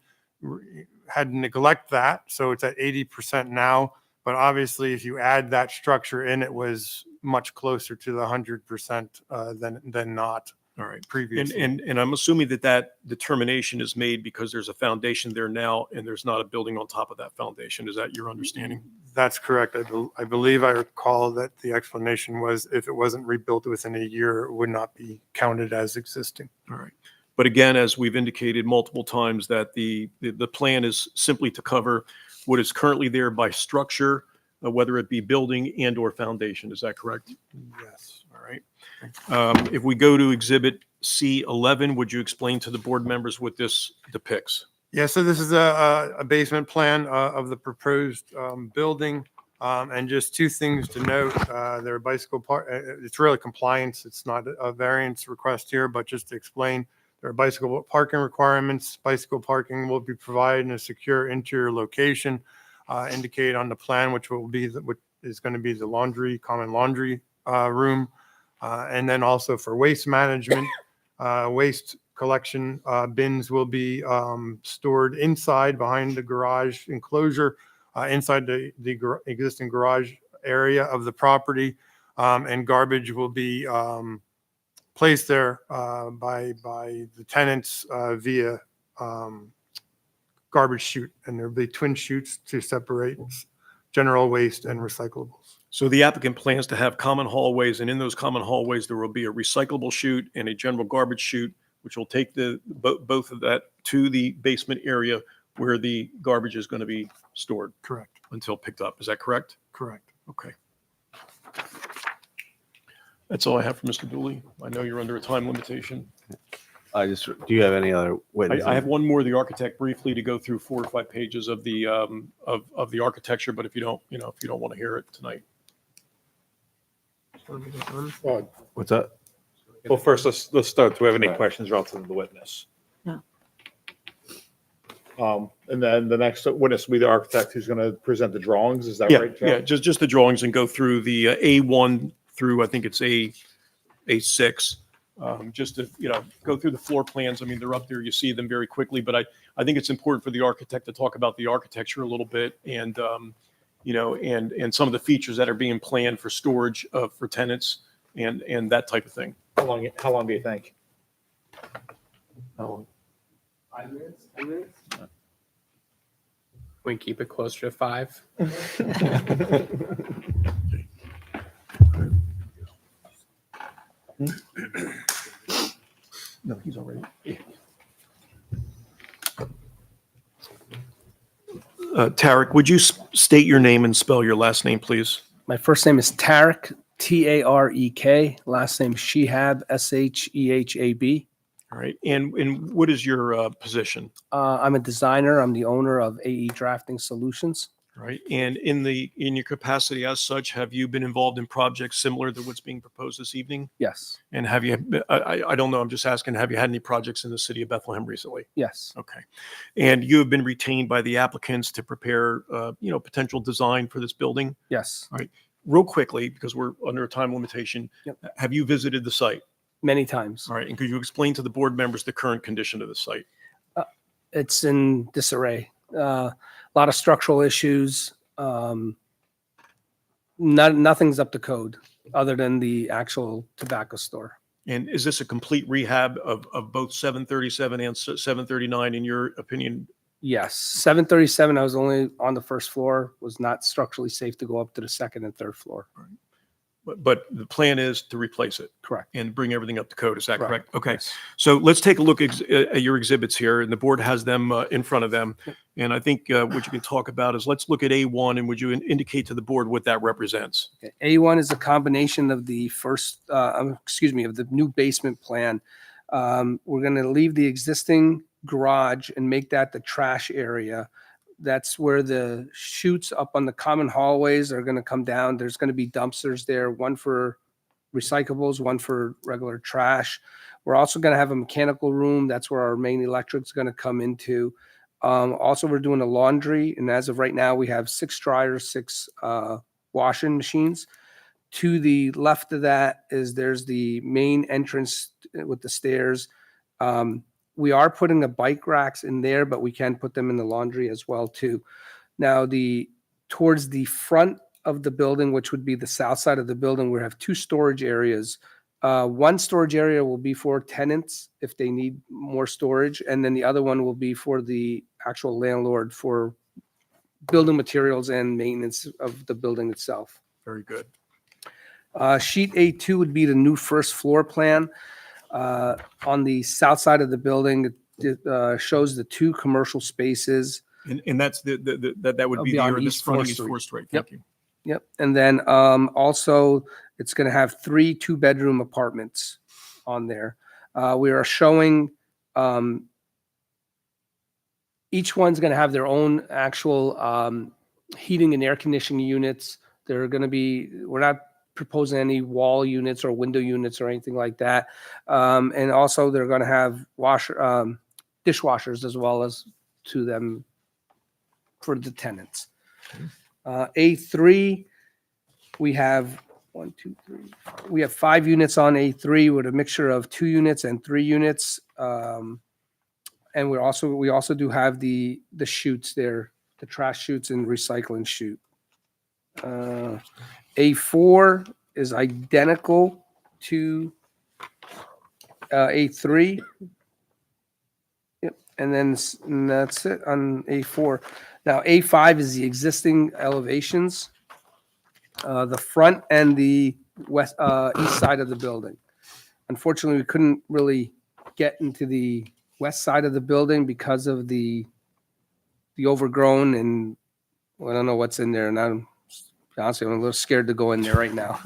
had to neglect that. So it's at 80% now. But obviously, if you add that structure in, it was much closer to the 100% than not. All right. Previously. And I'm assuming that determination is made because there's a foundation there now and there's not a building on top of that foundation. Is that your understanding? That's correct. I believe I recall that the explanation was if it wasn't rebuilt within a year, it would not be counted as existing. All right. But again, as we've indicated multiple times, that the plan is simply to cover what is currently there by structure, whether it be building and or foundation. Is that correct? Yes. All right. If we go to Exhibit C11, would you explain to the board members what this depicts? Yeah, so this is a basement plan of the proposed building. And just two things to note, there are bicycle park, it's really compliance. It's not a variance request here, but just to explain, there are bicycle parking requirements. Bicycle parking will be provided in a secure interior location indicated on the plan, which is going to be the common laundry room. And then also for waste management, waste collection bins will be stored inside behind the garage enclosure, inside the existing garage area of the property. And garbage will be placed there by the tenants via garbage chute. And there'll be twin chutes to separate general waste and recyclables. So the applicant plans to have common hallways, and in those common hallways, there will be a recyclable chute and a general garbage chute, which will take both of that to the basement area where the garbage is going to be stored. Correct. Until picked up. Is that correct? Correct. Okay. That's all I have for Mr. Dooley. I know you're under a time limitation. Do you have any other witnesses? I have one more, the architect, briefly to go through 4 or 5 pages of the of the architecture, but if you don't want to hear it tonight. What's that? Well, first, let's start. Do we have any questions relative to the witness? No. And then the next witness will be the architect who's going to present the drawings. Is that Yeah, right, Joe? yeah, just the drawings and go through the A1 through, I think it's A6. Just to, go through the floor plans. I mean, they're up there. You see them very quickly, but I think it's important for the architect to talk about the architecture a little bit and, and some of the features that are being planned for storage for tenants and that type of thing. How long do you think? How long? 5 minutes? 10 minutes? We can keep it closer to 5. No, he's already. Tarek, would you state your name and spell your last name, please? My first name is Tarek, Tarek. Last name Shehab, Shehab. All right. And what is your position? I'm a designer. I'm the owner of AE Drafting Solutions. Right. And in your capacity as such, have you been involved in projects similar to what's being proposed this evening? Yes. And have you, I don't know, I'm just asking, have you had any projects in the city of Bethlehem recently? Yes. Okay. And you have been retained by the applicants to prepare, potential design for this building? Yes. All right. Real quickly, because we're under a time limitation, Yep. have you visited the site? Many times. All right. And could you explain to the board members the current condition of the site? It's in disarray. A lot of structural issues. Nothing's up to code other than the actual tobacco store. And is this a complete rehab of both 737 and 739 in your opinion? Yes. 737, I was only on the first floor, was not structurally safe to go up to the second and third floor. But the plan is to replace it? Correct. And bring everything up to code, is that Correct. correct? Okay, Yes. so let's take a look at your exhibits here, and the board has them in front of them. And I think what you can talk about is, let's look at A1, and would you indicate to the board what that represents? Okay. A1 is a combination of the of the new basement plan. We're going to leave the existing garage and make that the trash area. That's where the chutes up on the common hallways are going to come down. There's going to be dumpsters there, one for recyclables, one for regular trash. We're also going to have a mechanical room. That's where our main electric's going to come into. Also, we're doing a laundry. And as of right now, we have 6 dryers, 6 washing machines. To the left of that there's the main entrance with the stairs. We are putting the bike racks in there, but we can put them in the laundry as well too. Now, towards the front of the building, which would be the south side of the building, we have 2 storage areas. One storage area will be for tenants if they need more storage, and then the other one will be for the actual landlord for building materials and maintenance of the building itself. Very good. Sheet A2 would be the new first floor plan. On the south side of the building, it shows the 2 commercial spaces. And that's that would be on the East front of 4th East Street. 4th Street. Yep. Thank you. Yep. And then also it's going to have 3 2-bedroom apartments on there. We are showing each one's going to have their own actual heating and air conditioning units. They're going to be, we're not proposing any wall units or window units or anything like that. And also they're going to have dishwashers as well as to them for the tenants. A3, we have 1, 2, 3. We have 5 units on A3 with a mixture of 2 units and 3 units. And we also do have the chutes there, the trash chutes and recycling chute. A4 is identical to A3. Yep, and that's it on A4. Now A5 is the existing elevations, the front and the west east side of the building. Unfortunately, we couldn't really get into the west side of the building because of the overgrown, and I don't know what's in there, and honestly, I'm a little scared to go in there right now.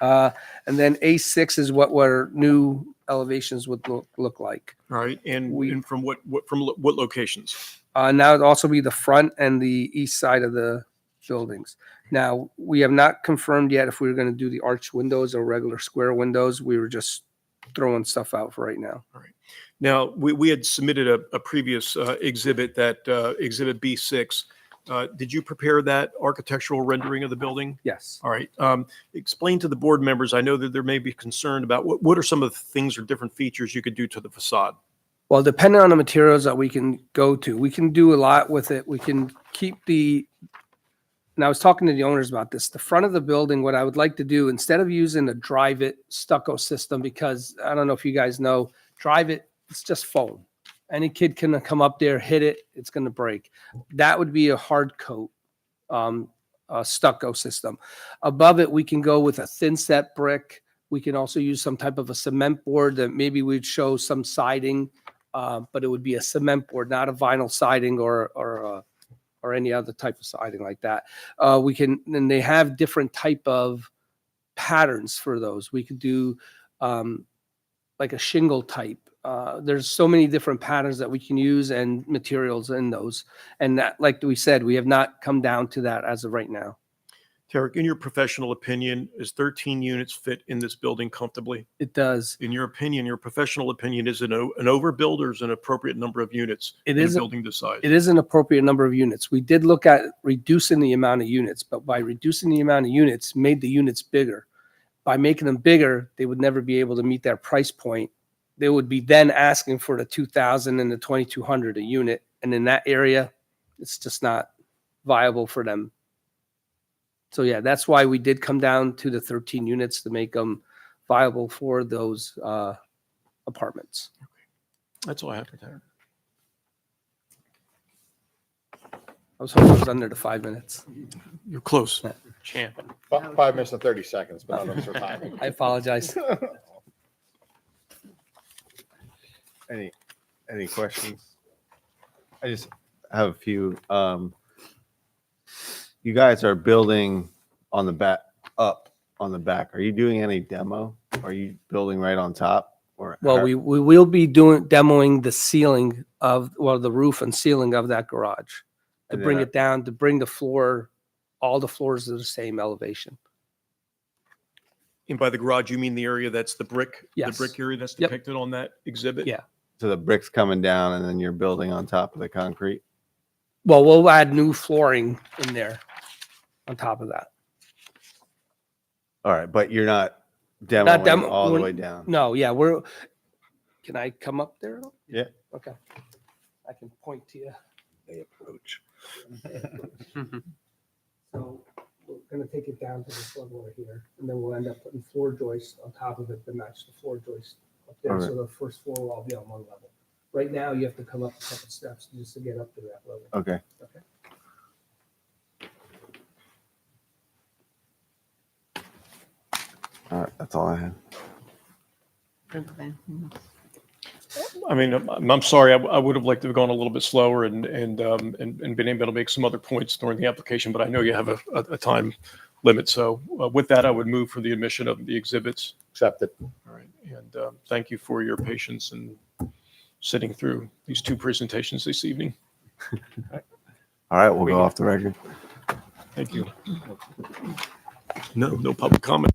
And then A6 is what our new elevations would look like. All right. And from what locations? Now it'd also be the front and the east side of the buildings. Now, we have not confirmed yet if we were going to do the arch windows or regular square windows. We were just throwing stuff out for right now. All right. Now, we had submitted a previous exhibit, that exhibit B6. Did you prepare that architectural rendering of the building? Yes. All right. Explain to the board members, I know that there may be concern about what are some of the things or different features you could do to the facade? Well, depending on the materials that we can go to, we can do a lot with it. We can keep and I was talking to the owners about this, the front of the building, what I would like to do, instead of using a drive-it stucco system, because I don't know if you guys know, drive-it, it's just foam. Any kid can come up there, hit it, it's going to break. That would be a hard coat stucco system. Above it, we can go with a thin set brick. We can also use some type of a cement board that maybe we'd show some siding, but it would be a cement board, not a vinyl siding or any other type of siding like that. And they have different type of patterns for those. We could do like a shingle type there's so many different patterns that we can use and materials in those. And that, like we said, we have not come down to that as of right now. Tarek, in your professional opinion, is 13 units fit in this building comfortably? It does. In your opinion, your professional opinion, is it an overbuild or is it an appropriate number of units It in is a building this size? It is an appropriate number of units. We did look at reducing the amount of units, but by reducing the amount of units, made the units bigger. By making them bigger, they would never be able to meet their price point. They would be then asking for the 2,000 and the 2,200 a unit. And in that area, it's just not viable for them. So yeah, that's why we did come down to the 13 units to make them viable for those apartments. That's all I have for Tarek. I was hoping it was under the 5 minutes. You're close. Champion. 5 minutes and 30 seconds, but not extra time. I apologize. Any questions? I just have a few. You guys are building on the back, up on the back. Are you doing any demo? Are you building right on top? Or Well, we will be demoing the ceiling of, well, the roof and ceiling of that garage to And bring then- it down, to bring the floor, all the floors to the same elevation. And by the garage, you mean the area that's the brick? Yes. The brick area that's Yep. depicted on that exhibit? Yeah. So the bricks coming down and then you're building on top of the concrete? Well, we'll add new flooring in there on top of that. All right, but you're not demoing all the we're- way down? No, yeah, can I come up there? at all? Yeah. Okay. I can point to you. They approach. So we're gonna take it down to this level right here, and then we'll end up putting floor joists on top of it to match the floor joist up there, so the first floor will all be on one level. Right now, you have to come up a couple steps just to get up to that level. Okay. Okay. All right, that's all I had. I mean, I'm sorry, I would have liked to have gone a little bit slower and been able to make some other points during the application, but I know you have a time limit. So with that, I would move for the admission of the exhibits. Accepted. All right. And thank you for your patience and sitting through these two presentations this evening. All right, we'll go off the record. Thank you. No public comment.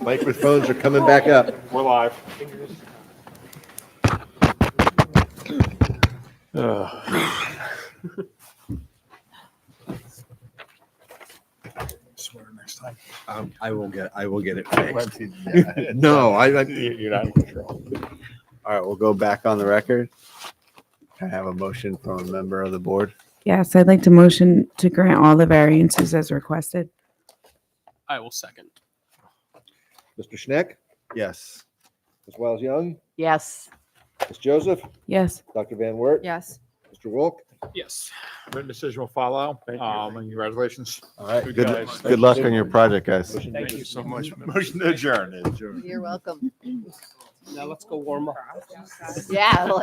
Microphones are coming back up. We're live. Swear next time. I will get it fixed. No, You're not in control. All right, we'll go back on the record. Can I have a motion from a member of the board? Yes, I'd like to motion to grant all the variances as requested. I will second. Mr. Schneck, Yes. Ms. Wiles Young, Yes. Ms. Joseph, Yes. Dr. Van Wert, Yes. Mr. Wolk. Yes. Written decision will follow. And congratulations. All right. Good Good, guys. good luck on your project, guys. Thank you so much. Motion to adjourn. You're welcome. Now let's go warm up. Yeah.